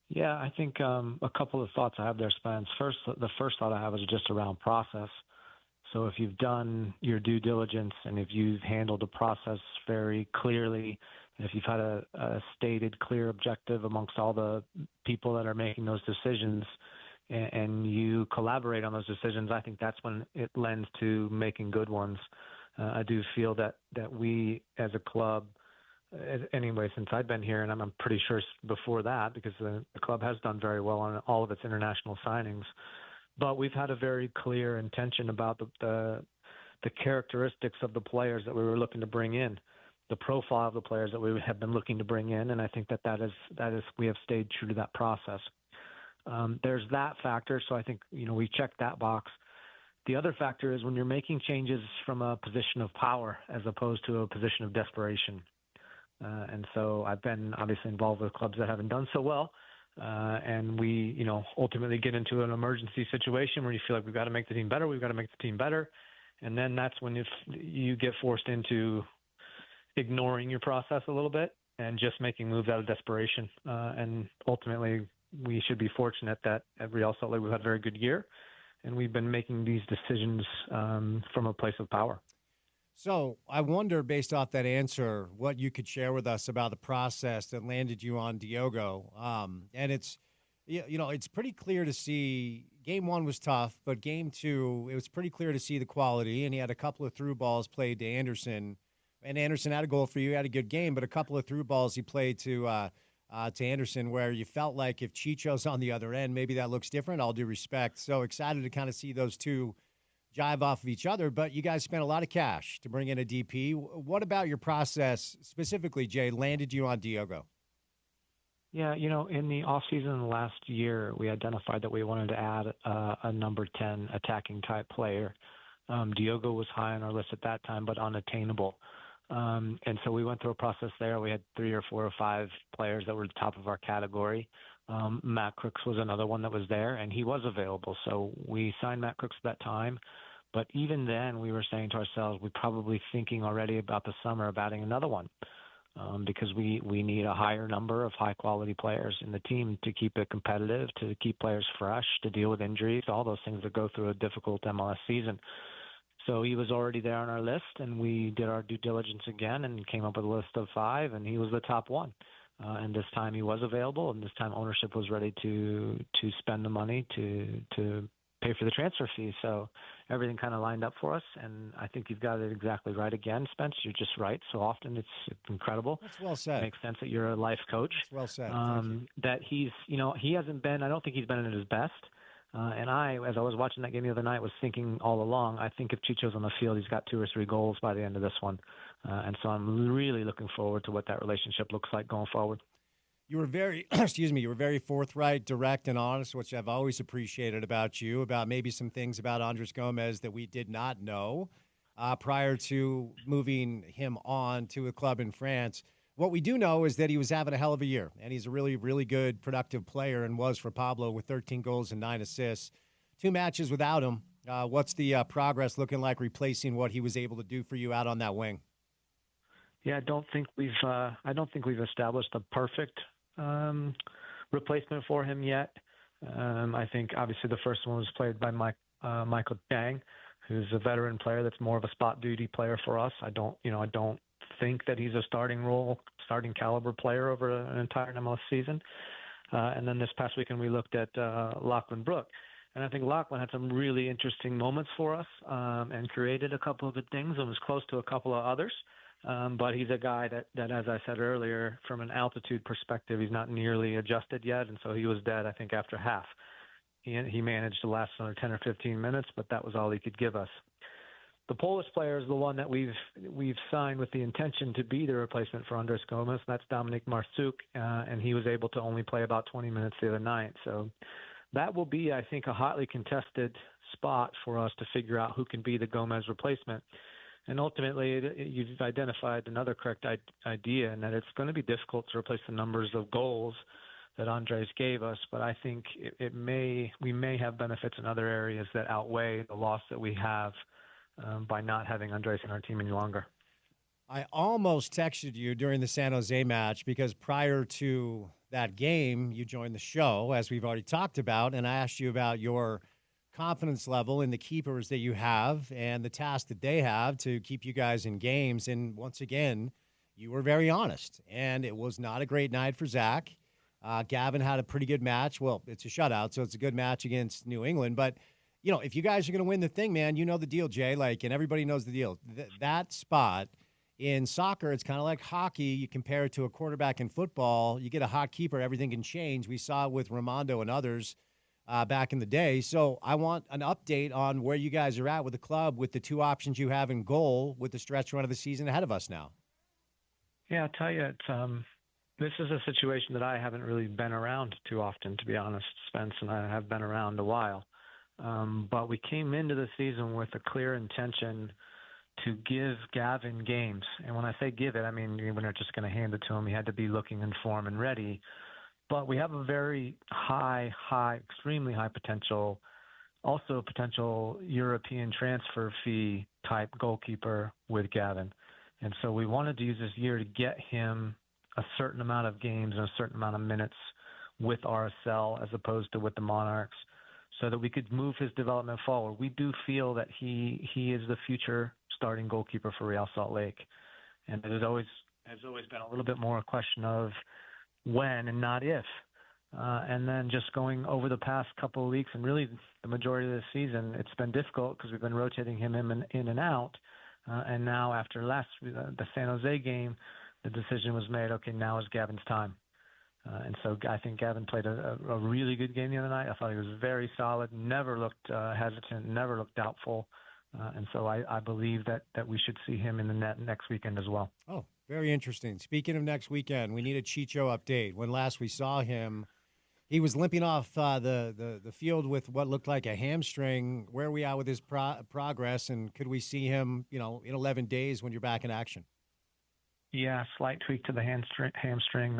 Yeah, I think a couple of thoughts I have there, Spence. The first thought I have is just around process. So if you've done your due diligence and if you've handled the process very clearly, and if you've had a stated clear objective amongst all the people that are making those decisions, and you collaborate on those decisions, I think that's when it lends to making good ones. I do feel that we as a club, anyway, since I've been here, and I'm pretty sure before that, because the club has done very well on all of its international signings, but we've had a very clear intention about the characteristics of the players that we were looking to bring in, the profile of the players that we have been looking to bring in, and I think that is we have stayed true to that process. There's that factor, so I think we checked that box. The other factor is when you're making changes from a position of power as opposed to a position of desperation. And so I've been obviously involved with clubs that haven't done so well. And we, ultimately get into an emergency situation where you feel like we've got to make the team better. And then that's when you get forced into ignoring your process a little bit and just making moves out of desperation. And ultimately, we should be fortunate that at Real Salt Lake we've had a very good year. And we've been making these decisions from a place of power. So I wonder, based off that answer, what you could share with us about the process that landed you on Diogo. And it's pretty clear to see game one was tough, but game two, it was pretty clear to see the quality. And he had a couple of through balls played to Anderson. And Anderson had a goal for you, had a good game, but a couple of through balls he played to Anderson where you felt like if Chicho's on the other end, maybe that looks different, all due respect. So excited to kind of see those two jive off of each other, but you guys spent a lot of cash to bring in a DP. What about your process specifically, Jay, landed you on Diogo? Yeah, in the offseason last year, we identified that we wanted to add a number 10 attacking type player. Diogo was high on our list at that time, but unattainable. And so we went through a process there. We had 3 or 4 or 5 players that were the top of our category. Matt Crooks was another one that was there, and he was available. So we signed Matt Crooks at that time. But even then, we were saying to ourselves, we're probably thinking already about the summer of adding another one because we need a higher number of high-quality players in the team to keep it competitive, to keep players fresh, to deal with injuries, all those things that go through a difficult MLS season. So he was already there on our list, and we did our due diligence again and came up with a list of 5, and he was the top one. And this time he was available, and this time ownership was ready to spend the money to pay for the transfer fee. So everything kind of lined up for us, and I think you've got it exactly right again, Spence. You're just right. So often it's incredible. That's well said. It makes sense that you're a life coach. That's well said. That he's, he hasn't been, I don't think he's been at his best. And as I was watching that game the other night, was thinking all along, I think if Chicho's on the field, he's got 2 or 3 goals by the end of this one. And so I'm really looking forward to what that relationship looks like going forward. You were very, you were very forthright, direct, and honest, which I've always appreciated about you, about maybe some things about Andres Gomez that we did not know prior to moving him on to a club in France. What we do know is that he was having a hell of a year, and he's a really, really good, productive player and was for Pablo with 13 goals and 9 assists. 2 matches without him. What's the progress looking like replacing what he was able to do for you out on that wing? Yeah, I don't think we've established a perfect replacement for him yet. I think obviously the first one was played by Michael Chang, who's a veteran player that's more of a spot duty player for us. I don't think that he's a starting caliber player over an entire MLS season. And then this past weekend we looked at Lachlan Brook. And I think Lachlan had some really interesting moments for us and created a couple of good things and was close to a couple of others. But he's a guy that, as I said earlier, from an altitude perspective, he's not nearly adjusted yet. And so he was dead, I think, after half. He managed to last another 10 or 15 minutes, but that was all he could give us. The Polish player is the one that we've signed with the intention to be the replacement for Andres Gomez. That's Dominik Marczuk, and he was able to only play about 20 minutes the other night. So that will be, I think, a hotly contested spot for us to figure out who can be the Gomez replacement. And ultimately, you've identified another correct idea, in that it's going to be difficult to replace the numbers of goals that Andres gave us. But I think we may have benefits in other areas that outweigh the loss that we have by not having Andres in our team any longer. I almost texted you during the San Jose match because prior to that game, you joined the show, as we've already talked about, and I asked you about your confidence level in the keepers that you have and the task that they have to keep you guys in games. And once again, you were very honest, and it was not a great night for Zach. Gavin had a pretty good match. Well, it's a shutout, so it's a good match against New England. But, you know, if you guys are going to win the thing, man, you know the deal, Jay, and everybody knows the deal. That spot in soccer, it's kind of like hockey. You compare it to a quarterback in football. You get a hot keeper, everything can change. We saw it with Ramondo and others back in the day. So I want an update on where you guys are at with the club, with the two options you have in goal, with the stretch run of the season ahead of us now. Yeah, I'll tell you, this is a situation that I haven't really been around too often, to be honest. Spence and I have been around a while. But we came into the season with a clear intention to give Gavin games. And when I say give it, I mean we're not just going to hand it to him. He had to be looking in form and ready. But we have a very high, extremely high potential, also potential European transfer fee type goalkeeper with Gavin. And so we wanted to use this year to get him a certain amount of games and a certain amount of minutes with RSL as opposed to with the Monarchs, so that we could move his development forward. We do feel that he is the future starting goalkeeper for Real Salt Lake. And it has always been a little bit more a question of when and not if. And then just going over the past couple of weeks and really the majority of the season, it's been difficult because we've been rotating him in and out. And now after the San Jose game, the decision was made, okay, now is Gavin's time. And so I think Gavin played a really good game the other night. I thought he was very solid, never looked hesitant, never looked doubtful. And so I believe that we should see him in the net next weekend as well. Oh, very interesting. Speaking of next weekend, we need a Chicho update. When last we saw him, he was limping off the field with what looked like a hamstring. Where are we at with his progress, and could we see him, in 11 days when you're back in action? Yeah, slight tweak to the hamstring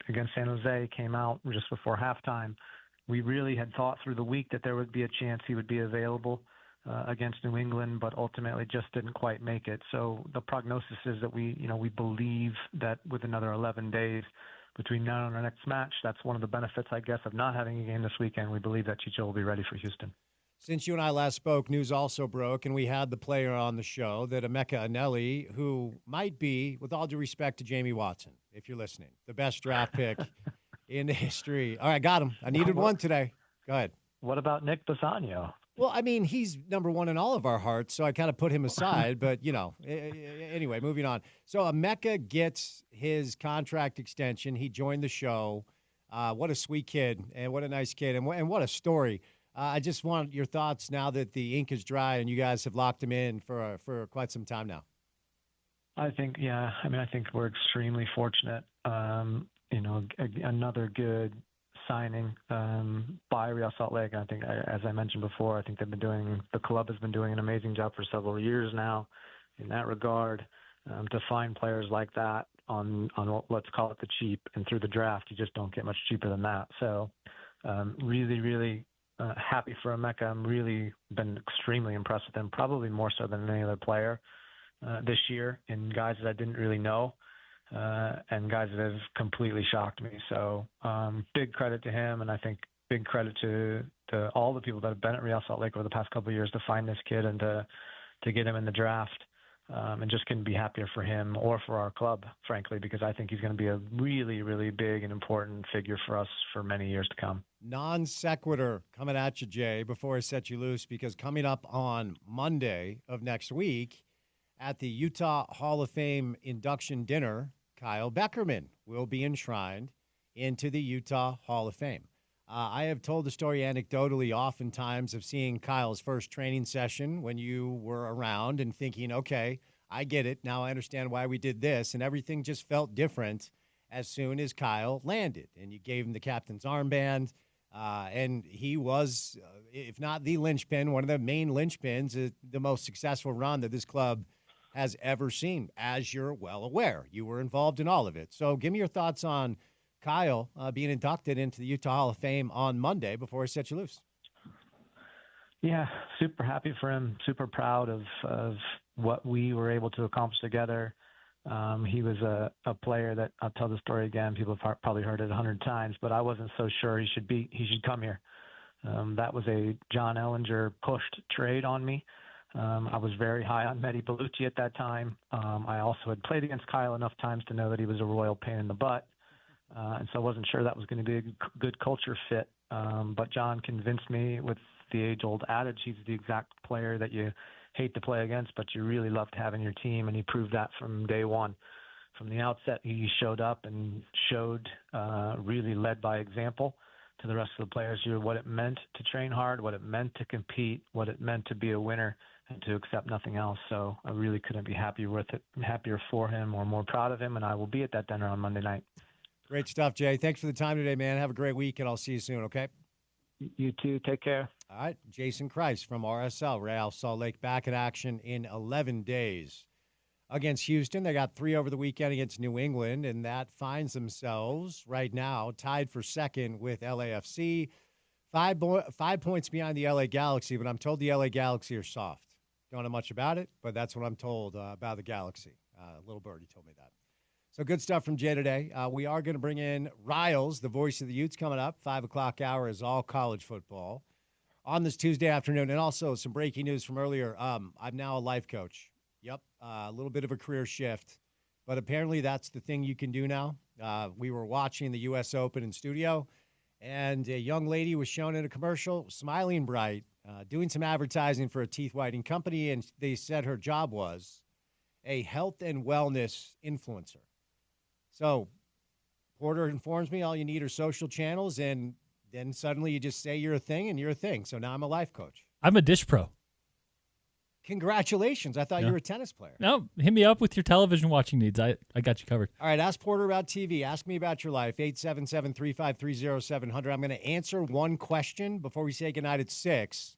against San Jose, came out just before halftime. We really had thought through the week that there would be a chance he would be available against New England, but ultimately just didn't quite make it. So the prognosis is that we believe that with another 11 days between now and our next match, that's one of the benefits, I guess, of not having a game this weekend. We believe that Chicho will be ready for Houston. Since you and I last spoke, news also broke, and we had the player on the show, that Emeka Anelli, who might be, with all due respect to Jamie Watson, if you're listening, the best draft pick in history. All right, got him. I needed one today. Go ahead. What about Nick Basagno? Well, I mean, he's number one in all of our hearts, so I kind of put him aside. But, anyway, moving on. So Emeka gets his contract extension. He joined the show. What a sweet kid, and what a nice kid, and what a story. I just want your thoughts now that the ink is dry and you guys have locked him in for quite some time now. I think we're extremely fortunate. Another good signing by Real Salt Lake. I think, as I mentioned before, I think the club has been doing an amazing job for several years now in that regard. To find players like that on let's call it the cheap, and through the draft, you just don't get much cheaper than that. So really, really happy for Emeka. I'm really been extremely impressed with him, probably more so than any other player this year, in guys that I didn't really know and guys that have completely shocked me. So big credit to him, and I think big credit to all the people that have been at Real Salt Lake over the past couple of years to find this kid and to get him in the draft. And just couldn't be happier for him or for our club, frankly, because I think he's going to be a really, really big and important figure for us for many years to come. Non sequitur coming at you, Jay, before I set you loose, because coming up on Monday of next week at the Utah Hall of Fame induction dinner, Kyle Beckerman will be enshrined into the Utah Hall of Fame. I have told the story anecdotally oftentimes of seeing Kyle's first training session when you were around and thinking, okay, I get it. Now I understand why we did this. And everything just felt different as soon as Kyle landed. And you gave him the captain's armband. And he was, if not the linchpin, one of the main linchpins, the most successful run that this club has ever seen, as you're well aware. You were involved in all of it. So give me your thoughts on Kyle being inducted into the Utah Hall of Fame on Monday before I set you loose. Yeah, super happy for him, super proud of what we were able to accomplish together. He was a player that, I'll tell the story again, people have probably heard it 100 times, but I wasn't so sure he should come here. That was a John Ellinger pushed trade on me. I was very high on Mehdi Bellucci at that time. I also had played against Kyle enough times to know that he was a royal pain in the butt. And so I wasn't sure that was going to be a good culture fit. But John convinced me with the age-old adage, he's the exact player that you hate to play against, but you really love to have in your team, and he proved that from day one. From the outset, he showed up and showed, really led by example to the rest of the players here what it meant to train hard, what it meant to compete, what it meant to be a winner, and to accept nothing else. So I really couldn't be happier for him or more proud of him, and I will be at that dinner on Monday night. Great stuff, Jay. Thanks for the time today, man. Have a great week, and I'll see you soon, okay? You too. Take care. All right. Jason Christ from RSL, Real Salt Lake, back in action in 11 days against Houston. They got 3 over the weekend against New England, and that finds themselves right now tied for second with LAFC, 5 points behind the LA Galaxy, but I'm told the LA Galaxy are soft. Don't know much about it, but that's what I'm told about the Galaxy. Little Birdie told me that. So good stuff from Jay today. We are going to bring in Riles, the voice of the Utes, coming up. 5 o'clock hour is all college football on this Tuesday afternoon. And also some breaking news from earlier. I'm now a life coach. Yep, a little bit of a career shift. But apparently that's the thing you can do now. We were watching the U.S. Open in studio, and a young lady was shown in a commercial, smiling bright, doing some advertising for a teeth whitening company, and they said her job was a health and wellness influencer. So Porter informs me all you need are social channels, and then suddenly you just say you're a thing, and you're a thing. So now I'm a life coach. I'm a dish pro. Congratulations. I thought you were a tennis player. No, hit me up with your television watching needs. I got you covered. All right, ask Porter about TV. Ask me about your life, 877-353-0700. I'm going to answer one question before we say goodnight at 6,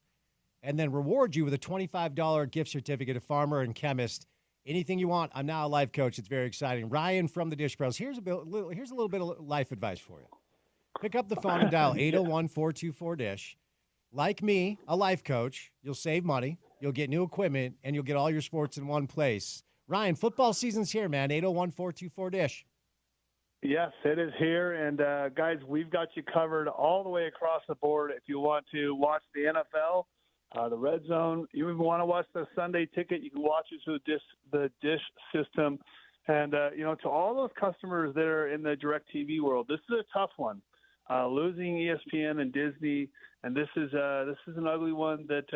and then reward you with a $25 gift certificate to Farmer and Chemist. Anything you want. I'm now a life coach. It's very exciting. Ryan from the Dish Pros. Here's a little bit of life advice for you. Pick up the phone and dial 801-424-DISH. Like me, a life coach, you'll save money, you'll get new equipment, and you'll get all your sports in one place. Ryan, football season's here, man. 801-424-DISH. Yes, it is here. And, guys, we've got you covered all the way across the board. If you want to watch the NFL, the Red Zone, you even want to watch the Sunday Ticket, you can watch it through the Dish system. And, to all those customers that are in the DirecTV world, this is a tough one. Losing ESPN and Disney, and this is an ugly one that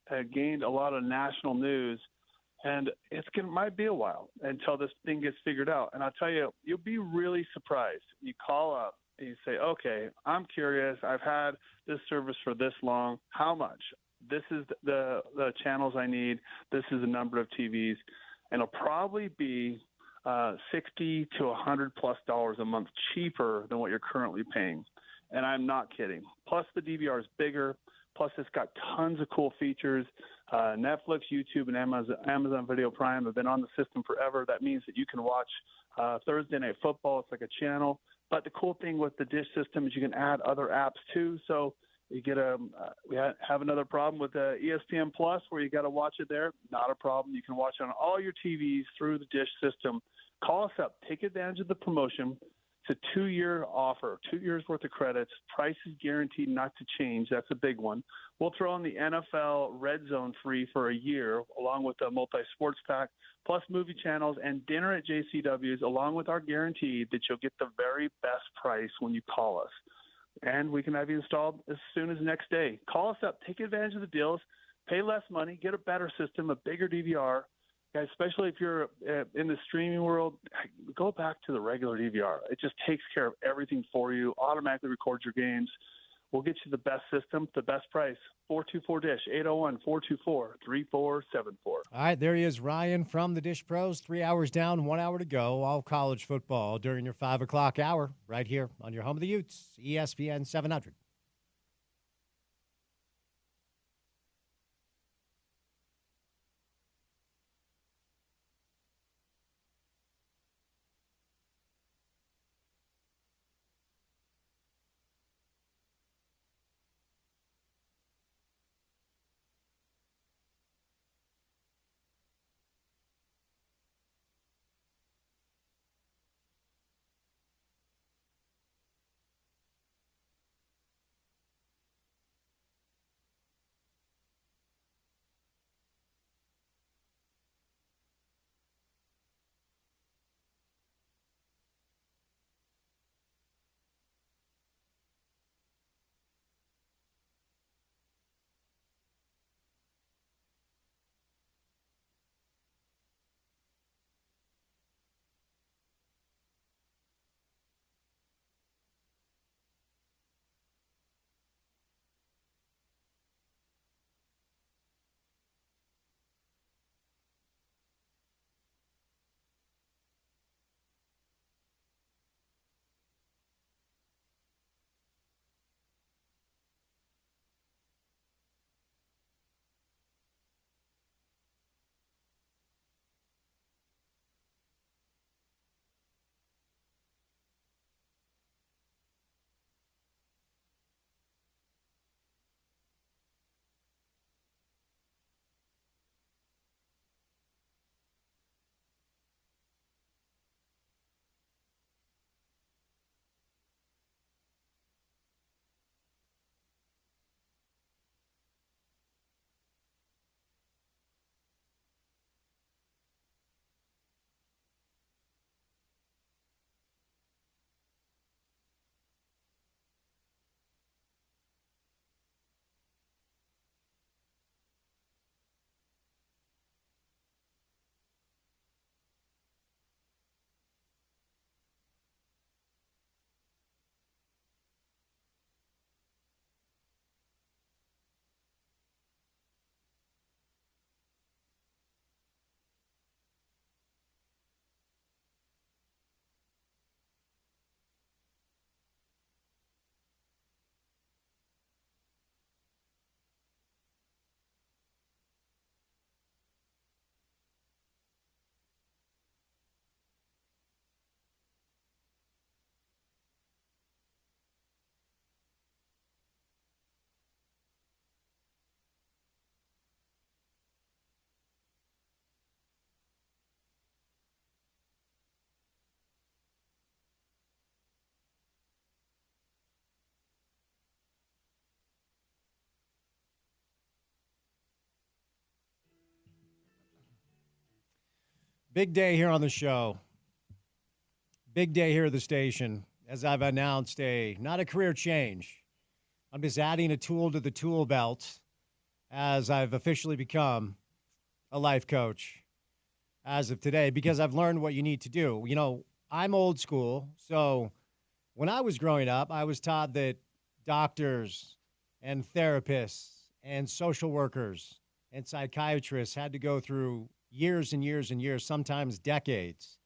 has gained a lot of national news. And might be a while until this thing gets figured out. And I'll tell you, you'll be really surprised. You call up and you say, okay, I'm curious. I've had this service for this long. How much? This is the channels I need. This is the number of TVs. And it'll probably be $60 to $100+ a month cheaper than what you're currently paying. And I'm not kidding. Plus the DVR is bigger. Plus it's got tons of cool features. Netflix, YouTube, and Amazon Video Prime have been on the system forever. That means that you can watch Thursday Night Football. It's like a channel. But the cool thing with the Dish system is you can add other apps too. So you get we have another problem with ESPN Plus where you got to watch it there. Not a problem. You can watch it on all your TVs through the Dish system. Call us up. Take advantage of the promotion. It's a 2-year offer, 2 years worth of credits. Price is guaranteed not to change. That's a big one. We'll throw in the NFL Red Zone free for a year, along with the multi-sports pack, plus movie channels and dinner at JCW's, along with our guarantee that you'll get the very best price when you call us. And we can have you installed as soon as the next day. Call us up. Take advantage of the deals. Pay less money. Get a better system, a bigger DVR. Guys, especially if you're in the streaming world, go back to the regular DVR. It just takes care of everything for you, automatically records your games. We'll get you the best system, the best price. 424-DISH, 801-424-3474. All right, there he is, Ryan from the Dish Pros. 3 hours down, 1 hour to go. All college football during your 5 o'clock hour right here on your home of the Utes, ESPN 700. Big day here on the show. Big day here at the station as I've announced not a career change. I'm just adding a tool to the tool belt as I've officially become a life coach as of today because I've learned what you need to do. You know, I'm old school, so when I was growing up, I was taught that doctors and therapists and social workers and psychiatrists had to go through years and years and years, sometimes decades,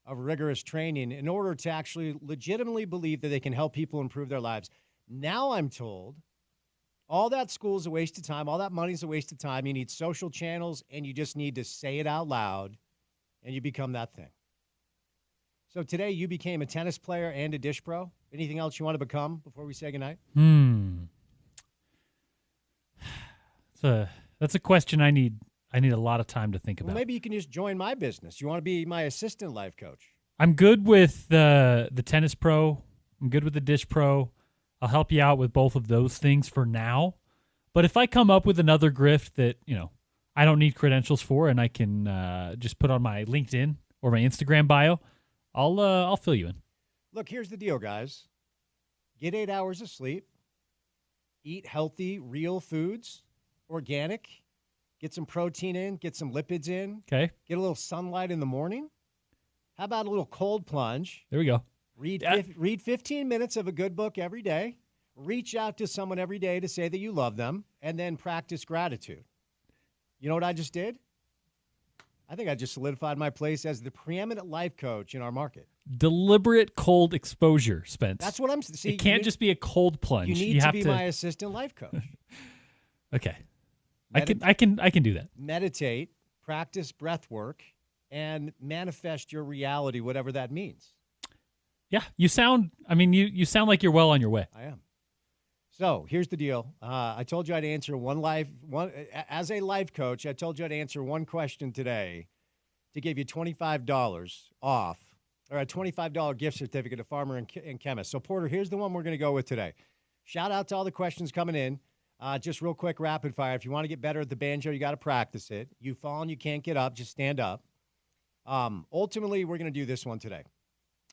of rigorous training in order to actually legitimately believe that they can help people improve their lives. Now I'm told all that school's a waste of time, all that money's a waste of time. You need social channels, and you just need to say it out loud, and you become that thing. So today you became a tennis player and a dish pro. Anything else you want to become before we say goodnight? That's a question I need a lot of time to think about. Well, maybe you can just join my business. You want to be my assistant life coach? I'm good with the tennis pro. I'm good with the dish pro. I'll help you out with both of those things for now. But if I come up with another grift that, I don't need credentials for and I can just put on my LinkedIn or my Instagram bio, I'll fill you in. Look, here's the deal, guys. Get 8 hours of sleep. Eat healthy, real foods, organic. Get some protein in, get some lipids in. Okay. Get a little sunlight in the morning. How about a little cold plunge? There we go. Read 15 minutes of a good book every day. Reach out to someone every day to say that you love them, and then practice gratitude. You know what I just did? I think I just solidified my place as the preeminent life coach in our market. Deliberate cold exposure, Spence. That's what I'm saying. It can't just be a cold plunge. You need to be my assistant life coach. Okay. I can do that. Meditate, practice breath work, and manifest your reality, whatever that means. Yeah, you sound like you're well on your way. I am. So here's the deal. I told you I'd answer as a life coach, I told you I'd answer one question today to give you $25 off, or a $25 gift certificate to Farmer and Chemist. So, Porter, here's the one we're going to go with today. Shout out to all the questions coming in. Just real quick, rapid fire. If you want to get better at the banjo, you got to practice it. You fall and you can't get up, just stand up. Ultimately, we're going to do this one today.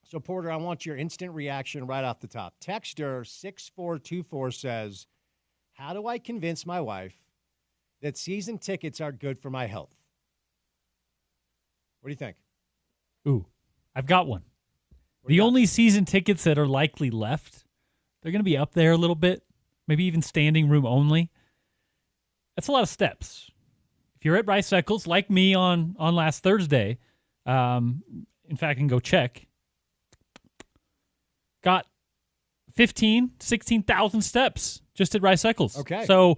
So, Porter, I want your instant reaction right off the top. Texter 6424 says, how do I convince my wife that season tickets are good for my health? What do you think? Ooh, I've got one. The only season tickets that are likely left, they're going to be up there a little bit, maybe even standing room only. That's a lot of steps. If you're at Rice Eccles, like me on last Thursday, in fact, I can go check, got 16,000 steps just at Rice Eccles. Okay. So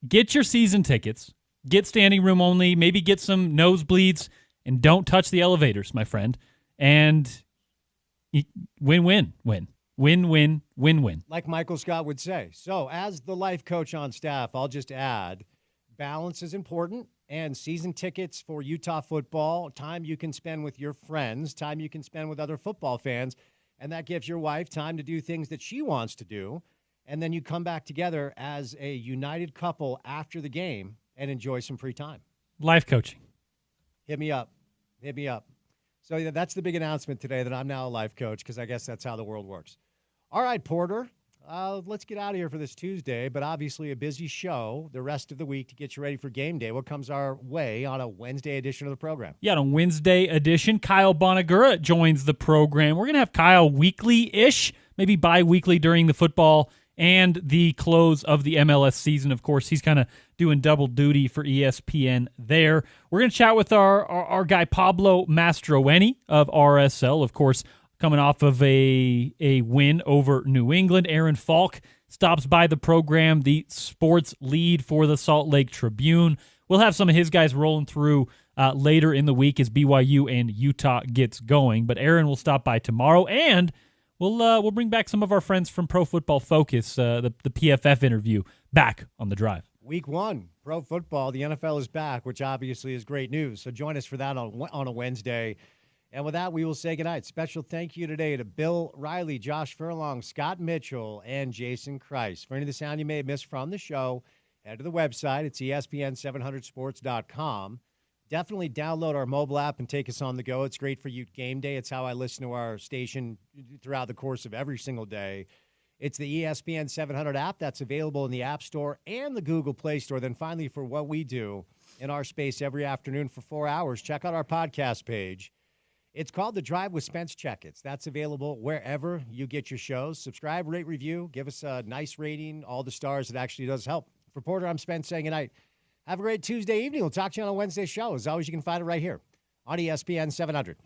get your season tickets, get standing room only, maybe get some nosebleeds, and don't touch the elevators, my friend. And win-win. Win-win-win-win. Like Michael Scott would say. So as the life coach on staff, I'll just add, balance is important, and season tickets for Utah football, time you can spend with your friends, time you can spend with other football fans, and that gives your wife time to do things that she wants to do, and then you come back together as a united couple after the game and enjoy some free time. Life coaching. Hit me up. So yeah, that's the big announcement today, that I'm now a life coach, because I guess that's how the world works. All right, Porter, let's get out of here for this Tuesday, but obviously a busy show the rest of the week to get you ready for game day. What comes our way on a Wednesday edition of the program? Yeah, on Wednesday edition, Kyle Bonagura joins the program. We're going to have Kyle weekly-ish, maybe bi-weekly during the football and the close of the MLS season. Of course, he's kind of doing double duty for ESPN there. We're going to chat with our guy Pablo Mastroeni of RSL, of course, coming off of a win over New England. Aaron Falk stops by the program, the sports lead for the Salt Lake Tribune. We'll have some of his guys rolling through later in the week as BYU and Utah gets going. But Aaron will stop by tomorrow, and we'll bring back some of our friends from Pro Football Focus, the PFF interview, back on the drive. Week 1, pro football, the NFL is back, which obviously is great news. So join us for that on a Wednesday. And with that, we will say goodnight. Special thank you today to Bill Riley, Josh Furlong, Scott Mitchell, and Jason Christ. For any of the sound you may have missed from the show, head to the website. It's ESPN700sports.com. definitely download our mobile app and take us on the go. It's great for Ute Game Day. It's how I listen to our station throughout the course of every single day. It's the ESPN 700 app that's available in the App Store and the Google Play Store. Then finally, for what we do in our space every afternoon for 4 hours, check out our podcast page. It's called The Drive with Spence Checketts. That's available wherever you get your shows. Subscribe, rate, review, give us a nice rating, all the stars. It actually does help. For Porter, I'm Spence saying goodnight. Have a great Tuesday evening. We'll talk to you on a Wednesday show. As always, you can find it right here on ESPN 700.